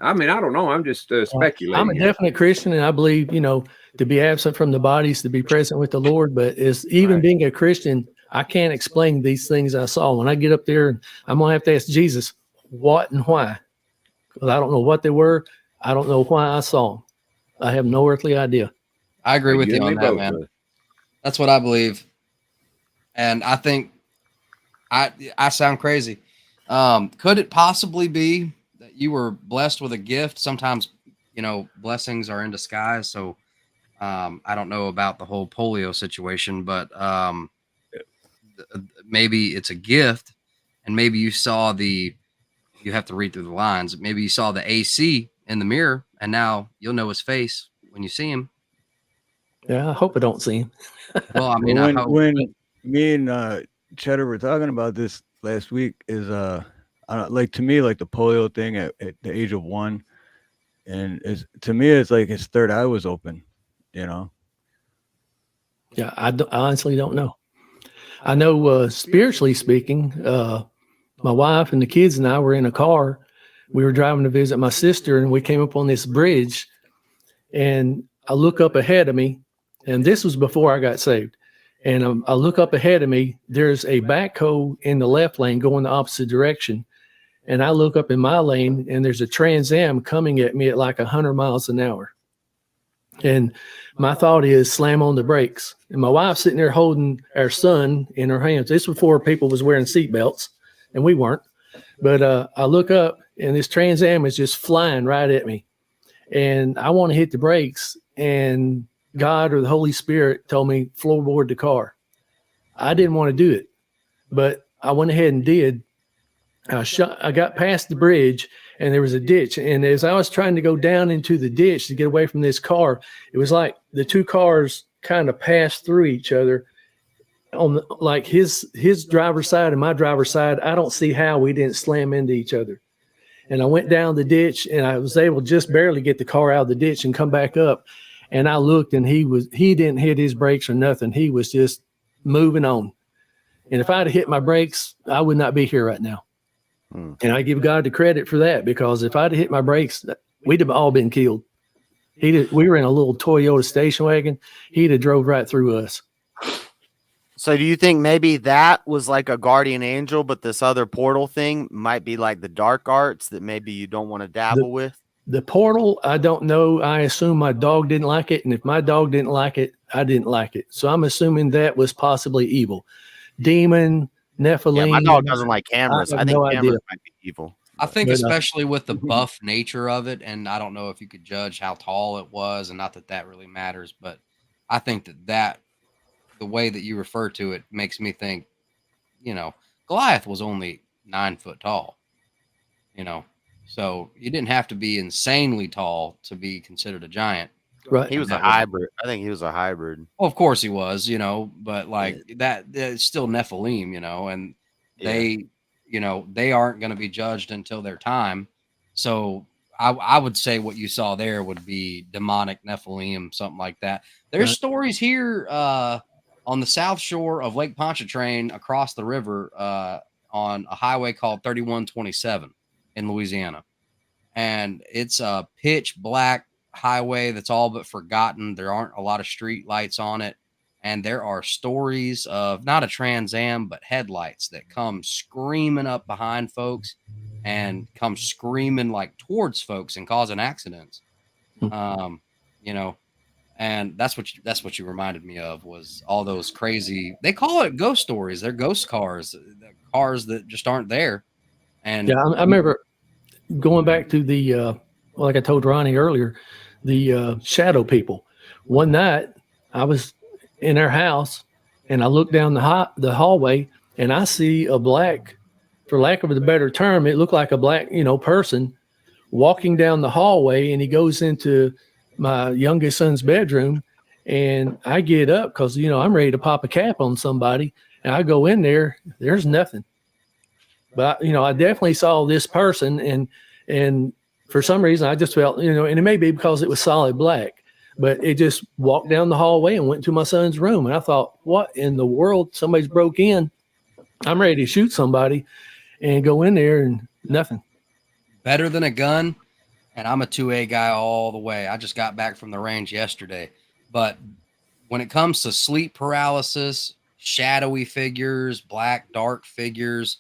I don't know. I'm just speculating. I'm a definite Christian, and I believe, to be absent from the bodies, to be present with the Lord. But even being a Christian, I can't explain these things I saw. When I get up there, I'm going to have to ask Jesus what and why. Because I don't know what they were. I don't know why I saw them. I have no earthly idea. I agree with you and on me that, both, man. brother. That's what I believe. And I think I sound crazy. Could it possibly be that you were blessed with a gift? Sometimes, blessings are in disguise. So I don't know about the whole polio situation, but maybe it's a gift, and maybe you saw you have to read through the lines. Maybe you saw the AC in the mirror, and now you'll know his face when you see him. Yeah, I hope I don't see him. Well, I mean, when me and Cheddar were talking about this last week, is like, to me, like the polio thing at the age of 1, and to me it's like his third eye was open. Yeah, I honestly don't know. I know spiritually speaking, my wife and the kids and I were in a car. We were driving to visit my sister, and we came up on this bridge, and I look up ahead of me, and this was before I got saved. And I look up ahead of me, there's a backhoe in the left lane going the opposite direction. And I look up in my lane, and there's a Trans Am coming at me at like 100 miles an hour. And my thought is slam on the brakes. And my wife's sitting there holding our son in her hands. This was before people was wearing seatbelts, and we weren't. But I look up, and this Trans Am is just flying right at me. And I want to hit the brakes, and God or the Holy Spirit told me floorboard the car. I didn't want to do it, but I went ahead and did. I got past the bridge, and there was a ditch. And as I was trying to go down into the ditch to get away from this car, it was like the two cars kind of passed through each other on like his driver's side and my driver's side. I don't see how we didn't slam into each other. And I went down the ditch, and I was able just barely get the car out of the ditch and come back up. And I looked, and he didn't hit his brakes or nothing. He was just moving on. And if I'd hit my brakes, I would not be here right now. And I give God the credit for that, because if I'd hit my brakes, we'd have all been killed. We were in a little Toyota station wagon. He'd have drove right through us. So do you think maybe that was like a guardian angel, but this other portal thing might be like the dark arts that maybe you don't want to dabble with? The portal, I don't know. I assume my dog didn't like it. And if my dog didn't like it, I didn't like it. So I'm assuming that was possibly evil. Demon, Nephilim. Yeah, my dog doesn't like cameras. I think cameras might be evil. I think especially with the buff nature of it, and I don't know if you could judge how tall it was, and not that that really matters, but I think that the way that you refer to it makes me think, Goliath was only 9 foot tall, So you didn't have to be insanely tall to be considered a giant. Right. He was a That was- hybrid. I think he was a hybrid. Well, of course he was, but like that's still Nephilim, and they, they aren't going to be judged until their time. So I would say what you saw there would be demonic Nephilim, something like that. There's stories here on the south shore of Lake Pontchartrain across the river on a highway called 3127 in Louisiana. And it's a pitch black highway that's all but forgotten. There aren't a lot of street lights on it. And there are stories of not a Trans Am, but headlights that come screaming up behind folks and come screaming like towards folks and causing accidents. And that's what you reminded me of, was all those crazy, they call it ghost stories. They're ghost cars, cars that just aren't there. And yeah, I remember going back to the, like I told Ronnie earlier, the shadow people. One night I was in our house and I looked down the hallway and I see a black, for lack of a better term, it looked like a black, person walking down the hallway, and he goes into my youngest son's bedroom, and I get up because, I'm ready to pop a cap on somebody, and I go in there, there's nothing. But, I definitely saw this person, and for some reason I just felt, and it may be because it was solid black, but it just walked down the hallway and went to my son's room. And I thought, what in the world? Somebody's broke in. I'm ready to shoot somebody and go in there, and nothing. Better than a gun. And I'm a 2A guy all the way. I just got back from the range yesterday. But when it comes to sleep paralysis, shadowy figures, black, dark figures,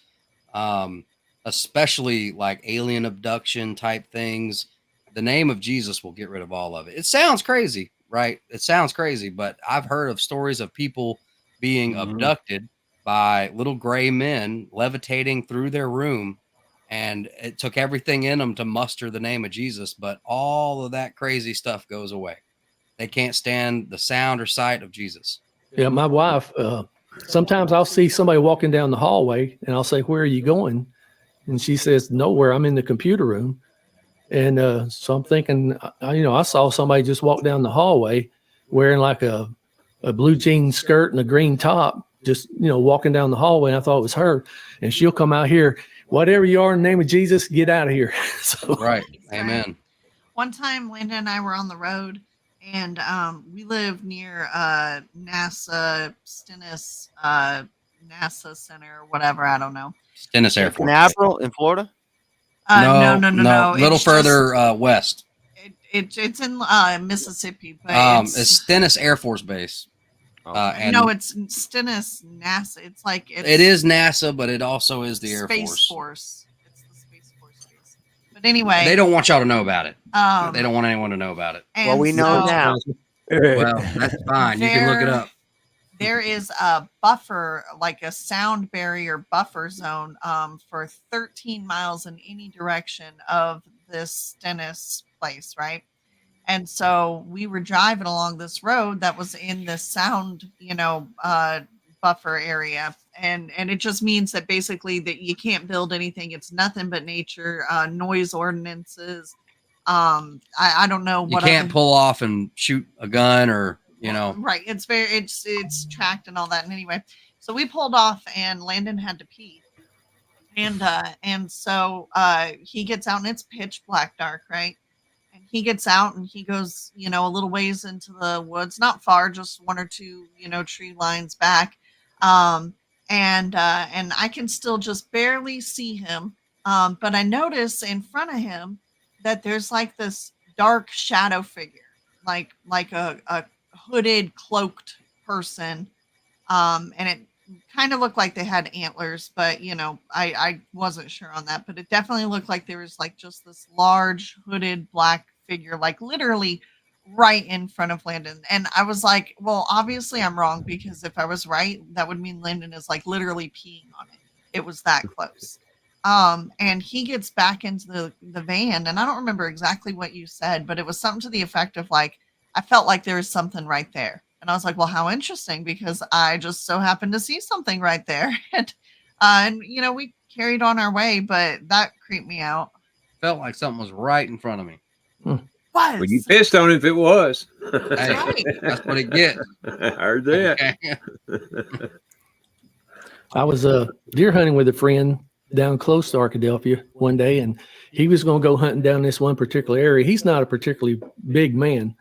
especially like alien abduction type things, the name of Jesus will get rid of all of it. It sounds crazy, right? It sounds crazy, but I've heard of stories of people being abducted by little gray men levitating through their room. And it took everything in them to muster the name of Jesus, but all of that crazy stuff goes away. They can't stand the sound or sight of Jesus. Yeah, my wife, sometimes I'll see somebody walking down the hallway and I'll say, "Where are you going?" And she says, "Nowhere, I'm in the computer room." And so I'm thinking, I saw somebody just walk down the hallway wearing like a blue jean skirt and a green top, just, walking down the hallway. And I thought it was her. And she'll come out here, "Whatever you are, in the name of Jesus, get out of here." So, right. Amen. One time, Landon and I were on the road, and we live near NASA Stennis NASA Center or whatever. I don't know. Stennis Air Force. Canaveral in Florida? No. A little further west. It's in Mississippi, but It's Stennis Air Force Base. And no, it's Stennis NASA. It's like it is NASA, but it also is the Air Space Force. Force. It's the Space Force base. But anyway, They don't want y'all to know about it. They don't want anyone to know about it. Well, we know now. Well, that's fine. You can look it up. There is a buffer, like a sound barrier buffer zone, for 13 miles in any direction of this Stennis place, right? And so we were driving along this road that was in the sound, buffer area. And it just means that basically that you can't build anything. It's nothing but nature, noise ordinances. I don't know what you can't pull off and shoot a gun or, Right. It's tracked and all that. And anyway, so we pulled off and Landon had to pee. And so he gets out and it's pitch black dark, right? And he gets out and he goes, a little ways into the woods, not far, just one or two, tree lines back. And I can still just barely see him. But I notice in front of him that there's like this dark shadow figure, like a hooded, cloaked person. And it kind of looked like they had antlers, but I wasn't sure on that, but it definitely looked like there was like just this large hooded black figure, like literally right in front of Landon. And I was like, well, obviously I'm wrong, because if I was right, that would mean Landon is like literally peeing on it. It was that close. And he gets back into the van, and I don't remember exactly what you said, but it was something to the effect of like, I felt like there was something right there. And I was like, well, how interesting, because I just so happened to see something right there. And we carried on our way, but that creeped me out. felt like something was right in front of me. Was. Well, you pissed on it if it was. Hey, right. that's what it gets. I heard that. Okay. I was deer hunting with a friend down close to Arkadelphia one day, and he was going to go hunting down this one particular area. He's not a particularly big man,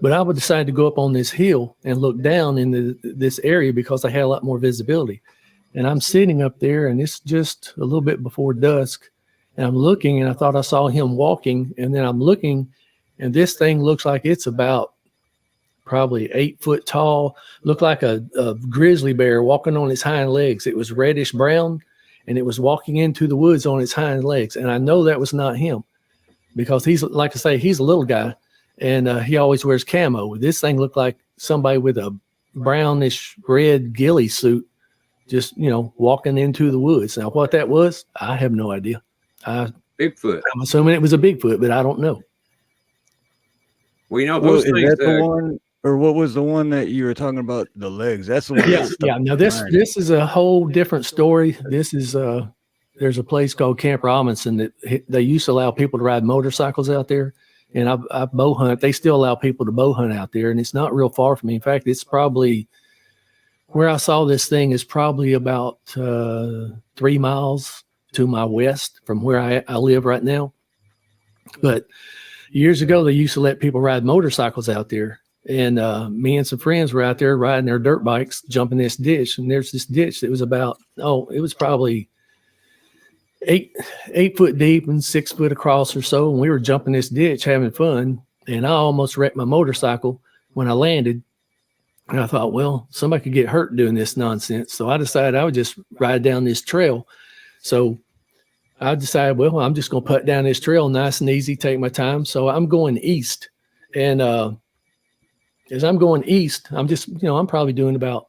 but I would decide to go up on this hill and look down into this area because I had a lot more visibility. And I'm sitting up there, and it's just a little bit before dusk, and I'm looking, and I thought I saw him walking, and then I'm looking, and this thing looks like it's about probably 8 foot tall, looked like a grizzly bear walking on its hind legs. It was reddish brown, and it was walking into the woods on its hind legs. And I know that was not him because he's, like I say, he's a little guy, and he always wears camo. This thing looked like somebody with a brownish red ghillie suit, just, walking into the woods. Now, what that was, I have no idea. Bigfoot. I'm assuming it was a Bigfoot, but I don't know. Well, Is those things. that the one, or what was the one that you were talking about? The legs. That's the one. Yeah. Now this is a whole different story. This is there's a place called Camp Robinson that they used to allow people to ride motorcycles out there, and I bow hunt. They still allow people to bow hunt out there, and it's not real far from me. In fact, it's probably where I saw this thing is probably about 3 miles to my west from where I live right now. But years ago, they used to let people ride motorcycles out there. And me and some friends were out there riding their dirt bikes, jumping this ditch. And there's this ditch that was about, it was probably eight foot deep and 6 foot across or so. And we were jumping this ditch, having fun. And I almost wrecked my motorcycle when I landed. And I thought, well, somebody could get hurt doing this nonsense. So I decided I would just ride down this trail. So I decided, well, I'm just going to putt down this trail nice and easy, take my time. So I'm going east. And as I'm going east, I'm just, I'm probably doing about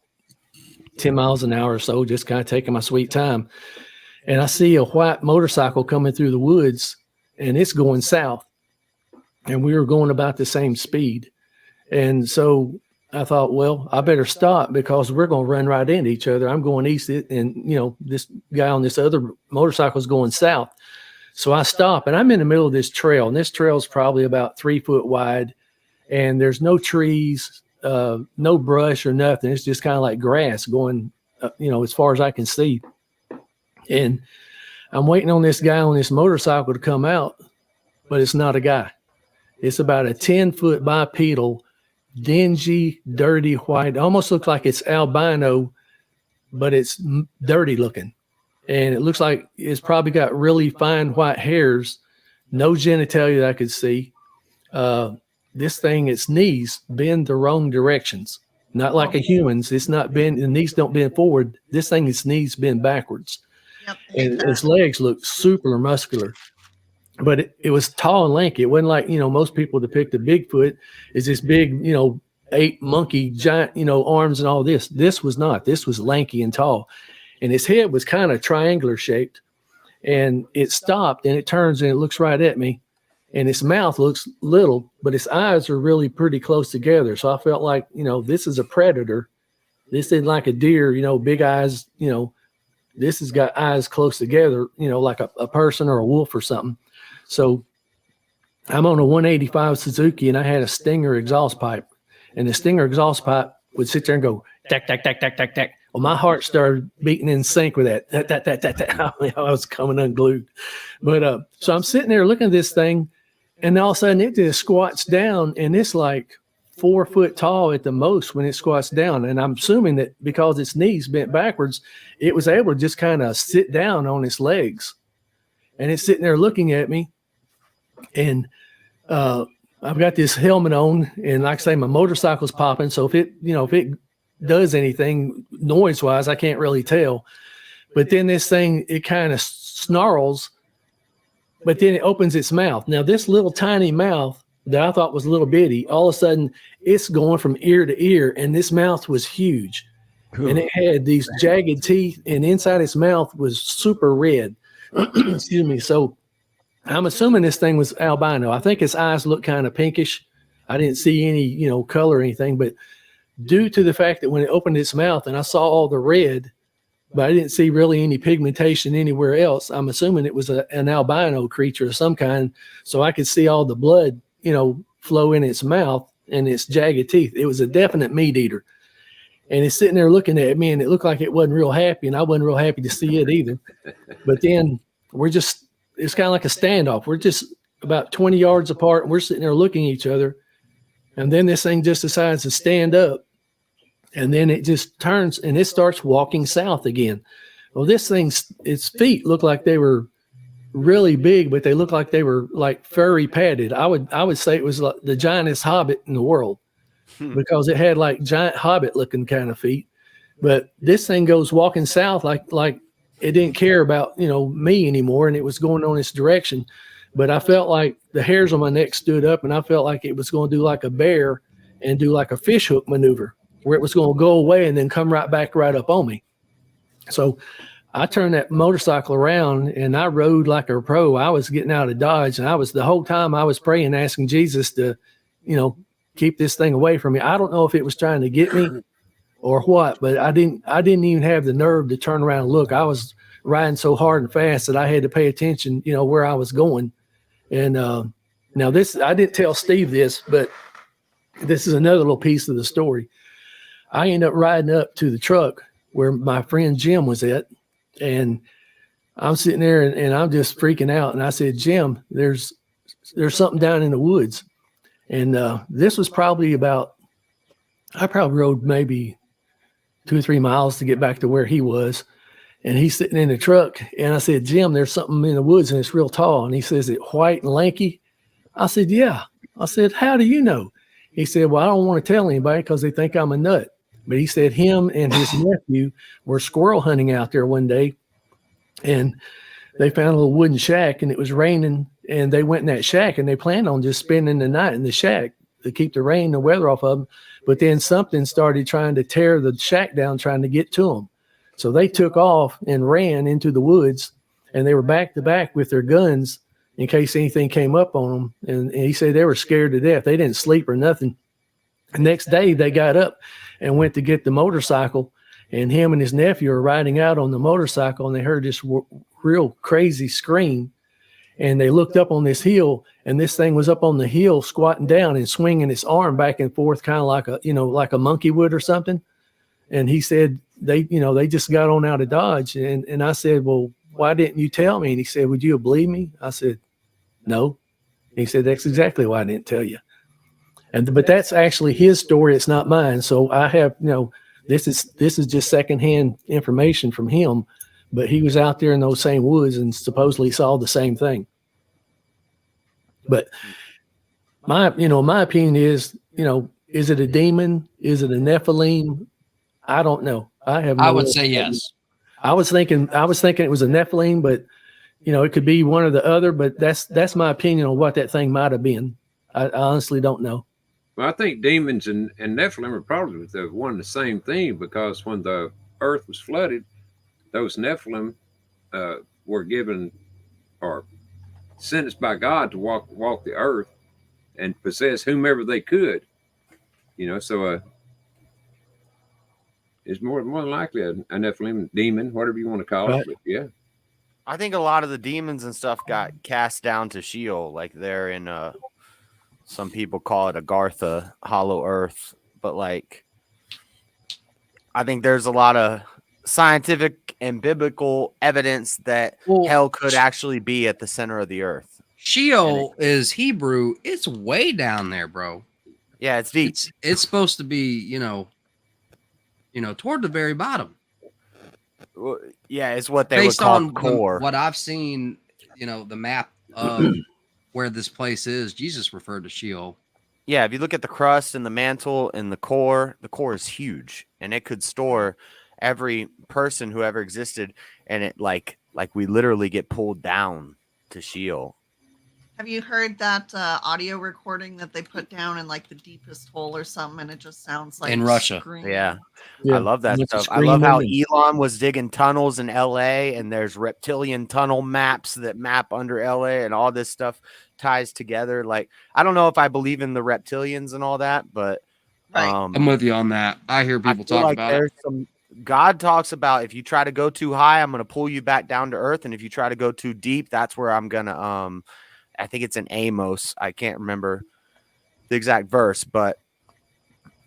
10 miles an hour or so, just kind of taking my sweet time. And I see a white motorcycle coming through the woods, and it's going south. And we were going about the same speed. And so I thought, well, I better stop because we're going to run right into each other. I'm going east, and, this guy on this other motorcycle is going south. So I stop, and I'm in the middle of this trail, and this trail is probably about 3 foot wide, and there's no trees, no brush or nothing. It's just kind of like grass going, as far as I can see. And I'm waiting on this guy on this motorcycle to come out, but it's not a guy. It's about a 10-foot bipedal, dingy, dirty white. Almost looks like it's albino, but it's dirty looking. And it looks like it's probably got really fine white hairs, no genitalia that I could see. This thing, its knees bend the wrong directions, not like a human's. It's not bend, the knees don't bend forward. This thing, its knees bend backwards. Yep. And its legs look super muscular. But it was tall and lanky. It wasn't like, most people depict a Bigfoot as this big, ape monkey giant, arms and all this. This was not. This was lanky and tall. And his head was kind of triangular shaped. And it stopped, and it turns, and it looks right at me. And its mouth looks little, but its eyes are really pretty close together. So I felt like, this is a predator. This isn't like a deer, big eyes, this has got eyes close together, like a person or a wolf or something. So I'm on a 185 Suzuki, and I had a Stinger exhaust pipe, and the Stinger exhaust pipe would sit there and go tack, tack, tack, tack, tack, tack. Well, my heart started beating in sync with that. I was coming unglued. But so I'm sitting there looking at this thing, and all of a sudden it just squats down, and it's like 4 foot tall at the most when it squats down. And I'm assuming that because its knees bent backwards, it was able to just kind of sit down on its legs. And it's sitting there looking at me. And I've got this helmet on, and like I say, my motorcycle's popping. So if it does anything noise wise, I can't really tell. But then this thing, it kind of snarls, but then it opens its mouth. Now this little tiny mouth that I thought was a little bitty, all of a sudden it's going from ear to ear, and this mouth was huge. Cool. And it had these jagged teeth, and inside its mouth was super red. Excuse me. So I'm assuming this thing was albino. I think its eyes looked kind of pinkish. I didn't see any, color or anything, but due to the fact that when it opened its mouth and I saw all the red, but I didn't see really any pigmentation anywhere else. I'm assuming it was an albino creature of some kind. So I could see all the blood, flow in its mouth and its jagged teeth. It was a definite meat eater. And it's sitting there looking at me, and it looked like it wasn't real happy, and I wasn't real happy to see it either. But then it's kind of like a standoff. We're just about 20 yards apart, and we're sitting there looking at each other. And then this thing just decides to stand up, and then it just turns and it starts walking south again. Well, this thing's, its feet look like they were really big, but they look like they were like furry padded. I would say it was like the giantest hobbit in the world. Because it had like giant hobbit looking kind of feet. But this thing goes walking south like it didn't care about, me anymore, and it was going on its direction. But I felt like the hairs on my neck stood up, and I felt like it was going to do like a bear and do like a fish hook maneuver where it was going to go away and then come right back right up on me. So I turned that motorcycle around and I rode like a pro. I was getting out of Dodge, and the whole time I was praying, asking Jesus to, keep this thing away from me. I don't know if it was trying to get me or what, but I didn't even have the nerve to turn around and look. I was riding so hard and fast that I had to pay attention, where I was going. And now this, I didn't tell Steve this, but this is another little piece of the story. I ended up riding up to the truck where my friend Jim was at, and I'm sitting there and I'm just freaking out. And I said, Jim, there's something down in the woods. And this was probably I probably rode maybe 2 or 3 miles to get back to where he was. And he's sitting in the truck. And I said, Jim, there's something in the woods and it's real tall. And he says, it white and lanky? I said, yeah. I said, how do you know? He said, well, I don't want to tell anybody because they think I'm a nut. But he said him and his nephew were squirrel hunting out there one day. And they found a little wooden shack, and it was raining. And they went in that shack, and they planned on just spending the night in the shack to keep the rain and the weather off of them. But then something started trying to tear the shack down, trying to get to them. So they took off and ran into the woods, and they were back to back with their guns in case anything came up on them. And he said they were scared to death. They didn't sleep or nothing. The next day they got up and went to get the motorcycle, and him and his nephew were riding out on the motorcycle, and they heard this real crazy scream. And they looked up on this hill, and this thing was up on the hill squatting down and swinging its arm back and forth, kind of like a monkey would or something. And he said they just got on out of Dodge. And I said, well, why didn't you tell me? And he said, would you have believed me? I said, no. And he said, that's exactly why I didn't tell you. But that's actually his story. It's not mine. So I have, this is just secondhand information from him. But he was out there in those same woods and supposedly saw the same thing. But my opinion is, is it a demon? Is it a Nephilim? I don't know. I would say yes. I was thinking it was a Nephilim, but it could be one or the other. But that's my opinion on what that thing might have been. I honestly don't know. Well, I think demons and Nephilim are probably one and the same thing, because when the earth was flooded, those Nephilim were given or sentenced by God to walk the earth and possess whomever they could. So it's more than likely a Nephilim demon, whatever you want to call it. But yeah. I think a lot of the demons and stuff got cast down to Sheol, like they're in some people call it Agartha, hollow earth, but like I think there's a lot of scientific and biblical evidence that hell could actually be at the center of the earth. Sheol is Hebrew. It's way down there, bro. Yeah, it's deep. It's supposed to be, toward the very bottom. Well, yeah, it's what they would call core. What I've seen, the map of where this place is, Jesus referred to Sheol. Yeah, if you look at the crust and the mantle and the core is huge, and it could store every person who ever existed, and it like we literally get pulled down to Sheol. Have you heard that audio recording that they put down in like the deepest hole or something, and it just sounds like in Russia? Yeah, I love that stuff. I love how Elon was digging tunnels in LA, and there's reptilian tunnel maps that map under LA, and all this stuff ties together. Like, I don't know if I believe in the reptilians and all that, but I'm with you on that. I hear people talk about there's it. God talks about if you try to go too high, I'm going to pull you back down to earth. And if you try to go too deep, that's where I'm going to, I think it's in Amos. I can't remember the exact verse, but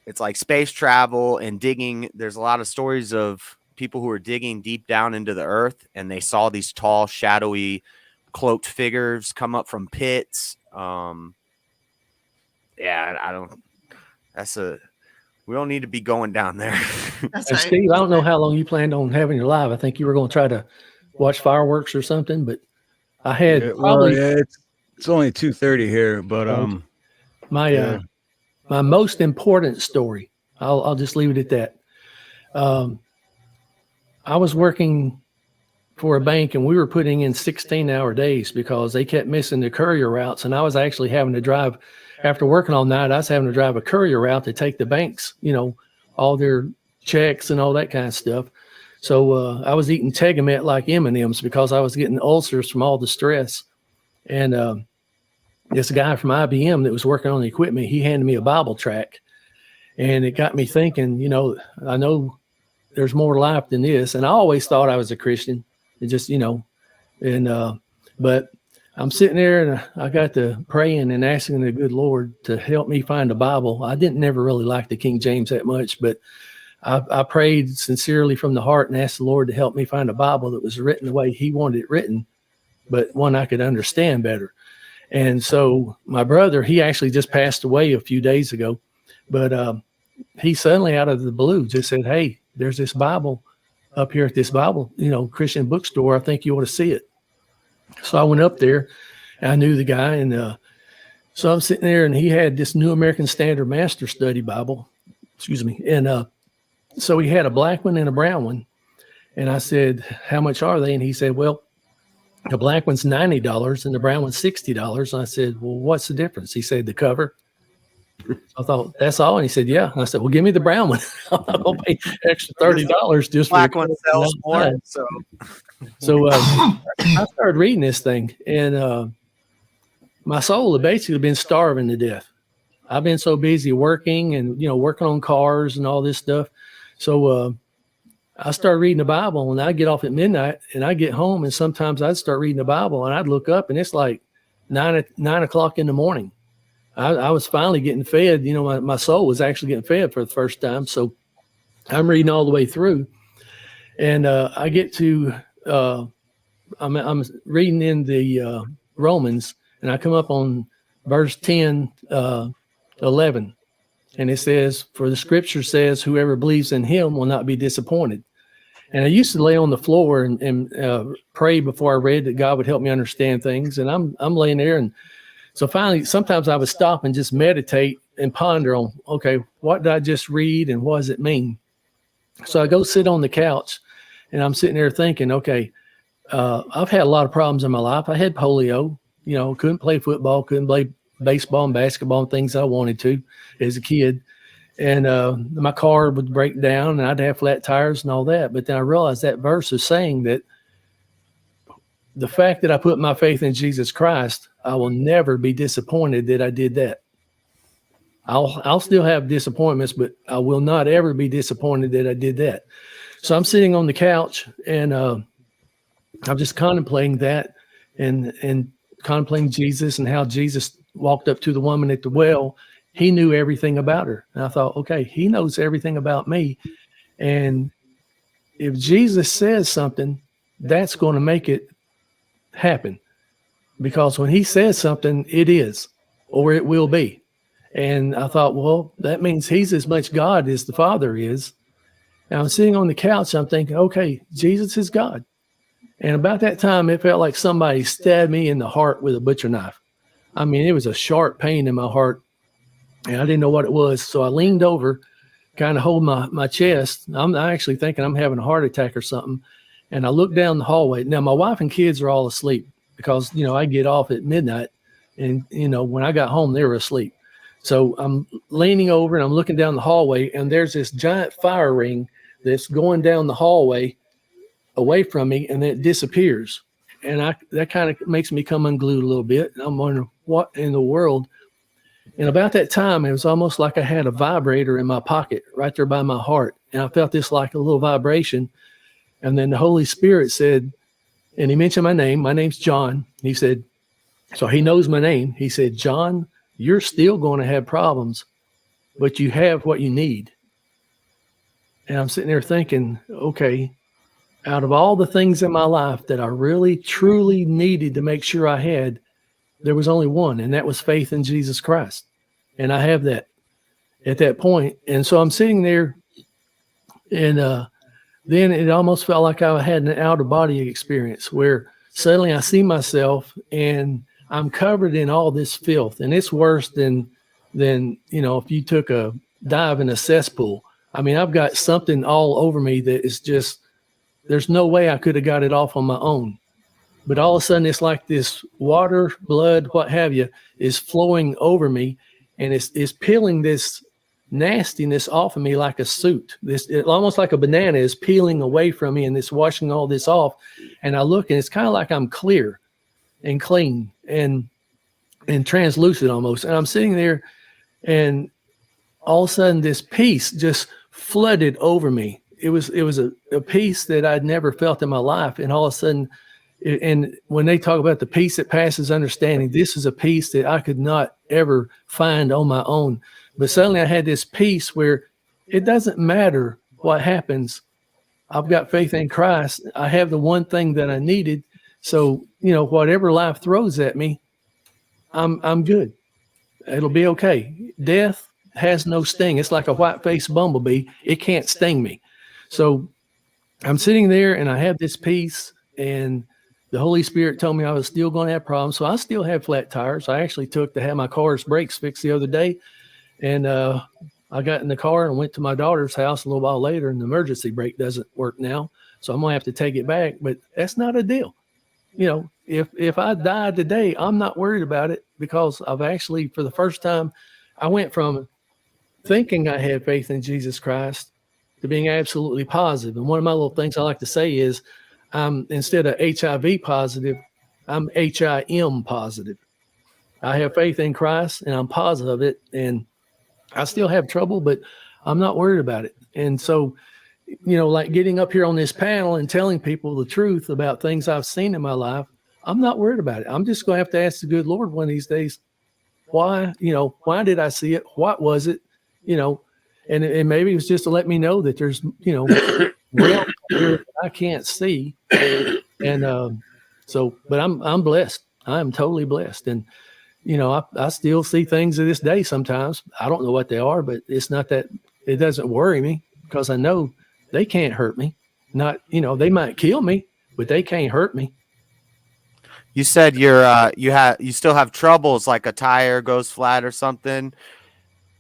it's like space travel and digging. There's a lot of stories of people who are digging deep down into the earth, and they saw these tall, shadowy, cloaked figures come up from pits. We don't need to be going down there. That's And right. Steve, I don't know how long you planned on having your live. I think you were going to try to watch fireworks or something, but I had it's only 2:30 here, but my my most important story. I'll just leave it at that. I was working for a bank, and we were putting in 16-hour days because they kept missing the courier routes, and I was actually having to drive. After working all night, I was having to drive a courier route to take the banks, all their checks and all that kind of stuff. So I was eating Tegamet like M&Ms because I was getting ulcers from all the stress. And this guy from IBM that was working on the equipment, he handed me a Bible tract. And it got me thinking, I know there's more to life than this. And I always thought I was a Christian. It just, but I'm sitting there and I got to praying and asking the good Lord to help me find a Bible. I didn't never really like the King James that much, but I prayed sincerely from the heart and asked the Lord to help me find a Bible that was written the way he wanted it written, but one I could understand better. And so my brother, he actually just passed away a few days ago, but he suddenly out of the blue just said, "Hey, there's this Bible up here at this Bible, Christian bookstore. I think you ought to see it." So I went up there and I knew the guy. And so I'm sitting there and he had this New American Standard Master Study Bible, And so he had a black one and a brown one. And I said, "How much are they?" And he said, "Well, the black one's $90 and the brown one's $60. And I said, "Well, what's the difference?" He said, "The cover." I thought, "That's all?" And he said, "Yeah." And I said, "Well, give me the brown one. I'm not going to pay extra $30 just Black for one sells more. So I started reading this thing, and my soul had basically been starving to death. I've been so busy working and, working on cars and all this stuff. So I started reading the Bible, and I'd get off at midnight, and I'd get home, and sometimes I'd start reading the Bible, and I'd look up, and it's like 9 o'clock in the morning. I was finally getting fed. My soul was actually getting fed for the first time. So I'm reading all the way through, and I get to I'm reading in the Romans, and I come up on verse 10, 11, and it says, "For the scripture says, whoever believes in him will not be disappointed." And I used to lay on the floor and pray before I read that God would help me understand things. And I'm laying there, and so finally, sometimes I would stop and just meditate and ponder on, okay, what did I just read and what does it mean? So I go sit on the couch, and I'm sitting there thinking, okay, I've had a lot of problems in my life. I had polio, couldn't play football, couldn't play baseball and basketball and things I wanted to as a kid. And my car would break down and I'd have flat tires and all that. But then I realized that verse is saying that the fact that I put my faith in Jesus Christ, I will never be disappointed that I did that. I'll still have disappointments, but I will not ever be disappointed that I did that. So I'm sitting on the couch, and I'm just contemplating that and contemplating Jesus and how Jesus walked up to the woman at the well. He knew everything about her. And I thought, okay, he knows everything about me. And if Jesus says something, that's going to make it happen. Because when he says something, it is, or it will be. And I thought, well, that means he's as much God as the Father is. And I'm sitting on the couch, I'm thinking, okay, Jesus is God. And about that time, it felt like somebody stabbed me in the heart with a butcher knife. I mean, it was a sharp pain in my heart, and I didn't know what it was. So I leaned over, kind of hold my chest. I'm actually thinking I'm having a heart attack or something. And I looked down the hallway. Now, my wife and kids are all asleep because, I get off at midnight. And, when I got home, they were asleep. So I'm leaning over and I'm looking down the hallway, and there's this giant fire ring that's going down the hallway away from me, and then it disappears. And that kind of makes me come unglued a little bit. And I'm wondering what in the world. And about that time, it was almost like I had a vibrator in my pocket right there by my heart. and I felt this like a little vibration. And then the Holy Spirit said, and he mentioned my name. My name's John. He said, so he knows my name. He said, John, you're still going to have problems, but you have what you need. And I'm sitting there thinking, okay, out of all the things in my life that I really, truly needed to make sure I had, there was only one, and that was faith in Jesus Christ. And I have that at that point. And so I'm sitting there, and then it almost felt like I had an out-of-body experience where suddenly I see myself and I'm covered in all this filth. And it's worse than if you took a dive in a cesspool. I mean, I've got something all over me that is just, there's no way I could have got it off on my own. But all of a sudden, it's like this water, blood, what have you, is flowing over me, and it's peeling this nastiness off of me like a suit. It's almost like a banana is peeling away from me, and it's washing all this off. And I look, and it's kind of like I'm clear and clean and translucent almost. And I'm sitting there, and all of a sudden, this peace just flooded over me. It was a peace that I'd never felt in my life, and all of a sudden. And when they talk about the peace that passes understanding, this is a peace that I could not ever find on my own. But suddenly I had this peace where it doesn't matter what happens. I've got faith in Christ. I have the one thing that I needed. So, whatever life throws at me, I'm good. It'll be okay. Death has no sting. It's like a white-faced bumblebee. It can't sting me. So I'm sitting there and I have this peace, and the Holy Spirit told me I was still going to have problems. So I still have flat tires. I actually took to have my car's brakes fixed the other day. And I got in the car and went to my daughter's house a little while later, and the emergency brake doesn't work now. So I'm going to have to take it back. But that's not a deal. If I died today, I'm not worried about it, because I've actually, for the first time, I went from thinking I had faith in Jesus Christ to being absolutely positive. And one of my little things I like to say is, instead of HIV positive, I'm HIM positive. I have faith in Christ, and I'm positive of it. And I still have trouble, but I'm not worried about it. And so, like getting up here on this panel and telling people the truth about things I've seen in my life, I'm not worried about it. I'm just going to have to ask the good Lord one of these days, why did I see it? What was it? And maybe it was just to let me know that there's, realm here that I can't see. And but I'm blessed. I am totally blessed. And, I still see things to this day sometimes. I don't know what they are, but it's not that it doesn't worry me, because I know they can't hurt me. Not, they might kill me, but they can't hurt me. You said you still have troubles, like a tire goes flat or something.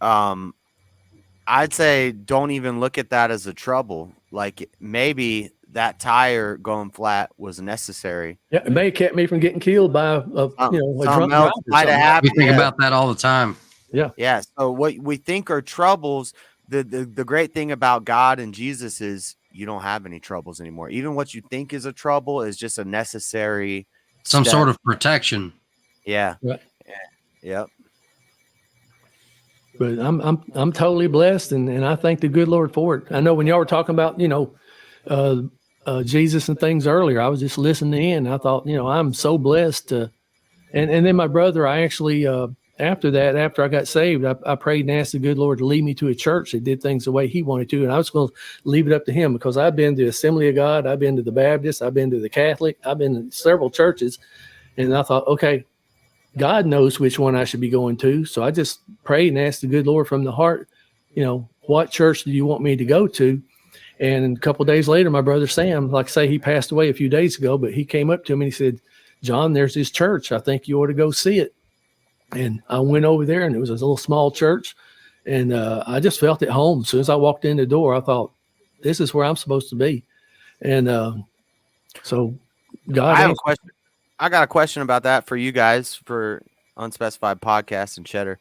I'd say don't even look at that as a trouble. Like, maybe that tire going flat was necessary. Yeah, it may have kept me from getting killed by a drunk driver. Might have happened. We think about that all the time. Yeah. Yeah. So what we think are troubles, the great thing about God and Jesus is you don't have any troubles anymore. Even what you think is a trouble is just a necessary Some step. sort of protection. Yeah. Right. Yep. But I'm totally blessed, and I thank the good Lord for it. I know when y'all were talking about, Jesus and things earlier, I was just listening in. I thought, I'm so blessed. And then my brother, I actually, after I got saved, I prayed and asked the good Lord to lead me to a church that did things the way he wanted to. And I was going to leave it up to him, because I've been to Assembly of God. I've been to the Baptist. I've been to the Catholic. I've been to several churches. And I thought, okay, God knows which one I should be going to. So I just prayed and asked the good Lord from the heart, what church do you want me to go to? And a couple of days later, my brother Sam, like I say, he passed away a few days ago, but he came up to me and he said, John, there's this church. I think you ought to go see it. And I went over there, and it was a little small church. And I just felt at home. As soon as I walked in the door, I thought, this is where I'm supposed to be. And so God. I have a question. I got a question about that for you guys, for Unspecified Podcast and Cheddar.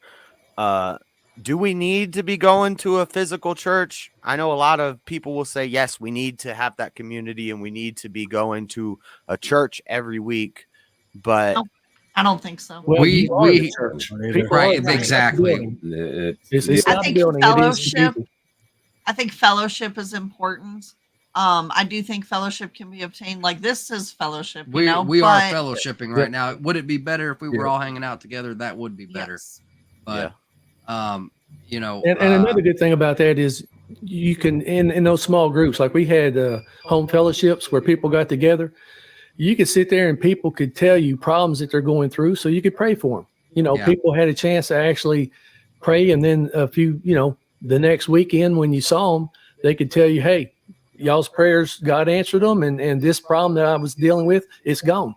Do we need to be going to a physical church? I know a lot of people will say, yes, we need to have that community and we need to be going to a church every week. But I don't think so. Well, we church. right, exactly. It's not I a think building. fellowship. I think fellowship is important. I do think fellowship can be obtained. Like this is fellowship. We are but- fellowshipping right now. Would it be better if we were all hanging out together? That would be better. Yes. But you know, And another good thing about that is you can in those small groups, like we had home fellowships where people got together. You could sit there and people could tell you problems that they're going through, so you could pray for them. You know, people had a chance to actually pray, and then a few, you know, the next weekend when you saw them, they could tell you, hey, y'all's prayers, God answered them, and this problem that I was dealing with, it's gone.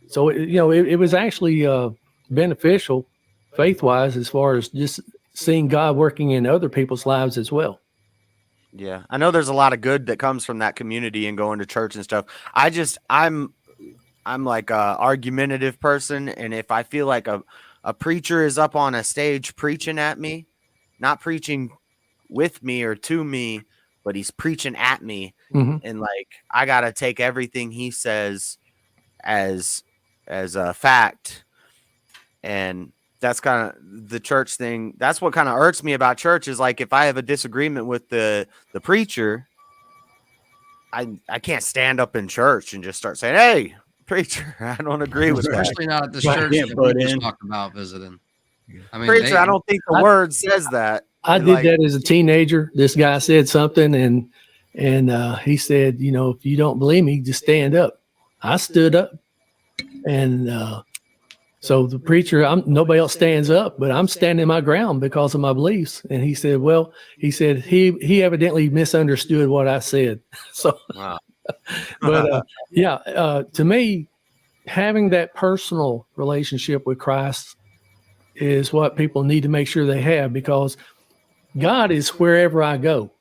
So, it was actually beneficial faith-wise as far as just seeing God working in other people's lives as well. Yeah, I know there's a lot of good that comes from that community and going to church and stuff. I'm like a argumentative person, and if I feel like a preacher is up on a stage preaching at me, not preaching with me or to me, but he's preaching at me, and like I gotta take everything he says as a fact, and that's kind of the church thing. That's what kind of irks me about church is like if I have a disagreement with the preacher, I can't stand up in church and just start saying, "Hey, preacher, I don't agree with that." especially not at this church that we just talked about visiting. I mean, Preacher, I don't think the word says that. I did that as a teenager. This guy said something, and he said, if you don't believe me, just stand up. I stood up, and so the preacher, nobody else stands up, but I'm standing my ground because of my beliefs. And he said, he evidently misunderstood what I said. So, wow. But to me, having that personal relationship with Christ is what people need to make sure they have, because God is wherever I go.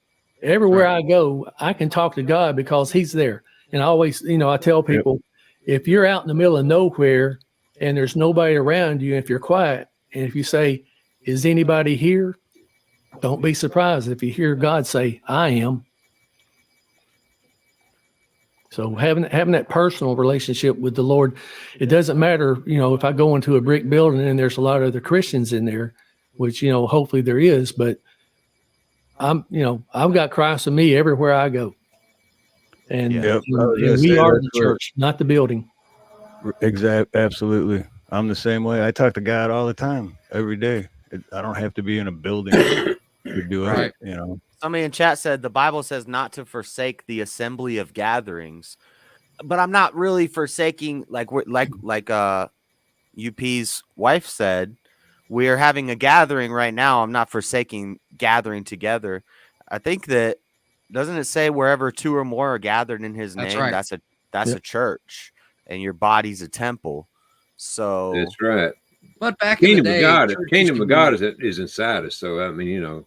Everywhere I go, I can talk to God because he's there. And I always, I tell people, if you're out in the middle of nowhere and there's nobody around you, if you're quiet, and if you say, is anybody here? Don't be surprised if you hear God say, I am. So having that personal relationship with the Lord, it doesn't matter, if I go into a brick building and there's a lot of other Christians in there, which, hopefully there is, but I've got Christ in me everywhere I go. And, and we are the church, not the building. Exactly. Absolutely. I'm the same way. I talk to God all the time, every day. I don't have to be in a building to do it, Somebody in chat said the Bible says not to forsake the assembly of gatherings, but I'm not really forsaking like UP's wife said. We're having a gathering right now. I'm not forsaking gathering together. I think that doesn't it say wherever two or more are gathered in his name? Right. That's a church, and your body's a temple. So that's right. But back Kingdom in the day, of God is inside us. So I mean,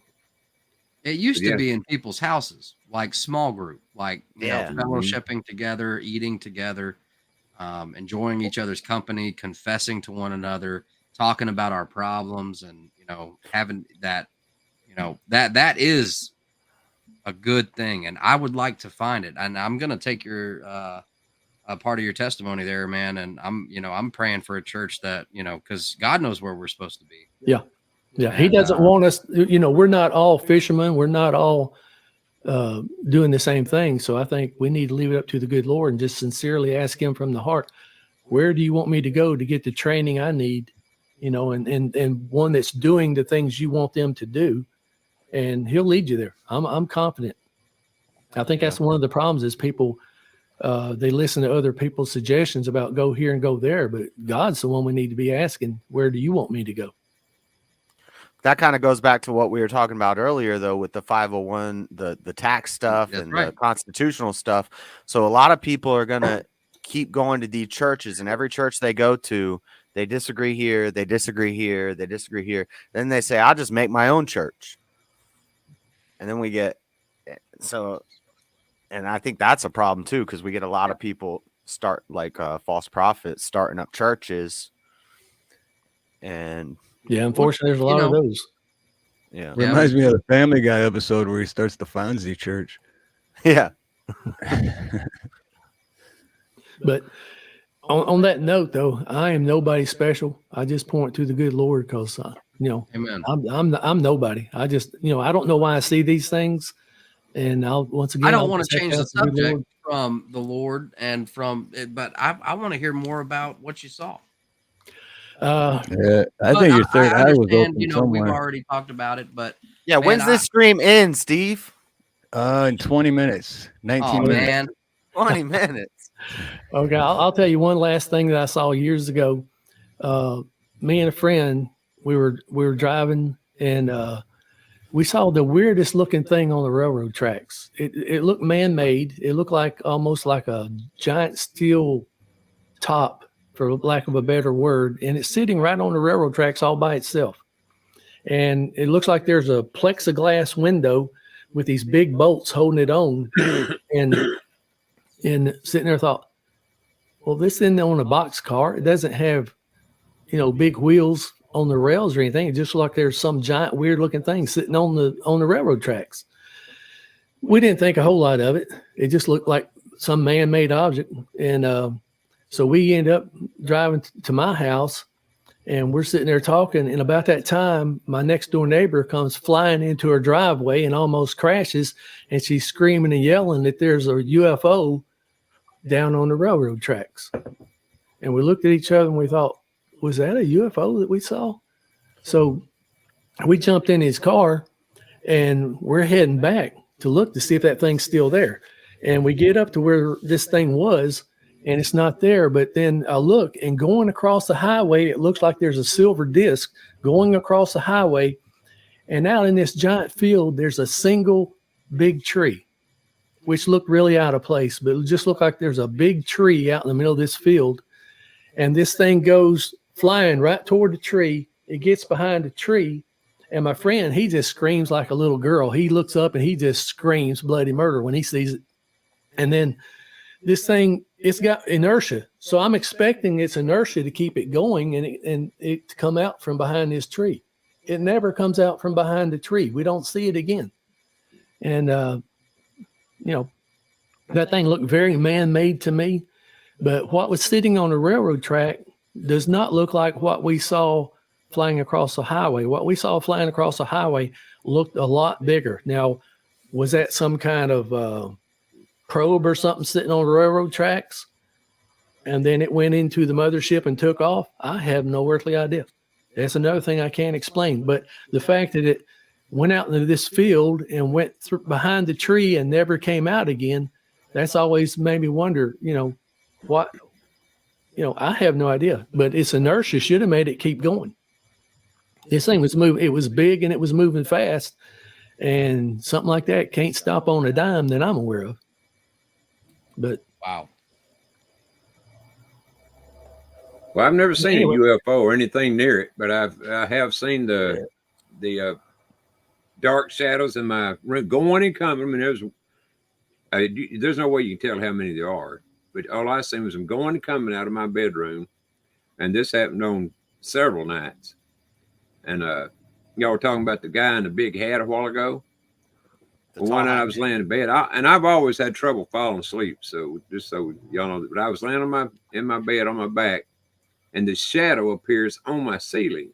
it used to be in people's houses, like small group, like fellowshipping together, eating together, enjoying each other's company, confessing to one another, talking about our problems, and having that, that is a good thing. And I would like to find it. And I'm gonna take your a part of your testimony there, man. And I'm praying for a church that because God knows where we're supposed to be. Yeah. Yeah, he doesn't want us, we're not all fishermen. We're not all doing the same thing. So I think we need to leave it up to the good Lord and just sincerely ask him from the heart, where do you want me to go to get the training I need, and one that's doing the things you want them to do, and he'll lead you there. I'm confident. I think that's one of the problems is people, they listen to other people's suggestions about go here and go there, but God's the one we need to be asking, where do you want me to go? That kind of goes back to what we were talking about earlier, though, with the 501, the tax stuff and the constitutional stuff. So a lot of people are going to keep going to these churches, and every church they go to, they disagree here, they disagree here, they disagree here. Then they say, I'll just make my own church. And then we get and I think that's a problem, too, because we get a lot of people start like false prophets starting up churches. And yeah, unfortunately, there's a lot of those. Yeah. Reminds me of the Family Guy episode where he starts the Fonzie church. Yeah. But on that note, though, I am nobody special. I just point to the good Lord because, Amen. I'm nobody. I just, I don't know why I see these things. And I'll once again, I don't I'll want just to have change the ask the good subject Lord. from the Lord and from it, but I want to hear more about what you saw. Uh, Yeah, I But think your third I eye was understand, open we've somewhere. already talked about it, but Yeah, man, when's this stream end, Steve? In 20 minutes, 19 oh minutes. man, 20 minutes. Okay, I'll tell you one last thing that I saw years ago. Me and a friend, we were driving, and we saw the weirdest looking thing on the railroad tracks. It looked man-made. It looked like almost like a giant steel top, for lack of a better word, and it's sitting right on the railroad tracks all by itself. And it looks like there's a plexiglass window with these big bolts holding it on, and sitting there thought, well, this isn't on a box car. It doesn't have, big wheels on the rails or anything. It just looked like there's some giant weird looking thing sitting on the railroad tracks. We didn't think a whole lot of it. It just looked like some man-made object. And so we end up driving to my house, and we're sitting there talking. And about that time, my next door neighbor comes flying into her driveway and almost crashes. And she's screaming and yelling that there's a UFO down on the railroad tracks. And we looked at each other and we thought, was that a UFO that we saw? So we jumped in his car and we're heading back to look to see if that thing's still there. And we get up to where this thing was, and it's not there. But then I look, and going across the highway, it looks like there's a silver disc going across the highway. And out in this giant field, there's a single big tree, which looked really out of place, but it just looked like there's a big tree out in the middle of this field. And this thing goes flying right toward the tree. It gets behind the tree. And my friend, he just screams like a little girl. He looks up and he just screams bloody murder when he sees it. And then this thing, it's got inertia. So I'm expecting its inertia to keep it going and it to come out from behind this tree. It never comes out from behind the tree. We don't see it again. And, that thing looked very man-made to me. But what was sitting on the railroad track does not look like what we saw flying across the highway. What we saw flying across the highway looked a lot bigger. Now, was that some kind of probe or something sitting on the railroad tracks? And then it went into the mothership and took off? I have no earthly idea. That's another thing I can't explain. But the fact that it went out into this field and went through behind the tree and never came out again, that's always made me wonder, what, I have no idea. But its inertia should have made it keep going. This thing was moving. It was big and it was moving fast. And something like that can't stop on a dime that I'm aware of. But wow. Well, I've never seen Anyway. a UFO or anything near it, but I have seen the dark shadows in my room going and coming. I mean, there's no way you can tell how many there are, but all I seen was them going and coming out of my bedroom, and this happened on several nights. And y'all were talking about the guy in the big hat a while ago. Well, one night I was laying in bed, and I've always had trouble falling asleep. So just so y'all know, but I was laying in my bed on my back, and the shadow appears on my ceiling,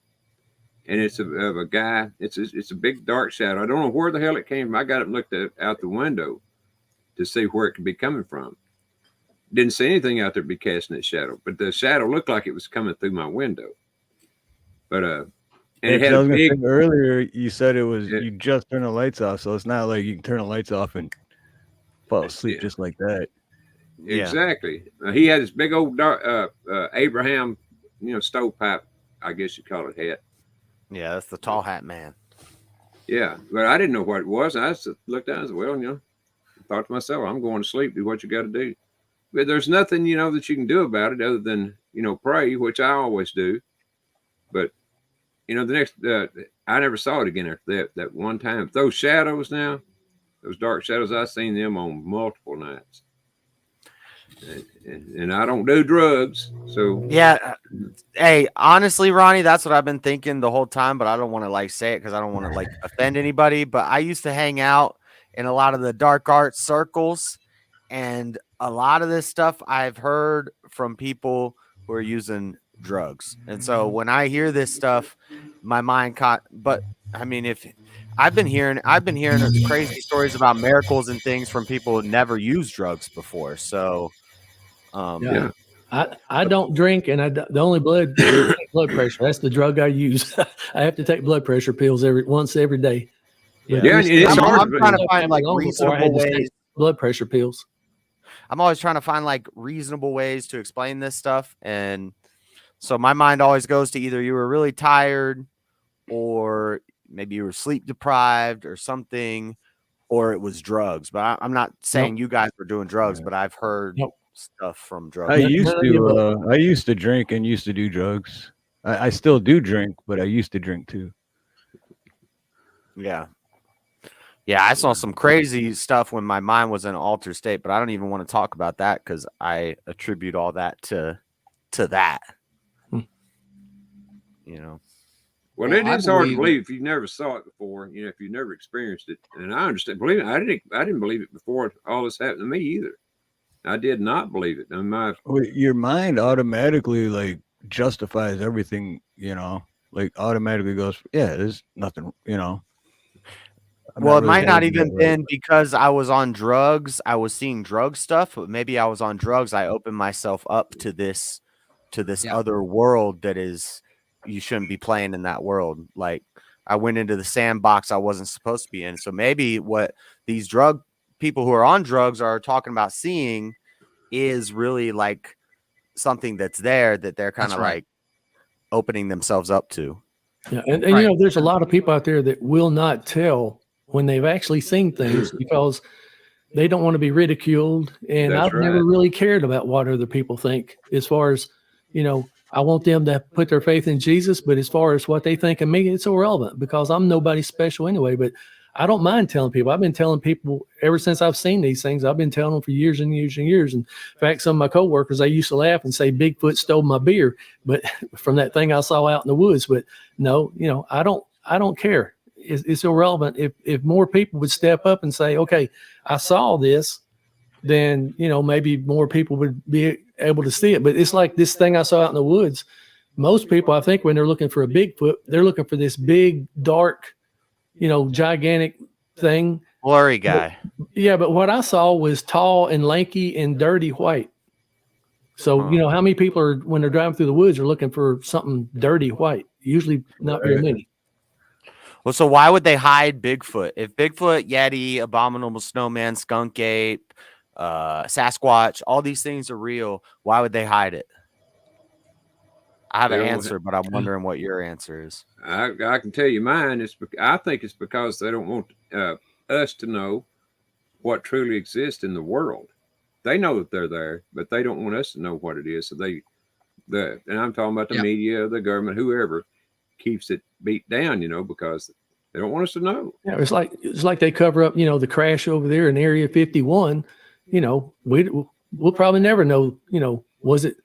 and it's of a guy. It's a big dark shadow. I don't know where the hell it came from. I got up and looked out the window to see where it could be coming from. Didn't see anything out there be casting that shadow, but the shadow looked like it was coming through my window. But and it had a big. Earlier, you said it was you just turn the lights off, so it's not like you can turn the lights off and fall asleep just like that. Exactly. He had this big old dark, Abraham, stovepipe, I guess you call it, hat. Yeah, that's the tall hat man. Yeah, but I didn't know what it was. I just looked down and said, well, thought to myself, I'm going to sleep, do what you got to do. But there's nothing, that you can do about it other than, pray, which I always do. But, the next, I never saw it again after that one time. Those shadows now, those dark shadows, I've seen them on multiple nights. And I don't do drugs, so. Yeah. Hey, honestly, Ronnie, that's what I've been thinking the whole time, but I don't want to say it because I don't want to offend anybody. But I used to hang out in a lot of the dark arts circles, and a lot of this stuff I've heard from people who are using drugs. And so when I hear this stuff, my mind caught. But I mean, if I've been hearing crazy stories about miracles and things from people who never used drugs before. So, Yeah. I don't drink, and the only blood pressure. That's the drug I use. I have to take blood pressure pills once every day. But Yeah, and it's I'm hard. trying to find like before I reasonable had to take ways. blood pressure pills. I'm always trying to find like reasonable ways to explain this stuff, and so my mind always goes to either you were really tired, or maybe you were sleep deprived, or something, or it was drugs. But I'm not saying you guys were doing drugs, but I've heard stuff from drugs. I used to drink and used to do drugs. I still do drink, but I used to drink too. Yeah. Yeah, I saw some crazy stuff when my mind was in an altered state, but I don't even want to talk about that because I attribute all that to that. You know. Well, it is hard to believe if you've never saw it before. You know, if you've never experienced it. And I understand. Believe it, I didn't believe it before all this happened to me either. I did not believe it. Your mind automatically like justifies everything. You know, like automatically goes, yeah, there's nothing. You know. Well, it might not even been because I was on drugs. I was seeing drug stuff, but maybe I was on drugs. I opened myself up to this other world that is, you shouldn't be playing in that world. Like I went into the sandbox I wasn't supposed to be in. So maybe what these drug people who are on drugs are talking about seeing is really like something that's there that they're kind of like opening themselves up to. Yeah, and you know, there's a lot of people out there that will not tell when they've actually seen things because they don't want to be ridiculed. And I've never really cared about what other people think as far as, you know, I want them to put their faith in Jesus, but as far as what they think of me, it's irrelevant because I'm nobody special anyway. But I don't mind telling people. I've been telling people ever since I've seen these things. I've been telling them for years and years and years. And in fact, some of my coworkers, they used to laugh and say Bigfoot stole my beer, but from that thing I saw out in the woods. But no, you know, I don't care. It's irrelevant. If more people would step up and say, okay, I saw this, then, you know, maybe more people would be able to see it. But it's like this thing I saw out in the woods. Most people, I think, when they're looking for a Bigfoot, they're looking for this big, dark, you know, gigantic thing. Blurry guy. But what I saw was tall and lanky and dirty white. So, you know, how many people are, when they're driving through the woods, are looking for something dirty white? Usually not very many. Well, so why would they hide Bigfoot? If Bigfoot, Yeti, Abominable Snowman, Skunk Ape, Sasquatch, all these things are real, why would they hide it? I have an answer, but I'm wondering what your answer is. I can tell you mine. I think it's because they don't want us to know what truly exists in the world. They know that they're there, but they don't want us to know what it is. So and I'm talking about the media, the government, whoever keeps it beat down, you know, because they don't want us to know. Yeah, it's like they cover up, you know, the crash over there in Area 51. You know, we'll probably never know, you know, was it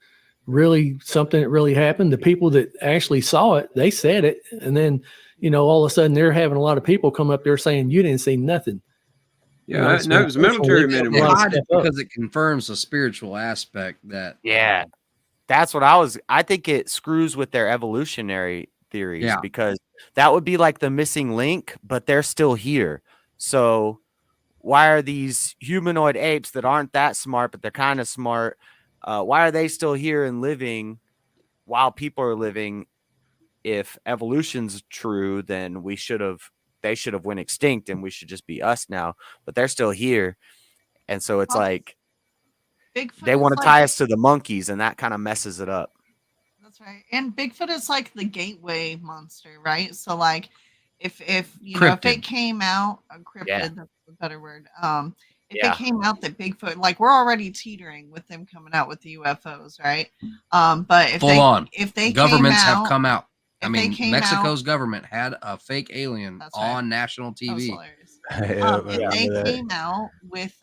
really something that really happened? The people that actually saw it, they said it. And then, you know, all of a sudden they're having a lot of people come up there saying you didn't see nothing. Yeah, no, it was military men. Because it confirms the spiritual aspect that. Yeah, that's what I think it screws with their evolutionary theories because that would be like the missing link, but they're still here. So why are these humanoid apes that aren't that smart, but they're kind of smart? Why are they still here and living while people are living? If evolution's true, then they should have went extinct and we should just be us now, but they're still here. And so it's like Bigfoot, they want to tie us to the monkeys, and that kind of messes it up. That's right. And Bigfoot is like the gateway monster, right? So like if you Cryptid. know, if it came out, cryptid, that's a better word. If it came out that Bigfoot, like we're already teetering with them coming out with the UFOs, right? But if they governments came out, have come out. I if mean, they came Mexico's out- government had a fake alien That's right. on national That was TV. hilarious. Yeah, If they came out with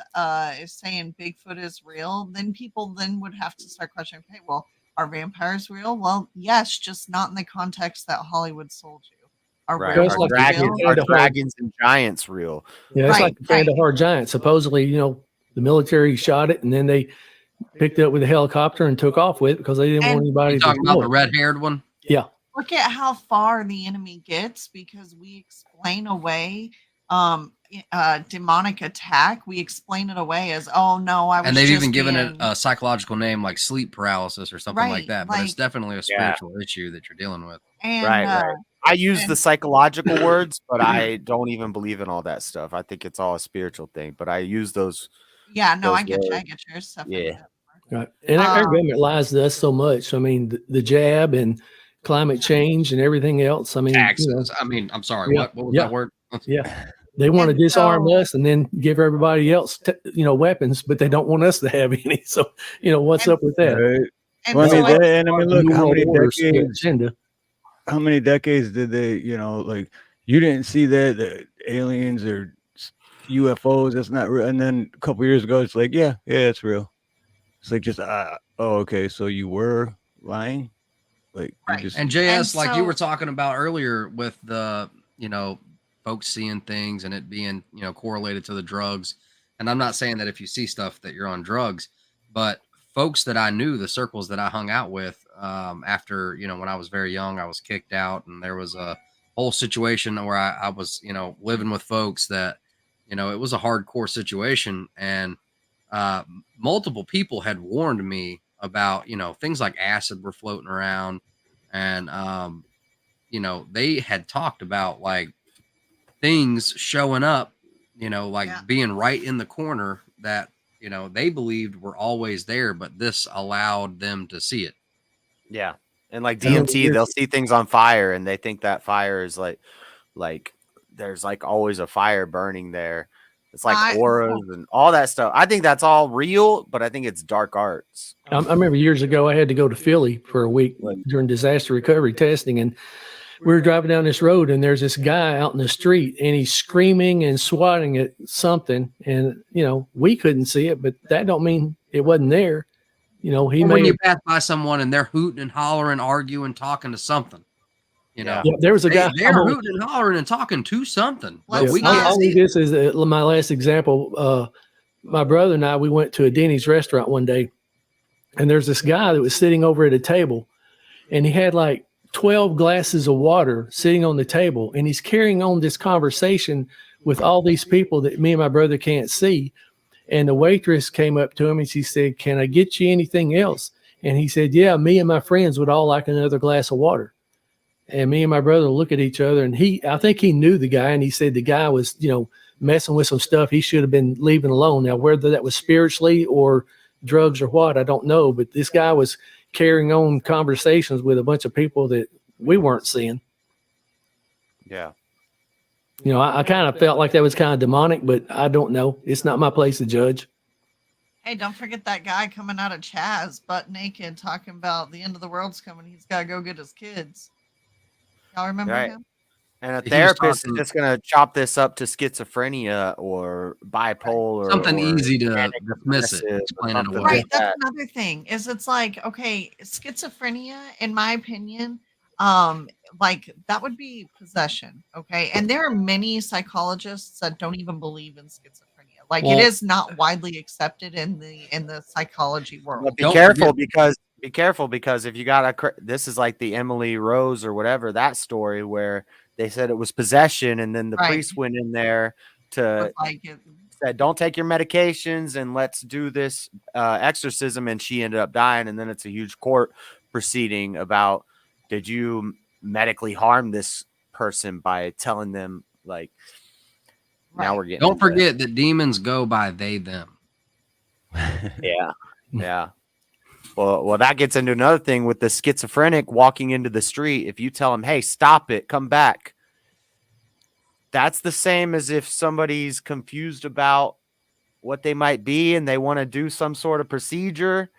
saying Bigfoot is real, then people then would have to start questioning, okay, well, are vampires real? Well, yes, just not in the context that Hollywood sold you. Are Right. werewolves Are real? dragons and giants real? Yeah, it's like the Kandahar giant. Supposedly, you know, the military shot it and then they picked it up with a helicopter and took off with it because they didn't want anybody You to talking know about the it. red-haired one? Yeah. look at how far the enemy gets because we explain away demonic attack. We explain it away as, oh no, I was. And they've just even given being... it a psychological name like sleep paralysis or something like Right, that. But it's like- definitely a spiritual issue that you're dealing with. And, Right. I use and- the psychological words, but I don't even believe in all that stuff. I think it's all a spiritual thing, but I use those. Yeah, no, those I get you. I words. get yours. Stuff Yeah. Right. And our government lies to us so much. I mean, the jab and climate change and everything else. I mean, Taxes. I mean, I'm sorry. Yeah, What was yeah. that word? Yeah. They want to And disarm so- us and then give everybody else, weapons, but they don't want us to have any. So, what's up with that? Right. and Well, I so mean, I- look, New how World many Order's decades? agenda. How many decades did they? Like you didn't see that the aliens or UFOs. That's not real. And then a couple years ago, it's like, yeah, it's real. It's like just, oh, okay, so you were lying, like you Right. just. And JS, And like you so- were talking about earlier with the, folks seeing things and it being, correlated to the drugs. And I'm not saying that if you see stuff that you're on drugs, but folks that I knew, the circles that I hung out with, after, when I was very young, I was kicked out and there was a whole situation where I was, living with folks that, it was a hardcore situation. And multiple people had warned me about, things like acid were floating around. And, they had talked about like things showing up, being right in the corner that, they believed were always there, but this allowed them to see it. Yeah. And like Yeah. DMT, they'll see things on fire and they think that fire is like there's like always a fire burning there. It's like auras and all that stuff. I think that's all real, but I think it's dark arts. I remember years ago, I had to go to Philly for a week during disaster recovery testing. And we were driving down this road and there's this guy out in the street and he's screaming and swatting at something. And, we couldn't see it, but that don't mean it wasn't there. When you pass by someone and they're hooting and hollering, arguing, talking to something, Yeah, there was a guy. they're hooting and hollering and talking to something. But we I'll can't leave see it. this as my last example. My brother and I, we went to a Denny's restaurant one day, and there's this guy that was sitting over at a table, and he had like 12 glasses of water sitting on the table, and he's carrying on this conversation with all these people that me and my brother can't see. And the waitress came up to him and she said, "Can I get you anything else?" And he said, "Yeah, me and my friends would all like another glass of water." And me and my brother look at each other, and I think he knew the guy, and he said the guy was, messing with some stuff he should have been leaving alone. Now, whether that was spiritually or drugs or what, I don't know. But this guy was carrying on conversations with a bunch of people that we weren't seeing. Yeah. I kind of felt like that was kind of demonic, but I don't know. It's not my place to judge. Hey, don't forget that guy coming out of Chaz butt naked talking about the end of the world's coming. He's got to go get his kids. Y'all remember Right. him? And a He was therapist is talking- just going to chop this up to schizophrenia or bipolar. Something or easy to manic dismiss it, depressive or explain it something away. Right. like That's that. another thing. Is it's like, okay, schizophrenia, in my opinion, like that would be possession. Okay. And there are many psychologists that don't even believe in schizophrenia. Like Well- it is not widely accepted in the psychology world. But be Don't careful forget- because if you got this is like the Emily Rose or whatever, that story where they said it was possession and then the Right. priest went in there to Like it, said, "Don't take your medications and let's do this exorcism," and she ended up dying. And then it's a huge court proceeding about, did you medically harm this person by telling them, like, now Right. we're getting Don't into forget that demons go by they, them. Yeah. Yeah. Well, that gets into another thing with the schizophrenic walking into the street. If you tell them, "Hey, stop it, come back," that's the same as if somebody's confused about what they might be and they want to do some sort of procedure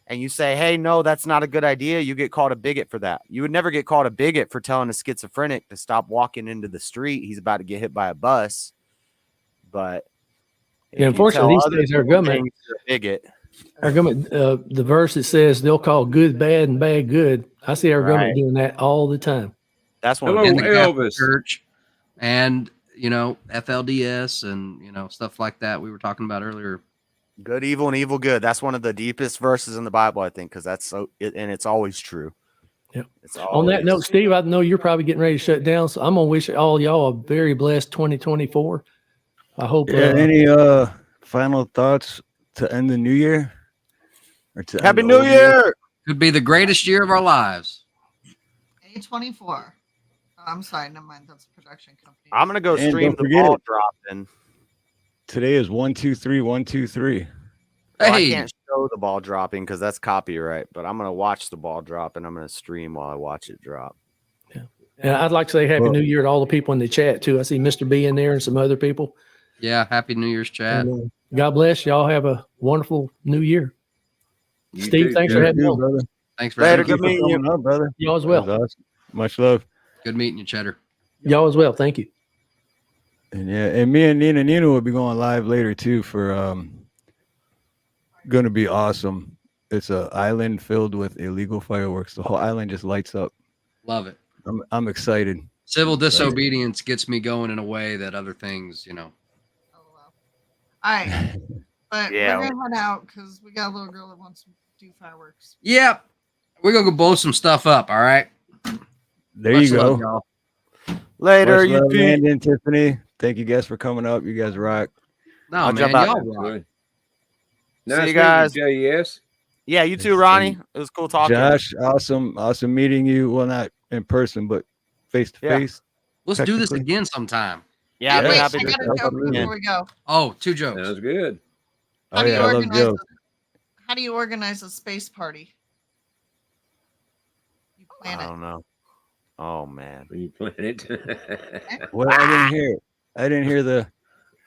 and you say, "Hey, no, that's not a good idea." You get called a bigot for that. You would never get called a bigot for telling a schizophrenic to stop walking into the street. He's about to get hit by a bus. But if Yeah, you unfortunately, tell these other days our people government- things, you're a bigot. Our government, the verse that says they'll call good bad and bad good. I see our government Right. doing that all the time. That's one. Hello, In the Catholic Elvis. Church and, FLDS and, stuff like that we were talking about earlier. Good, evil, and evil, good. That's one of the deepest verses in the Bible, I think, because that's and it's always true. Yep. It's On that note, Steve, I know you're probably getting ready to shut down, so I'm gonna wish all y'all a very blessed 2024. I hope. Yeah. Any final thoughts to end the new year? Or to Happy end the New old Year! Could be the greatest year of our lives. A24. Oh, I'm sorry, never mind. That's a production company. I'm gonna go And stream don't the forget- ball dropping. Today is 1-2-3, 1-2-3. Well, I Hey. can't show the ball dropping because that's copyright, but I'm gonna watch the ball drop and I'm gonna stream while I watch it drop. And I'd like to say Happy Well- New Year to all the people in the chat too. I see Mr. B in there and some other people. Yeah, happy New Year's, Chad. And, God bless y'all. Have a wonderful New Year. You Steve, too, thanks Jeff. for having me You, on. brother. Thanks for Later, having good me. meeting you. Coming up, brother. Y'all as That well. was awesome. Much love. Good meeting you, Cheddar. Y'all as well. Thank you. And yeah, and me and Nina will be going live later too for gonna be awesome. It's an island filled with illegal fireworks. The whole island just lights up. Love it. I'm excited. Civil disobedience gets me going in a way that other things, Oh, wow. All right. But Yeah. we're going to head out because we got a little girl that wants to do fireworks. Yep. We're going to go blow some stuff up. All right. There Much you go. love, y'all. Later, Much you love, Pete. Andy and Tiffany. Thank you guys for coming up. You guys rock. No, I'll man. jump out. Y'all rock. Good. See Nice you meeting guys. JES. Yeah, you too, Ronnie. It was cool talking. Josh, awesome meeting you. Well, not in person, but face to Yeah. face. Let's do this Technically. again sometime. Yeah, I'd be Wait, happy I to got a talk joke again. before we go. Oh, 2 jokes. Sounds good. How Oh do you yeah, I love organize jokes. How do you organize a space party? You plan I it. don't know. Oh man. When you plan it. Well, I didn't hear the.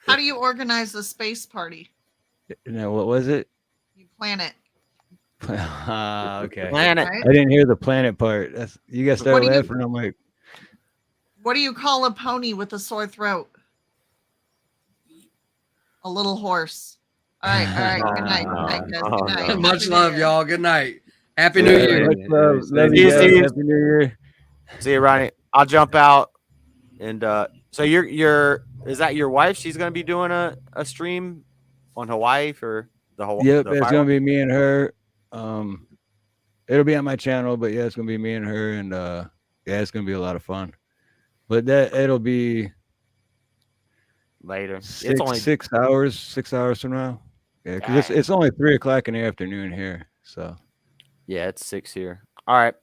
How do you organize a space party? No, what was it? You plan it. Okay. Planet. Right? I didn't hear the planet part. That's you guys What started do you- laughing. I'm like, What do you call a pony with a sore throat? A little horse. All right. Good night. Good night, guys. Oh, Good night. no. Much Happy love, New Year. y'all. Good night. Happy Yeah, New man. Year. much love. Love See you you, guys. Steve. Happy New Year. See you, Ronnie. I'll jump out. And so you're is that your wife? She's gonna be doing a stream on Hawaii for the Hawaii. Yep, it's gonna be me and her. It'll be on my channel, but yeah, it's gonna be me and her, and yeah, it's gonna be a lot of fun. But it'll be later. six, It's only 6 hours. 6 hours from now. Yeah, because it's only 3:00 in the afternoon here. So yeah, it's 6 here. All right.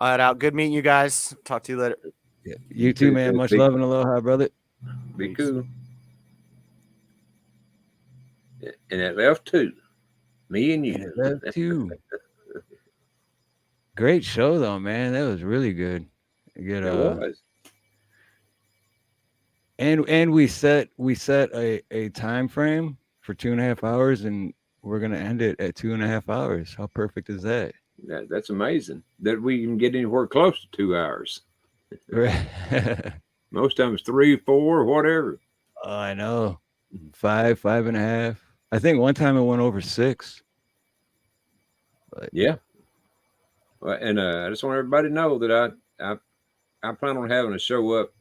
All right, out. Good meeting you guys. Talk to you later. yeah, you too, man. Much love and aloha, brother. Be cool. And it left 2. Me and you. Left too. Great show though, man. That was really good. Good. It was. And we set a time frame for 2.5 hours, and we're gonna end it at 2.5 hours. How perfect is that? That's amazing that we can get anywhere close to 2 hours. Most times 3, 4, whatever. Oh, I know. 5.5. I think one time it went over 6. But Yeah. Well, and I just want everybody to know that I plan on having a show up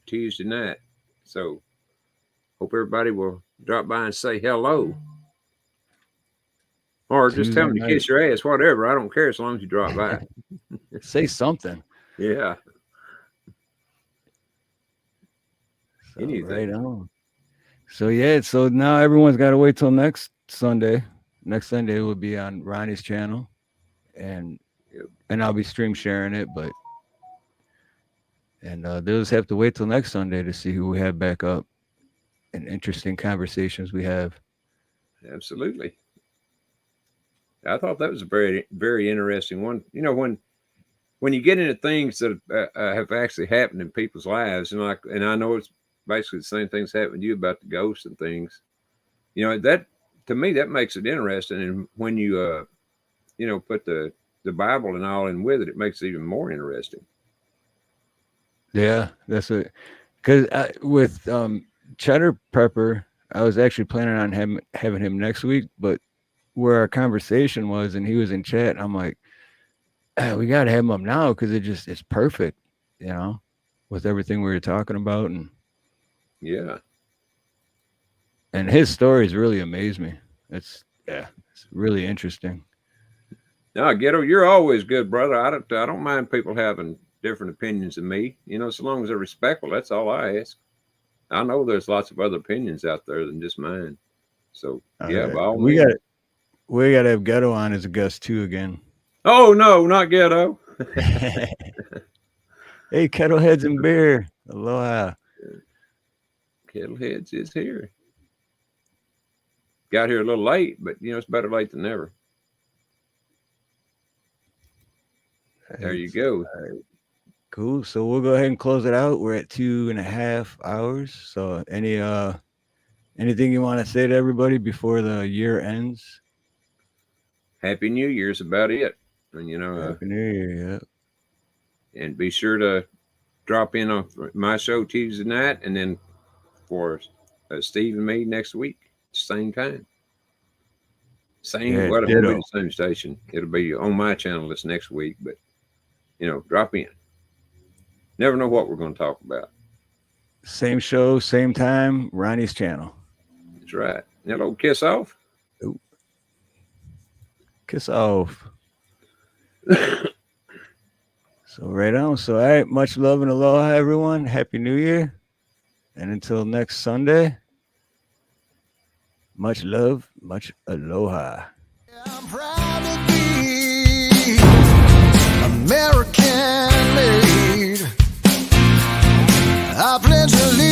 Tuesday night. So hope everybody will drop by and say hello. Or just tell them to Tuesday kiss your ass, whatever. I don't care as long as you drop by. say something. Yeah. So, Anything. right on. So yeah, so now everyone's got to wait till next Sunday. Next Sunday will be on Ronnie's channel, and I'll be stream sharing it. But they'll just have to wait till next Sunday to see who we have back up and interesting conversations we have. Absolutely. I thought that was a very, very interesting one. You know, when you get into things that have actually happened in people's lives, and I know it's basically the same things happened to you about the ghosts and things. You know, that to me that makes it interesting. And when you put the Bible and all in with it, it makes it even more interesting. Yeah, that's it. Because with Cheddar Pepper, I was actually planning on having him next week, but where our conversation was, and he was in chat, I'm like, we got to have him up now because it's perfect, you know, with everything we were talking about, and his stories really amaze me. It's really interesting. No, Ghetto, you're always good, brother. I don't mind people having different opinions than me. So long as they're respectful, that's all I ask. I know there's lots of other opinions out there than just mine. So yeah, right. by all means. We got to have Ghetto on as a guest too again. Oh no, not Ghetto. Hey, Kettleheads and Beer. Aloha. Kettleheads is here. Got here a little late, but it's better late than never. There you go. Right. Cool. So we'll go ahead and close it out. We're at 2.5 hours. So anything you want to say to everybody before the year ends? Happy New Year's about it. And Happy New Year, yeah. And be sure to drop in on my show Tuesday night, and then for Steve and me next week, same time. It won't be the same station. It'll be on my channel this next week, but drop in. Never know what we're going to talk about. Same show, same time, Ronnie's channel. That's right. Hello, kiss off. Ooh. Kiss off. So right on. So all right, much love and aloha, everyone. Happy New Year. And until next Sunday, much love, much aloha. I'm proud to be American made. I pledge allegiance